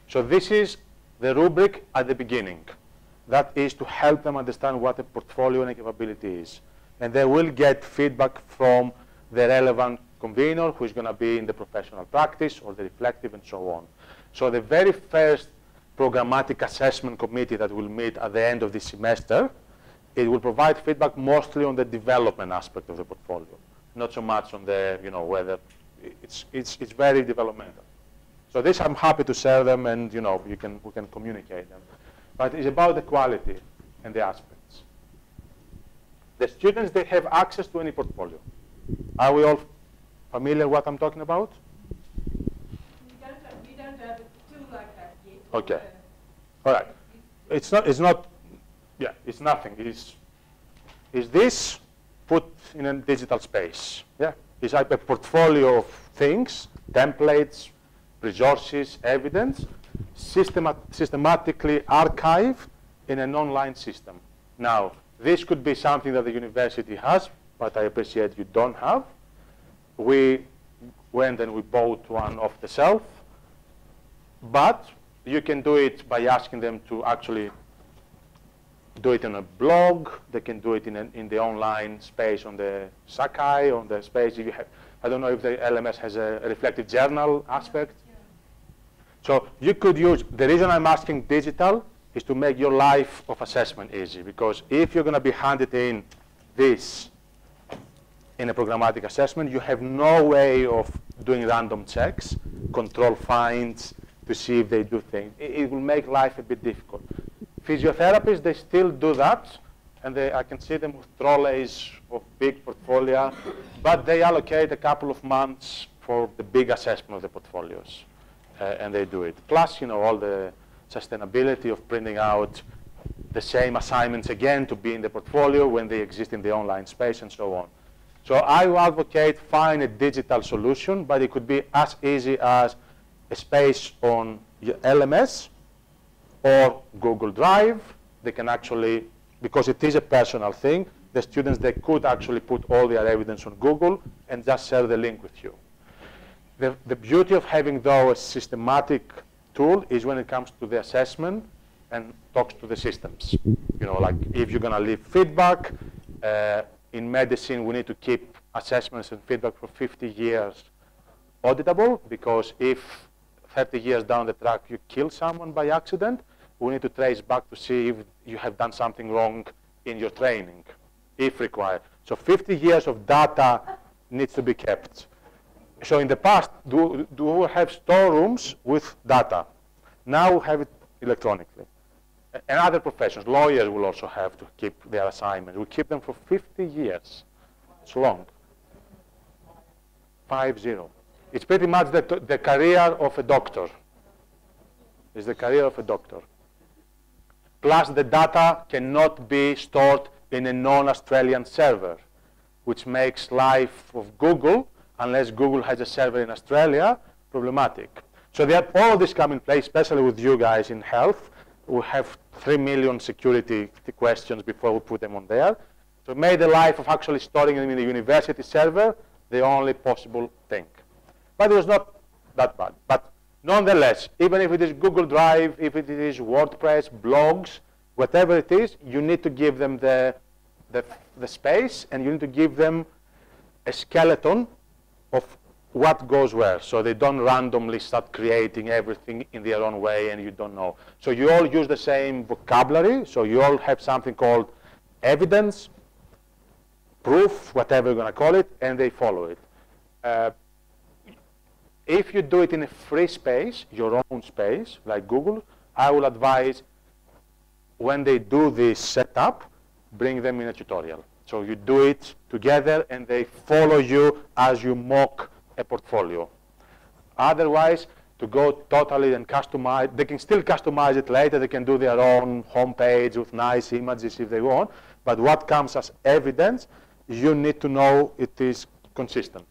So this is the rubric at the beginning. That is to help them understand what a portfolio and a capability is. And they will get feedback from the relevant convener who is going to be in the professional practice or the reflective and so on. So the very first programmatic assessment committee that will meet at the end of this semester, it will provide feedback mostly on the development aspect of the portfolio, not so much on the, whether it's very developmental. So this I'm happy to share them, and we can communicate them. But it's about the quality and the aspects. The students, they have access to any portfolio. Are we all familiar what I'm talking about? We don't have a tool like that yet. Okay. All right. It's nothing. Is this put in a digital space? Yeah. It's like a portfolio of things, templates, resources, evidence, systematically archived in an online system. Now, this could be something that the university has, but I appreciate you don't have. We went and we bought one off the shelf, but you can do it by asking them to actually do it in a blog. They can do it in the online space on the Sakai, on the space. If you have, I don't know if the LMS has a reflective journal aspect. Yeah. So you could use, the reason I'm asking digital is to make your life of assessment easy, because if you're going to be handed in this in a programmatic assessment, you have no way of doing random checks, control finds to see if they do things. It will make life a bit difficult. Physiotherapists, they still do that, and I can see them with trolleys of big portfolio, but they allocate a couple of months for the big assessment of the portfolios, and they do it. Plus, all the sustainability of printing out the same assignments again to be in the portfolio when they exist in the online space and so on. So I advocate find a digital solution, but it could be as easy as a space on your LMS or Google Drive. They can actually, because it is a personal thing, the students, they could actually put all their evidence on Google and just share the link with you. The beauty of having, though, a systematic tool is when it comes to the assessment and talks to the systems. You know, like if you're going to leave feedback, in medicine, we need to keep assessments and feedback for 50 years auditable, because if 30 years down the track you kill someone by accident, we need to trace back to see if you have done something wrong in your training, if required. So 50 years of data needs to be kept. So in the past, do we have storerooms with data? Now we have it electronically. And other professions, lawyers will also have to keep their assignments. We keep them for 50 years. It's long. 50. It's pretty much the career of a doctor. It's the career of a doctor. Plus, the data cannot be stored in a non-Australian server, which makes life of Google, unless Google has a server in Australia, problematic. So all of this come in place, especially with you guys in health. We have 3 million security questions before we put them on there. So it made the life of actually storing them in the university server the only possible thing. But it was not that bad. But nonetheless, even if it is Google Drive, if it is WordPress, blogs, whatever it is, you need to give them the space, and you need to give them a skeleton of what goes where, so they don't randomly start creating everything in their own way and you don't know. So you all use the same vocabulary, so you all have something called evidence, proof, whatever you're going to call it, and they follow it. If you do it in a free space, your own space, like Google, I will advise when they do this setup, bring them in a tutorial. So you do it together and they follow you as you mock a portfolio. Otherwise, to go totally and customize, they can still customize it later. They can do their own homepage with nice images if they want. But what comes as evidence, you need to know it is consistent.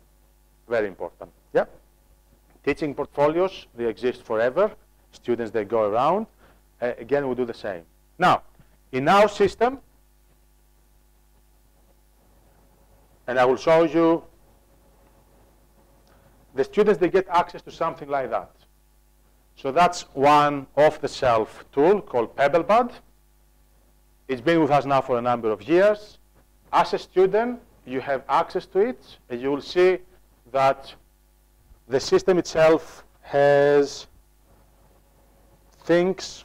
Very important. Yeah. Teaching portfolios, they exist forever. Students, they go around. Again, we do the same. Now, in our system, and I will show you, the students, they get access to something like that. So that's one off-the-shelf tool called Pebblebud. It's been with us now for a number of years. As a student, you have access to it, and you will see that the system itself has things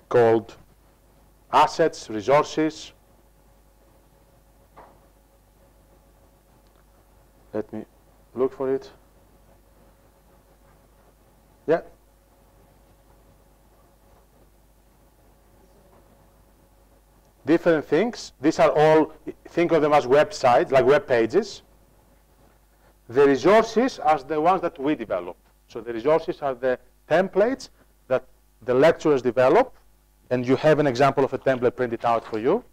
called assets, resources. Let me look for it. Yeah. Different things. These are all, think of them as websites, like web pages. The resources are the ones that we develop. So the resources are the templates that the lecturers develop, and you have an example of a template printed out for you.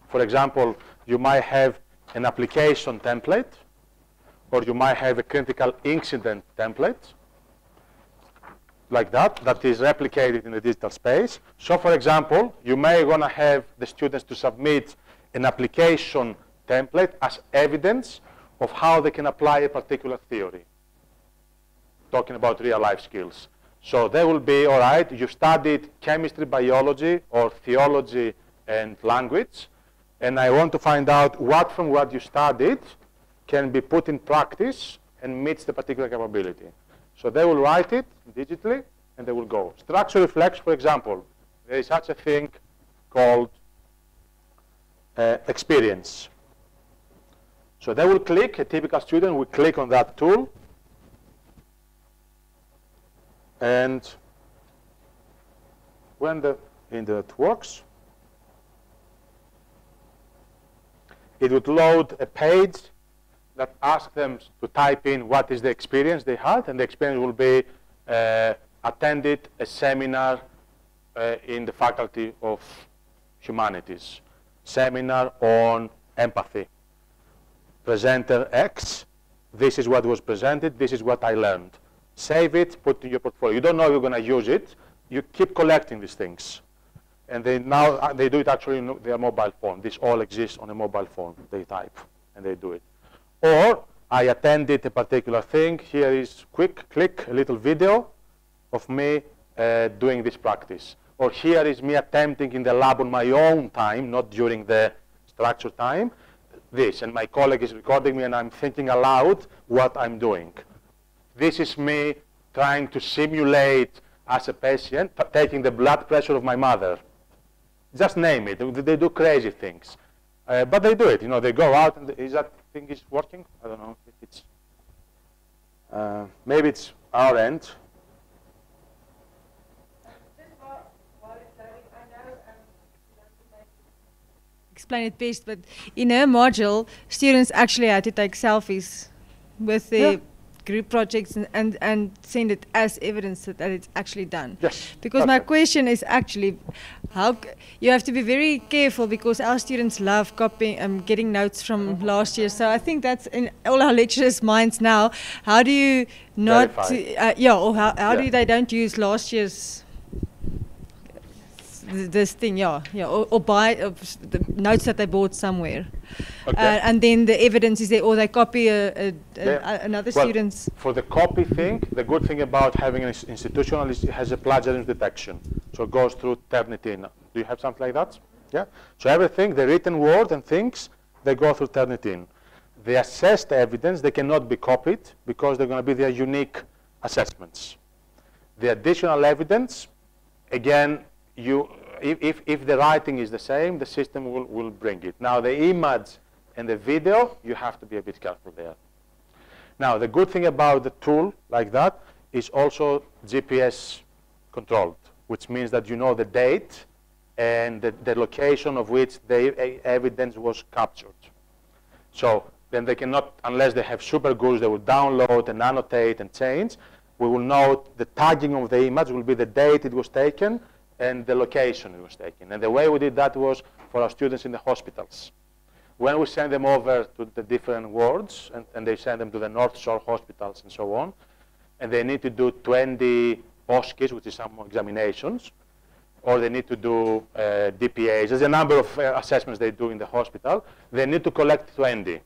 For example, you might have an application template, or you might have a critical incident template, like that is replicated in the digital space. So for example, you may want to have the students to submit an application template as evidence of how they can apply a particular theory, talking about real life skills. So they will be, all right, you studied chemistry, biology, or theology and language, and I want to find out what from what you studied can be put in practice and meets the particular capability. So they will write it digitally, and they will go. Structure reflects, for example, there is such a thing called experience. So they will click, a typical student will click on that tool, and when the internet works, it would load a page that asks them to type in what is the experience they had, and the experience will be attended a seminar in the Faculty of Humanities, seminar on empathy. Presenter X, this is what was presented, this is what I learned. Save it, put it in your portfolio. You don't know you're going to use it. You keep collecting these things. And now they do it actually in their mobile phone. This all exists on a mobile phone. They type and they do it. Or I attended a particular thing. Here is click, a little video of me doing this practice. Or here is me attempting in the lab on my own time, not during the structured time, this. And my colleague is recording me and I'm thinking aloud what I'm doing. This is me trying to simulate as a patient, taking the blood pressure of my mother. Just name it. They do crazy things. But they do it. You know, they go out and is that thing is working? I don't know if it's, maybe it's our end. Explain it best, but in her module, students actually had to take selfies with their group projects and send it as evidence that it's actually done. Yes. Because my question is actually, how you have to be very careful because our students love copying, getting notes from last year. So I think that's in all our lecturers' minds now. How do you not, or how do they don't use last year's this thing, or buy the notes that they bought somewhere, and then the evidence is there, or they copy another student's. For the copy thing, the good thing about having an institutional is it has a plagiarism detection, so it goes through Turnitin. Do you have something like that? Yeah. So everything, the written word and things, they go through Turnitin. The assessed evidence, they cannot be copied because they're going to be their unique assessments. The additional evidence, again, if the writing is the same, the system will bring it. Now, the image and the video, you have to be a bit careful there. Now, the good thing about the tool like that is also GPS controlled, which means that you know the date and the location of which the evidence was captured. So then they cannot, unless they have super gurus, they will download and annotate and change. We will know the tagging of the image will be the date it was taken and the location it was taken. And the way we did that was for our students in the hospitals. When we send them over to the different wards, and they send them to the North Shore hospitals and so on, and they need to do 20 POSCIs, which is some examinations, or they need to do DPAs. There's a number of assessments they do in the hospital. They need to collect 20,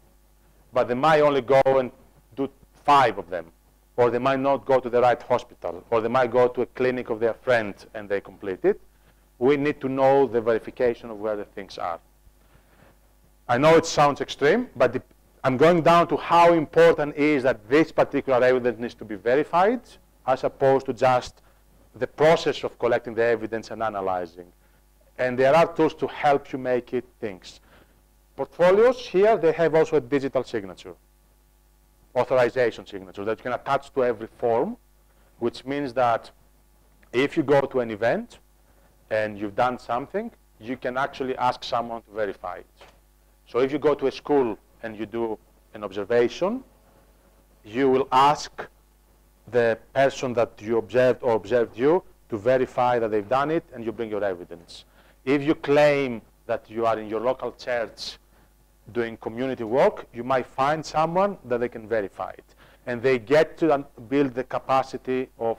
but they might only go and do 5 of them. Or they might not go to the right hospital, or they might go to a clinic of their friend and they complete it. We need to know the verification of where the things are. I know it sounds extreme, but I'm going down to how important is that this particular evidence needs to be verified, as opposed to just the process of collecting the evidence and analyzing. And there are tools to help you make it things. Portfolios here, they have also a digital signature. Authorization signature that you can attach to every form, which means that if you go to an event and you've done something, you can actually ask someone to verify it. So if you go to a school and you do an observation, you will ask the person that you observed or observed you to verify that they've done it, and you bring your evidence. If you claim that you are in your local church doing community work, you might find someone that they can verify it. And they get to build the capacity of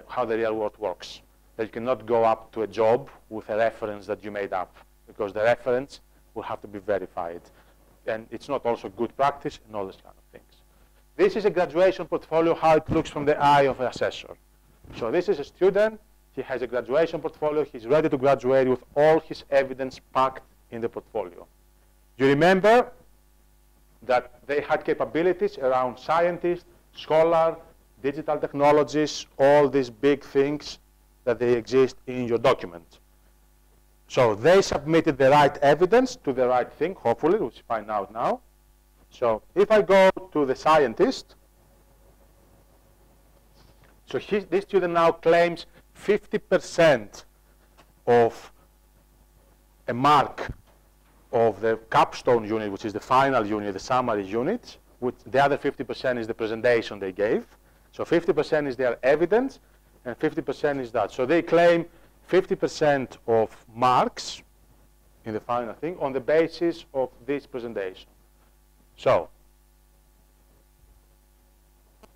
how the real world works. That you cannot go up to a job with a reference that you made up, because the reference will have to be verified. And it's not also good practice and all these kind of things. This is a graduation portfolio, how it looks from the eye of an assessor. So this is a student, he has a graduation portfolio, he's ready to graduate with all his evidence packed in the portfolio. You remember that they had capabilities around scientist, scholar, digital technologies, all these big things that they exist in your document. So they submitted the right evidence to the right thing, hopefully, which we find out now. So if I go to the scientist, so this student now claims 50% of a mark of the capstone unit, which is the final unit, the summary unit, which the other 50% is the presentation they gave. So 50% is their evidence, and 50% is that. So they claim 50% of marks in the final thing on the basis of this presentation. So,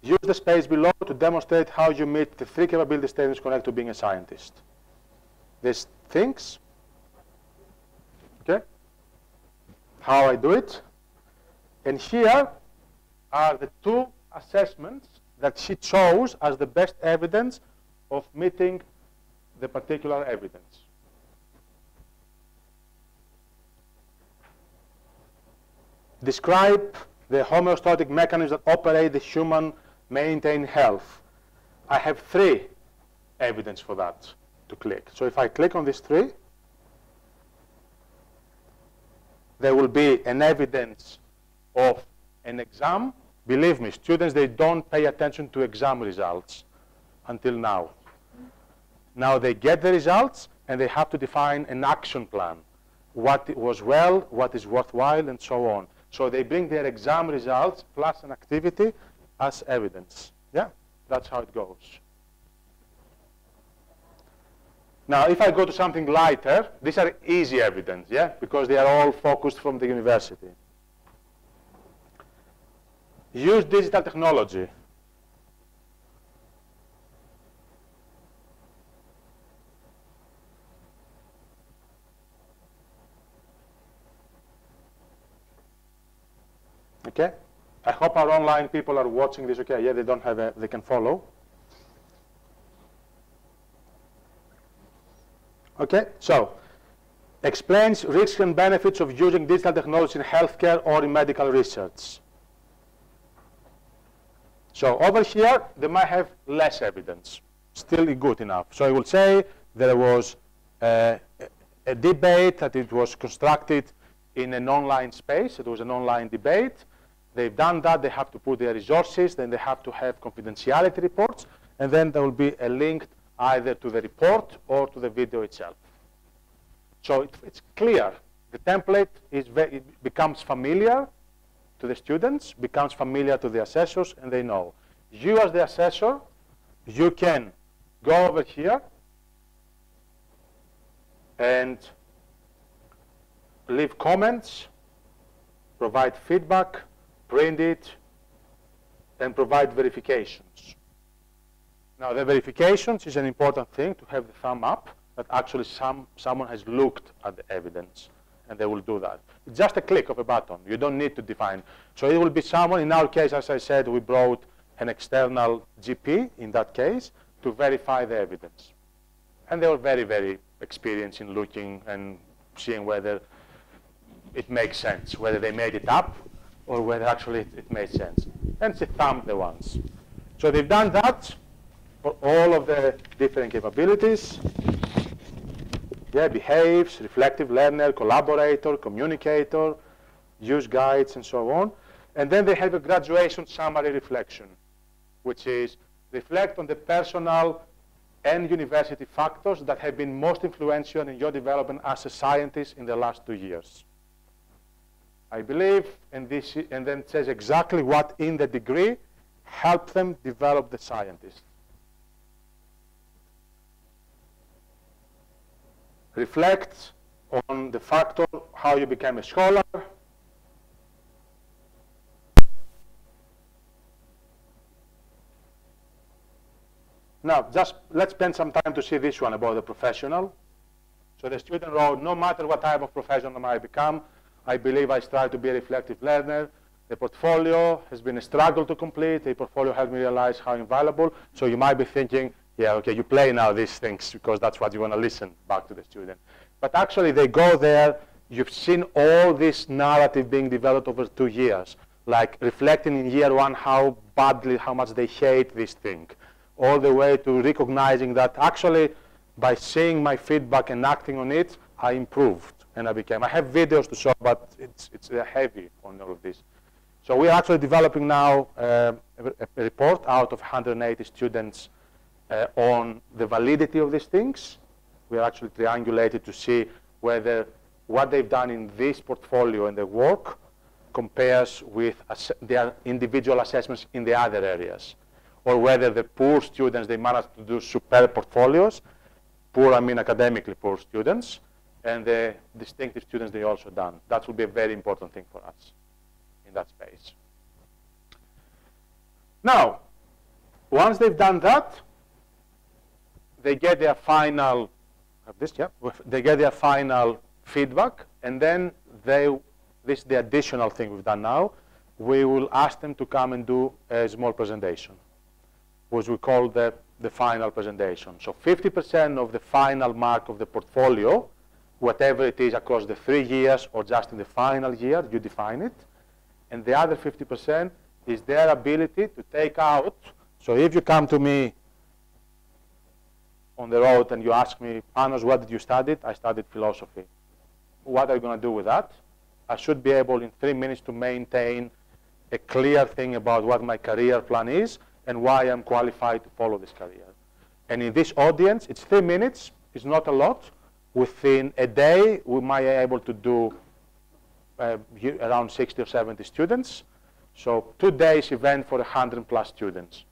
use the space below to demonstrate how you meet the 3 capability statements connected to being a scientist. These things, okay, how I do it. And here are the 2 assessments that she chose as the best evidence of meeting the particular evidence. Describe the homeostatic mechanisms that operate the human maintain health. I have 3 evidence for that to click. So if I click on these 3, there will be an evidence of an exam. Believe me, students, they don't pay attention to exam results until now. Now they get the results and they have to define an action plan. What was well, what is worthwhile, and so on. So they bring their exam results plus an activity as evidence. Yeah, that's how it goes. Now, if I go to something lighter, these are easy evidence, yeah, because they are all focused from the university. Use digital technology. Okay, I hope our online people are watching this. Okay, yeah, they don't have they can follow. Okay, so explains risks and benefits of using digital technology in healthcare or in medical research. So over here, they might have less evidence, still good enough. So I will say there was a debate that it was constructed in an online space. It was an online debate. They've done that. They have to put their resources. Then they have to have confidentiality reports. And then there will be a link either to the report or to the video itself. So it's clear. The template it becomes familiar to the students, becomes familiar to the assessors, and they know. You as the assessor, you can go over here and leave comments, provide feedback, print it, and provide verifications. Now, the verifications is an important thing to have the thumb up that actually someone has looked at the evidence, and they will do that. It's just a click of a button. You don't need to define. So it will be someone, in our case, as I said, we brought an external GP, in that case, to verify the evidence. And they were very, very experienced in looking and seeing whether it makes sense, whether they made it up or whether actually it made sense. And they thumbed the ones. So they've done that for all of the different capabilities. Yeah, behaves, reflective learner, collaborator, communicator, use guides, and so on. And then they have a graduation summary reflection, which is reflect on the personal and university factors that have been most influential in your development as a scientist in the last 2 years. I believe, and then it says exactly what in the degree helped them develop the scientist. Reflect on the factor, how you became a scholar. Now, just let's spend some time to see this one about the professional. So the student wrote, no matter what type of professional I become, I believe I strive to be a reflective learner. The portfolio has been a struggle to complete. The portfolio helped me realize how invaluable. So you might be thinking, yeah, okay, you play now these things because that's what you want to listen back to the student. But actually, they go there. You've seen all this narrative being developed over 2 years, like reflecting in year 1 how much they hate this thing, all the way to recognizing that actually, by seeing my feedback and acting on it, I improved and I became. I have videos to show, but it's heavy on all of this. So we are actually developing now a report out of 180 students on the validity of these things. We are actually triangulated to see whether what they've done in this portfolio and the work compares with their individual assessments in the other areas, or whether the poor students, they managed to do superb portfolios. Poor, I mean academically poor students, and the distinctive students they also done. That will be a very important thing for us in that space. Now, once they've done that, they get their final, they get their final feedback, and then this is the additional thing we've done now. We will ask them to come and do a small presentation, which we call the final presentation. So 50% of the final mark of the portfolio, whatever it is across the 3 years or just in the final year, you define it. And the other 50% is their ability to take out. So if you come to me on the road and you ask me, Panos, what did you study? I studied philosophy. What are you going to do with that? I should be able in 3 minutes to maintain a clear thing about what my career plan is and why I'm qualified to follow this career. And in this audience, it's 3 minutes. It's not a lot. Within a day, we might be able to do around 60 or 70 students. So 2 days event for 100+ students.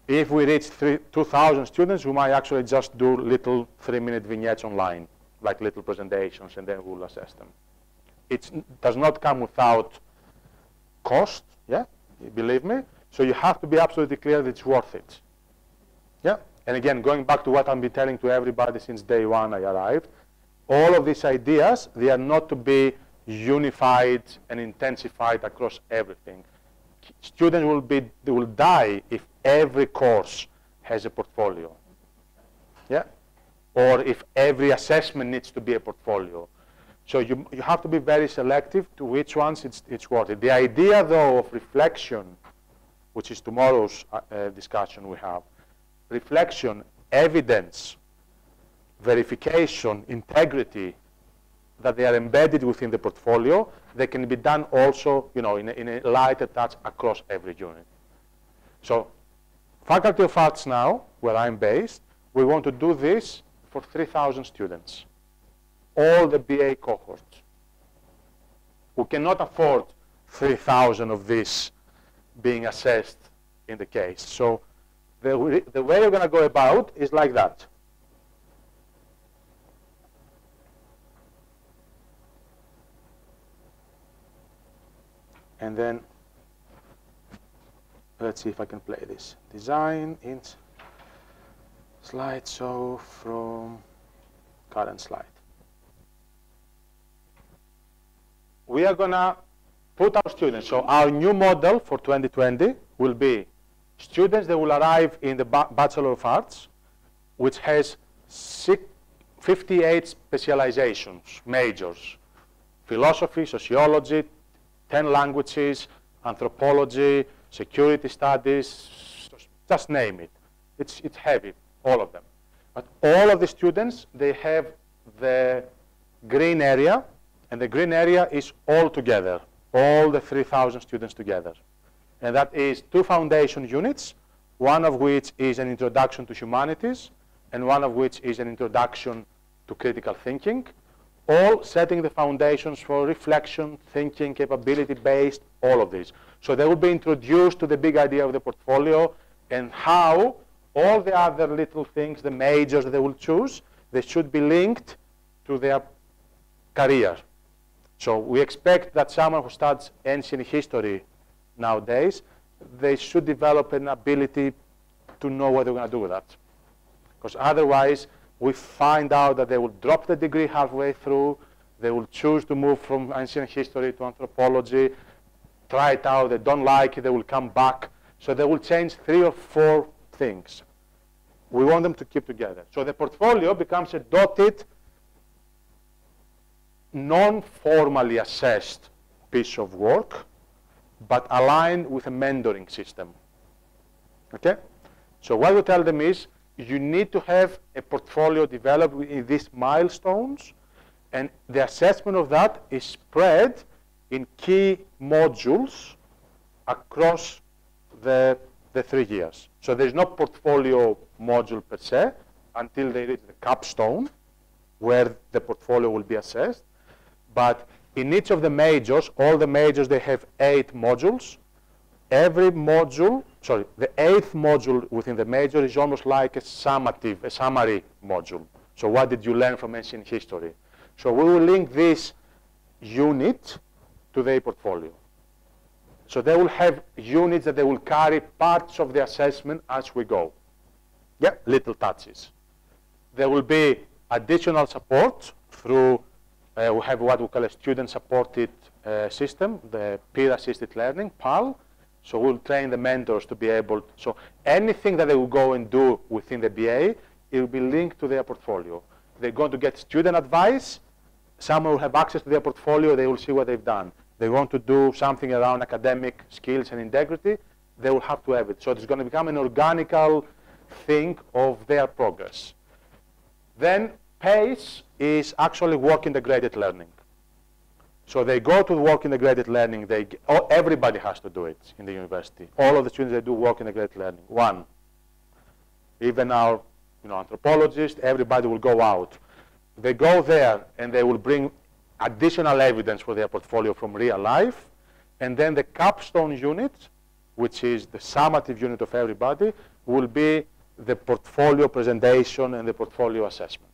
If we reach 2,000 students, we might actually just do little 3-minute vignettes online, like little presentations, and then we'll assess them. It does not come without cost, yeah, believe me. So you have to be absolutely clear that it's worth it. Yeah, and again, going back to what I've been telling to everybody since day one I arrived, all of these ideas, they are not to be unified and intensified across everything. Students will die if every course has a portfolio. Yeah, or if every assessment needs to be a portfolio. So you have to be very selective to which ones it's worth it. The idea, though, of reflection, which is tomorrow's discussion we have, reflection, evidence, verification, integrity, that they are embedded within the portfolio, they can be done also, in a lighter touch across every unit. So, Faculty of Arts now, where I'm based, we want to do this for 3,000 students. All the BA cohorts. We cannot afford 3,000 of this being assessed in the case. So the way we're going to go about is like that. And then, let's see if I can play this. Design in slideshow from current slide. We are going to put our students, so our new model for 2020 will be students that will arrive in the Bachelor of Arts, which has 58 specializations, majors, philosophy, sociology, 10 languages, anthropology, security studies, just name it. It's heavy, all of them. But all of the students, they have the green area, and the green area is all together, all the 3,000 students together. And that is 2 foundation units, one of which is an introduction to humanities, and one of which is an introduction to critical thinking, all setting the foundations for reflection, thinking, capability-based, all of these. So they will be introduced to the big idea of the portfolio and how all the other little things, the majors that they will choose, they should be linked to their career. So we expect that someone who studies ancient history nowadays, they should develop an ability to know what they're going to do with that. Because otherwise, we find out that they will drop the degree halfway through, they will choose to move from ancient history to anthropology, try it out, they don't like it, they will come back. So they will change 3 or 4 things. We want them to keep together. So the portfolio becomes a dotted, non-formally assessed piece of work, but aligned with a mentoring system. Okay? So what we tell them is, you need to have a portfolio developed in these milestones, and the assessment of that is spread in key modules across the 3 years. So there's no portfolio module per se until they reach the capstone, where the portfolio will be assessed. But in each of the majors, all the majors, they have 8 modules. Every module, the 8th module within the major is almost like a summary module. So what did you learn from ancient history? So we will link this unit to their portfolio. So they will have units that they will carry parts of the assessment as we go. Yeah, little touches. There will be additional support through, we have what we call a student-supported system, the peer-assisted learning, PAL. So we'll train the mentors to be able to, so anything that they will go and do within the BA, it will be linked to their portfolio. They're going to get student advice. Someone will have access to their portfolio. They will see what they've done. They want to do something around academic skills and integrity. They will have to have it. So it's going to become an organical thing of their progress. Then PACE is actually work integrated learning. So they go to work integrated learning. Everybody has to do it in the university. All of the students, they do work integrated learning. One, even our anthropologists, everybody will go out. They go there and they will bring additional evidence for their portfolio from real life. And then the capstone unit, which is the summative unit of everybody, will be the portfolio presentation and the portfolio assessment.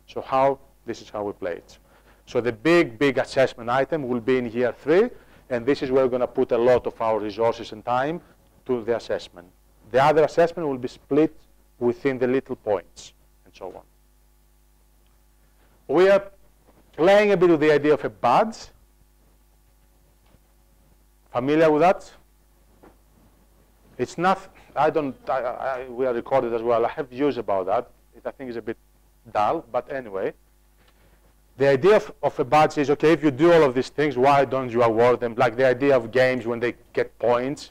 So this is how we play it. So the big assessment item will be in year 3, and this is where we're going to put a lot of our resources and time to the assessment. The other assessment will be split within the little points, and so on. We are playing a bit with the idea of a badge. Familiar with that? It's not, we are recorded as well. I have views about that. I think it's a bit dull, but anyway. The idea of a badge is, okay, if you do all of these things, why don't you award them? Like the idea of games when they get points.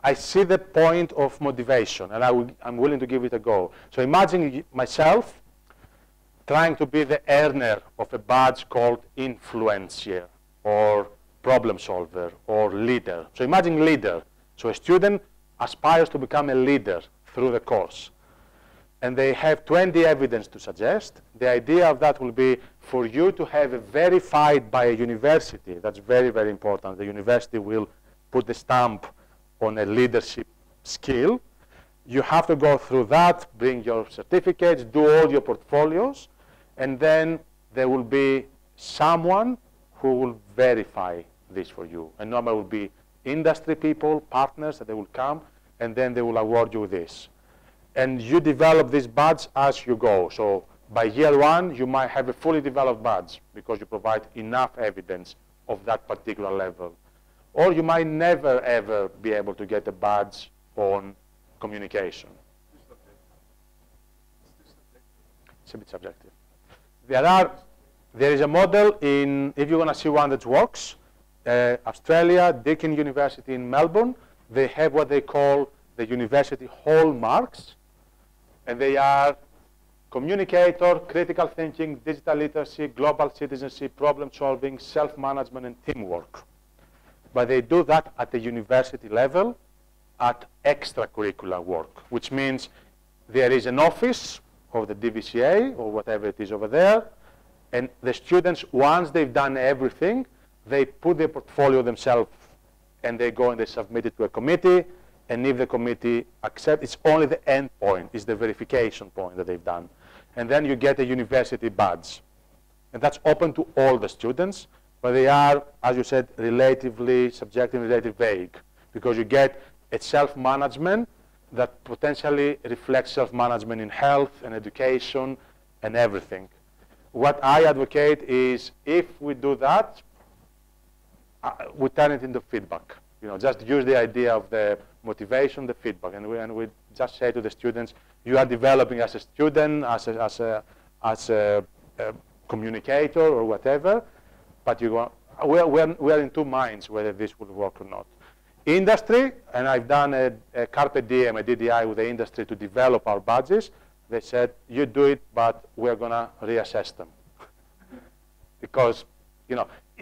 I see the point of motivation, and I'm willing to give it a go. So imagine myself trying to be the earner of a badge called influencer, or problem solver, or leader. So imagine leader. So a student aspires to become a leader through the course. And they have 20 evidence to suggest. The idea of that will be for you to have it verified by a university. That's very, very important. The university will put the stamp on a leadership skill. You have to go through that, bring your certificates, do all your portfolios, and then there will be someone who will verify this for you. And normally will be industry people, partners, that they will come, and then they will award you this. And you develop this badge as you go. So by year 1, you might have a fully developed badge because you provide enough evidence of that particular level. Or you might never, ever be able to get a badge on communication. It's a bit subjective. There is a model if you want to see one that works, Australia, Deakin University in Melbourne, they have what they call the university hallmarks. And they are communicator, critical thinking, digital literacy, global citizenship, problem solving, self-management, and teamwork. But they do that at the university level at extracurricular work, which means there is an office of the DVCA or whatever it is over there, and the students, once they've done everything, they put their portfolio themselves, and they go and they submit it to a committee. And if the committee accepts, it's only the end point, it's the verification point that they've done. And then you get a university badge. And that's open to all the students, but they are, as you said, relatively subjective, relatively vague, because you get a self-management that potentially reflects self-management in health and education and everything. What I advocate is if we do that, we turn it into feedback. Just use the idea of the motivation, the feedback, and we just say to the students, you are developing as a student, as a communicator or whatever, but we're in two minds whether this will work or not. Industry, and I've done a Carpe Diem, a DDI with the industry to develop our badges. They said, you do it, but we're going to reassess them. Because,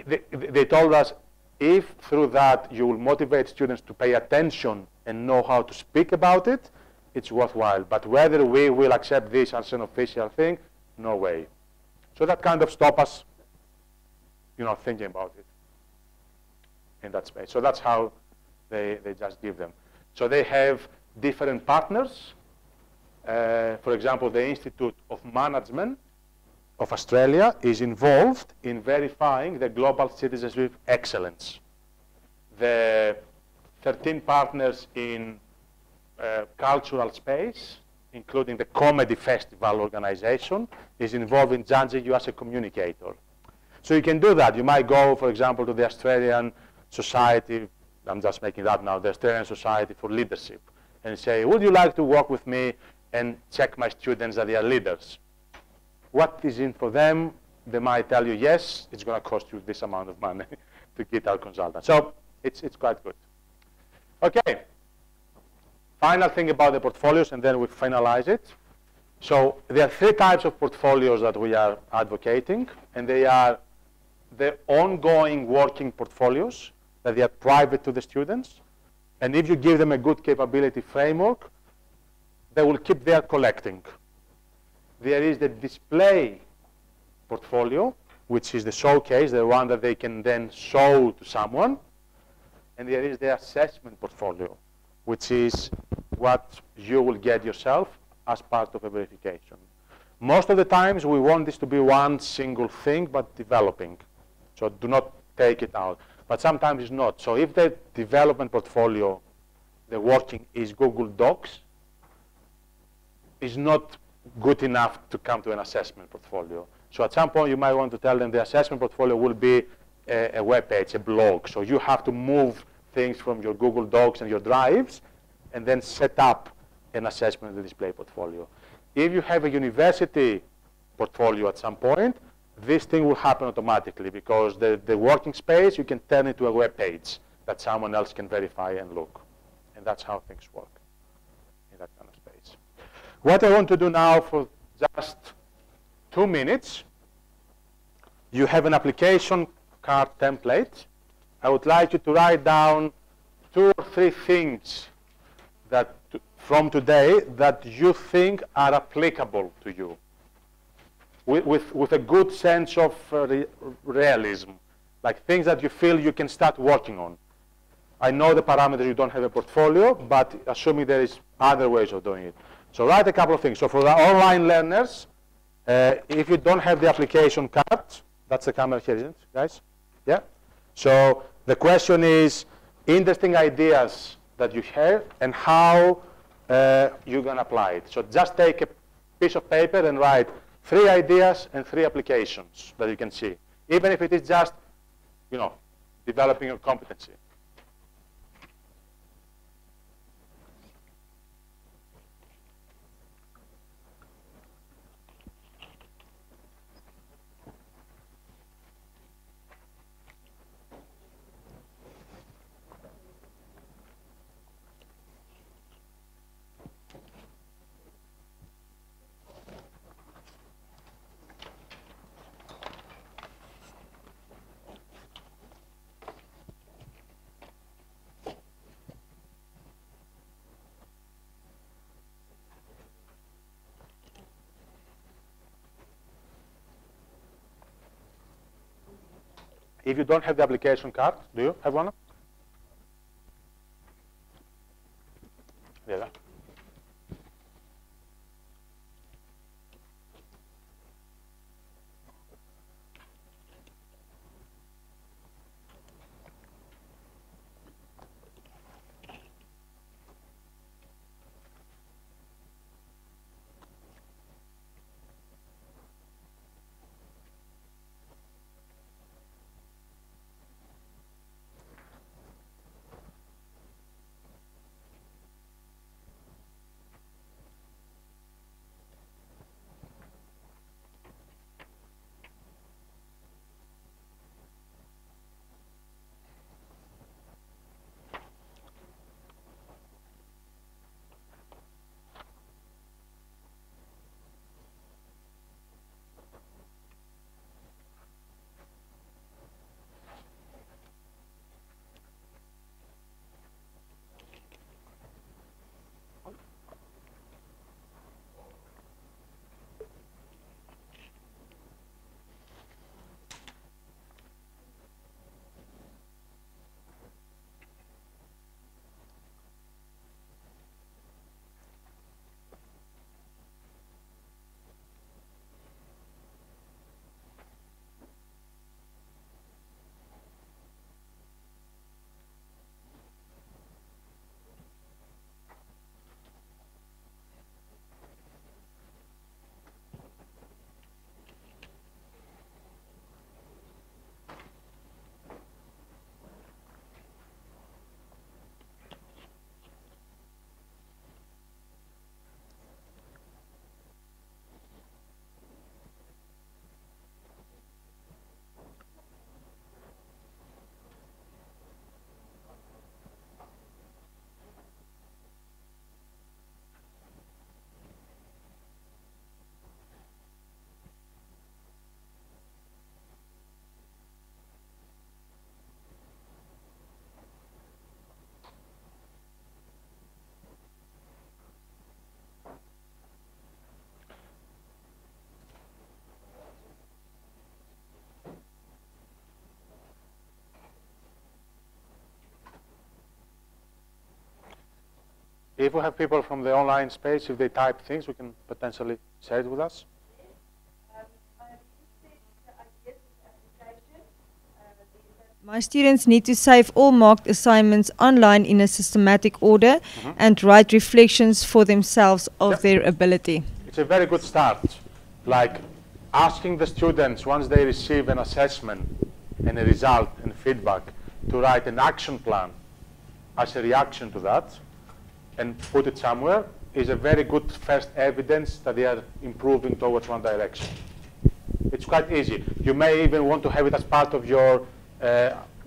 they told us, if through that you will motivate students to pay attention and know how to speak about it, it's worthwhile. But whether we will accept this as an official thing, no way. So that kind of stops us, thinking about it in that space. So that's how they just give them. So they have different partners. For example, the Institute of Management of Australia is involved in verifying the global citizenship excellence. The 13 partners in cultural space, including the Comedy Festival organization, is involved in judging you as a communicator. So you can do that. You might go, for example, to the Australian Society, I'm just making that now, the Australian Society for Leadership, and say, would you like to work with me and check my students that they are leaders? What is in for them? They might tell you, yes, it's going to cost you this amount of money to get our consultant. So it's quite good. Okay. Final thing about the portfolios, and then we finalize it. So there are 3 types of portfolios that we are advocating, and they are the ongoing working portfolios, that they are private to the students. And if you give them a good capability framework, they will keep there collecting. There is the display portfolio, which is the showcase, the one that they can then show to someone. And there is the assessment portfolio, which is what you will get yourself as part of a verification. Most of the times we want this to be one single thing, but developing. So do not take it out. But sometimes it's not. So if the development portfolio, the working is Google Docs, is not good enough to come to an assessment portfolio. So at some point you might want to tell them the assessment portfolio will be a web page, a blog. So you have to move things from your Google Docs and your drives and then set up an assessment of the display portfolio. If you have a university portfolio at some point, this thing will happen automatically because the working space, you can turn into a web page that someone else can verify and look. And that's how things work in that kind of space. What I want to do now for just 2 minutes, you have an application card template. I would like you to write down 2 or 3 things that from today that you think are applicable to you with a good sense of realism, like things that you feel you can start working on. I know the parameters, you don't have a portfolio, but assuming there is other ways of doing it. So write a couple of things. So for the online learners, if you don't have the application card, that's the camera here, isn't it, guys? Yeah? So the question is interesting ideas that you have and how you're going to apply it. So just take a piece of paper and write 3 ideas and 3 applications that you can see, even if it is just, you know, developing your competency. If you don't have the application card, do you have one? Yeah. if we have people from the online space, if they type things, we can potentially share it with us. My students need to save all marked assignments online in a systematic order and write reflections for themselves of their ability. It's a very good start. Like asking the students, once they receive an assessment and a result and feedback, to write an action plan as a reaction to that and put it somewhere is a very good first evidence that they are improving towards one direction. It's quite easy. You may even want to have it as part of your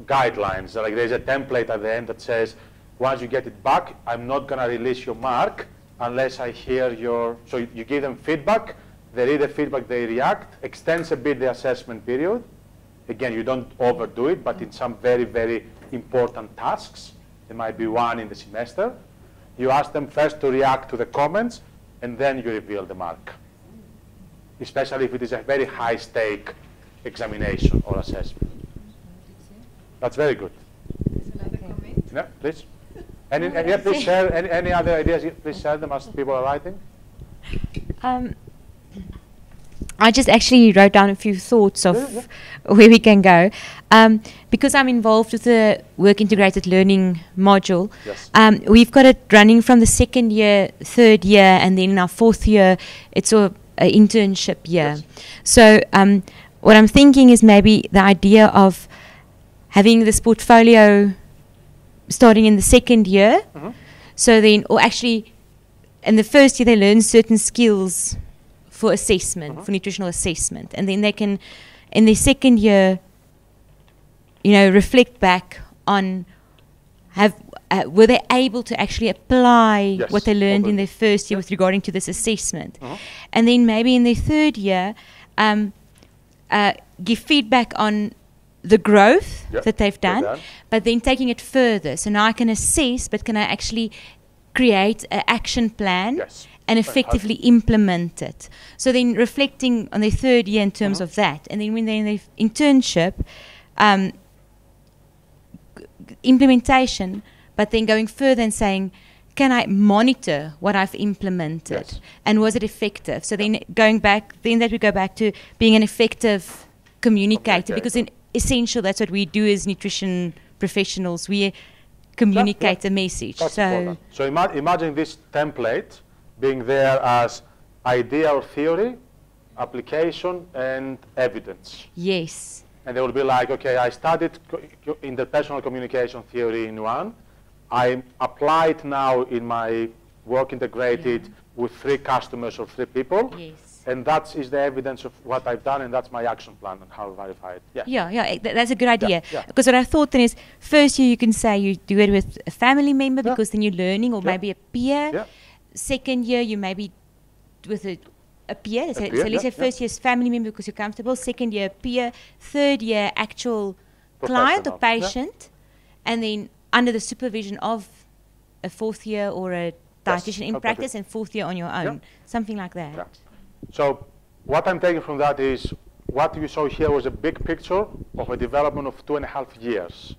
guidelines. Like there's a template at the end that says, once you get it back, I'm not going to release your mark unless I hear your, so you give them feedback, they read the feedback, they react, extends a bit the assessment period. Again, you don't overdo it, but in some very, very important tasks, there might be one in the semester, you ask them first to react to the comments, and then you reveal the mark. Especially if it is a very high stake examination or assessment. That's very good. There's another comment. Yeah, please. Please share any other ideas. Please share them as people are writing. I just actually wrote down a few thoughts of where we can go. Because I'm involved with the work integrated learning module, we've got it running from the second year, third year, and then in our fourth year, it's an internship year. So what I'm thinking is maybe the idea of having this portfolio starting in the second year. So then, or actually, in the first year, they learn certain skills for assessment, for nutritional assessment. And then they can, in their second year, reflect back on were they able to actually apply what they learned in their first year with regarding to this assessment. And then maybe in their third year, give feedback on the growth that they've done, but then taking it further. So now I can assess, but can I actually create an action plan and effectively implement it? So then reflecting on their third year in terms of that, and then when they're in their internship, implementation, but then going further and saying, can I monitor what I've implemented, and was it effective? So then going back, then that we go back to being an effective communicator, because in essential, that's what we do as nutrition professionals. We communicate a message. So imagine this template being there as idea or theory, application, and evidence. Yes. And they will be like, okay, I studied interpersonal communication theory in one. I apply it now in my work integrated with 3 customers or 3 people. Yes. And that is the evidence of what I've done, and that's my action plan and how I verify it. That's a good idea. Because what I thought then is, first year you can say you do it with a family member because then you're learning, or maybe a peer. Second year you maybe with a peer. So let's say first year is family member because you're comfortable. Second year peer. Third year actual client or patient. And then under the supervision of a fourth year or a dietitian in practice, and fourth year on your own. Something like that. So what I'm taking from that is what you saw here was a big picture of a development of 2.5 years.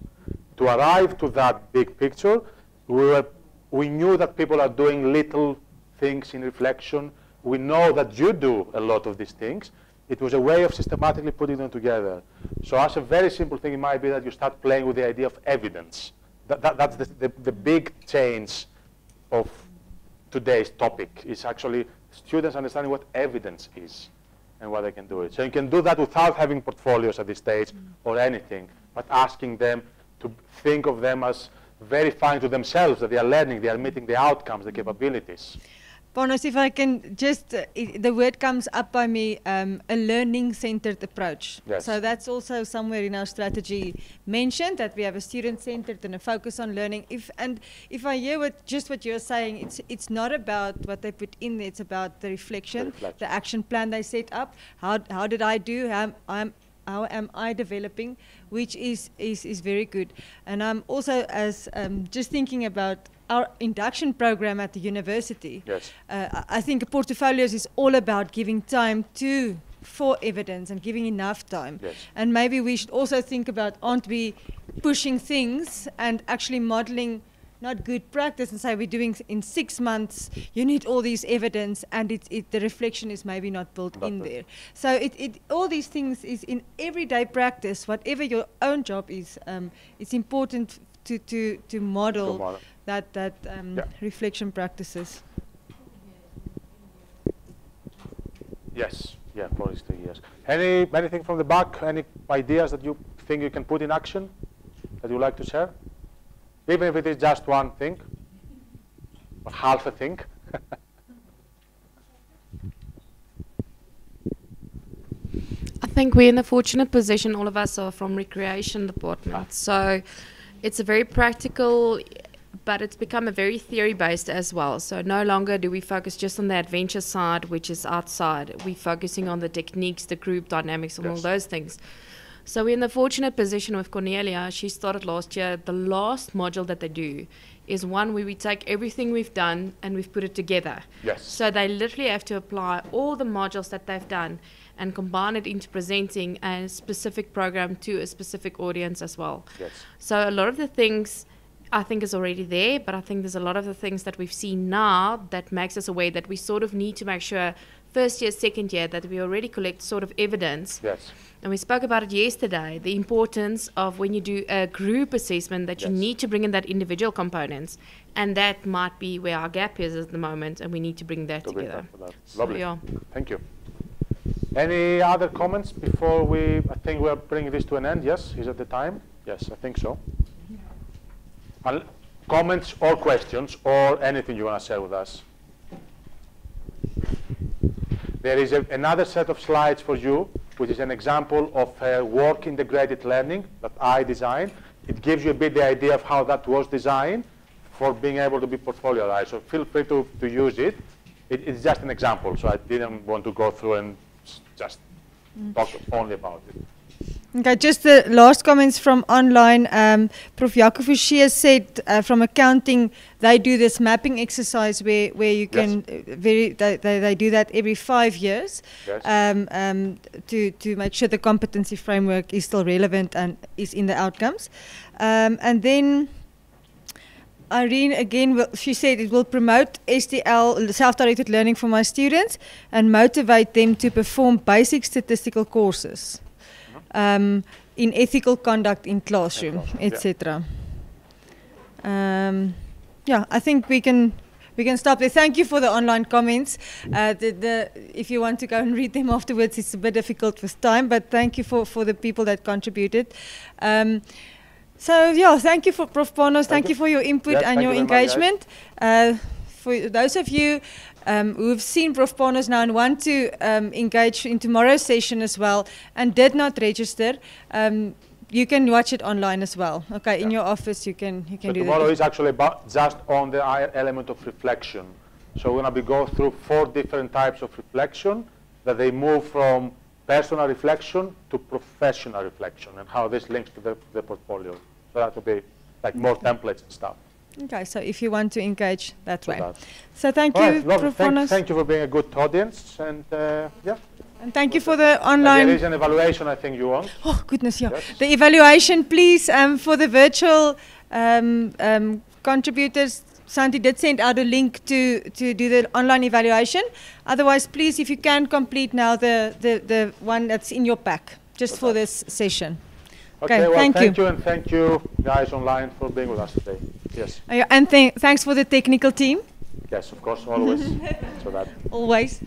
To arrive to that big picture, we knew that people are doing little things in reflection. We know that you do a lot of these things. It was a way of systematically putting them together. So as a very simple thing, it might be that you start playing with the idea of evidence. That's the big change of today's topic. Is actually students understanding what evidence is and what they can do it. So you can do that without having portfolios at this stage or anything, but asking them to think of them as verifying to themselves that they are learning, they are meeting the outcomes, the capabilities. Panos, if I can just, the word comes up by me, a learning-centered approach. So that's also somewhere in our strategy mentioned, that we have a student-centered and a focus on learning. If I hear what you're saying, it's not about what they put in there, it's about the reflection, the action plan they set up. How did I do? How am I developing? Which is very good. And I'm also just thinking about our induction program at the university. I think portfolios is all about giving time for evidence and giving enough time. And maybe we should also think about, aren't we pushing things and actually modeling not good practice and say we're doing in 6 months, you need all these evidence, and the reflection is maybe not built in there. So all these things is in everyday practice, whatever your own job is, it's important to model that reflection practices. Yes, yeah, probably 3 years. Anything from the back? Any ideas that you think you can put in action that you'd like to share? Even if it is just one thing, or half a thing. I think we're in the fortunate position, all of us are from recreation department. So it's a very practical, but it's become a very theory-based as well. So no longer do we focus just on the adventure side, which is outside. We're focusing on the techniques, the group dynamics, and all those things. So we're in the fortunate position with Cornelia. She started last year. The last module that they do is one where we take everything we've done and we've put it together. Yes. So they literally have to apply all the modules that they've done and combine it into presenting a specific program to a specific audience as well. Yes. So a lot of the things I think is already there, but I think there's a lot of the things that we've seen now that makes us aware that we sort of need to make sure first year, second year, that we already collect sort of evidence. Yes. And we spoke about it yesterday, the importance of when you do a group assessment that you need to bring in that individual components. And that might be where our gap is at the moment, and we need to bring that together. Lovely. So, thank you. Any other comments before I think we are bringing this to an end? Yes? Is it the time? Yes, I think so. Comments or questions or anything you want to share with us? There is another set of slides for you, which is an example of work integrated learning that I designed. It gives you a bit the idea of how that was designed for being able to be portfolioized. So feel free to use it. It's just an example, so I didn't want to go through and just talk only about it. Okay, just the last comments from online. Prof. Jakovic said from accounting, they do this mapping exercise where you can they do that every 5 years to make sure the competency framework is still relevant and is in the outcomes. And then Irene, again, she said it will promote STL, self-directed learning for my students, and motivate them to perform basic statistical courses. In ethical conduct in classroom, etc. Yeah, I think we can stop there. Thank you for the online comments. If you want to go and read them afterwards, it's a bit difficult with time, but thank you for the people that contributed. So yeah, thank you for Prof. Panos, thank you for your input and your engagement. For those of you who've seen Prof. Panos now and want to engage in tomorrow's session as well and did not register, you can watch it online as well. Okay, in your office you can do that. Tomorrow is actually just on the element of reflection. So we're going to go through 4 different types of reflection that they move from personal reflection to professional reflection and how this links to the portfolio. So that will be like more templates and stuff. Okay, so if you want to engage that way. So thank you, Prof. Panos. Thank you for being a good audience, and yeah. And thank you for the online. And there is an evaluation, I think you want. Oh goodness, yeah. Yes. The evaluation, please, for the virtual contributors. Santi did send out a link to do the online evaluation. Otherwise, please, if you can complete now the one that's in your pack, just for this session. Okay, well, thank you, and thank you guys online for being with us today. Yes. And thanks for the technical team. Yes, of course, always. So that. Always.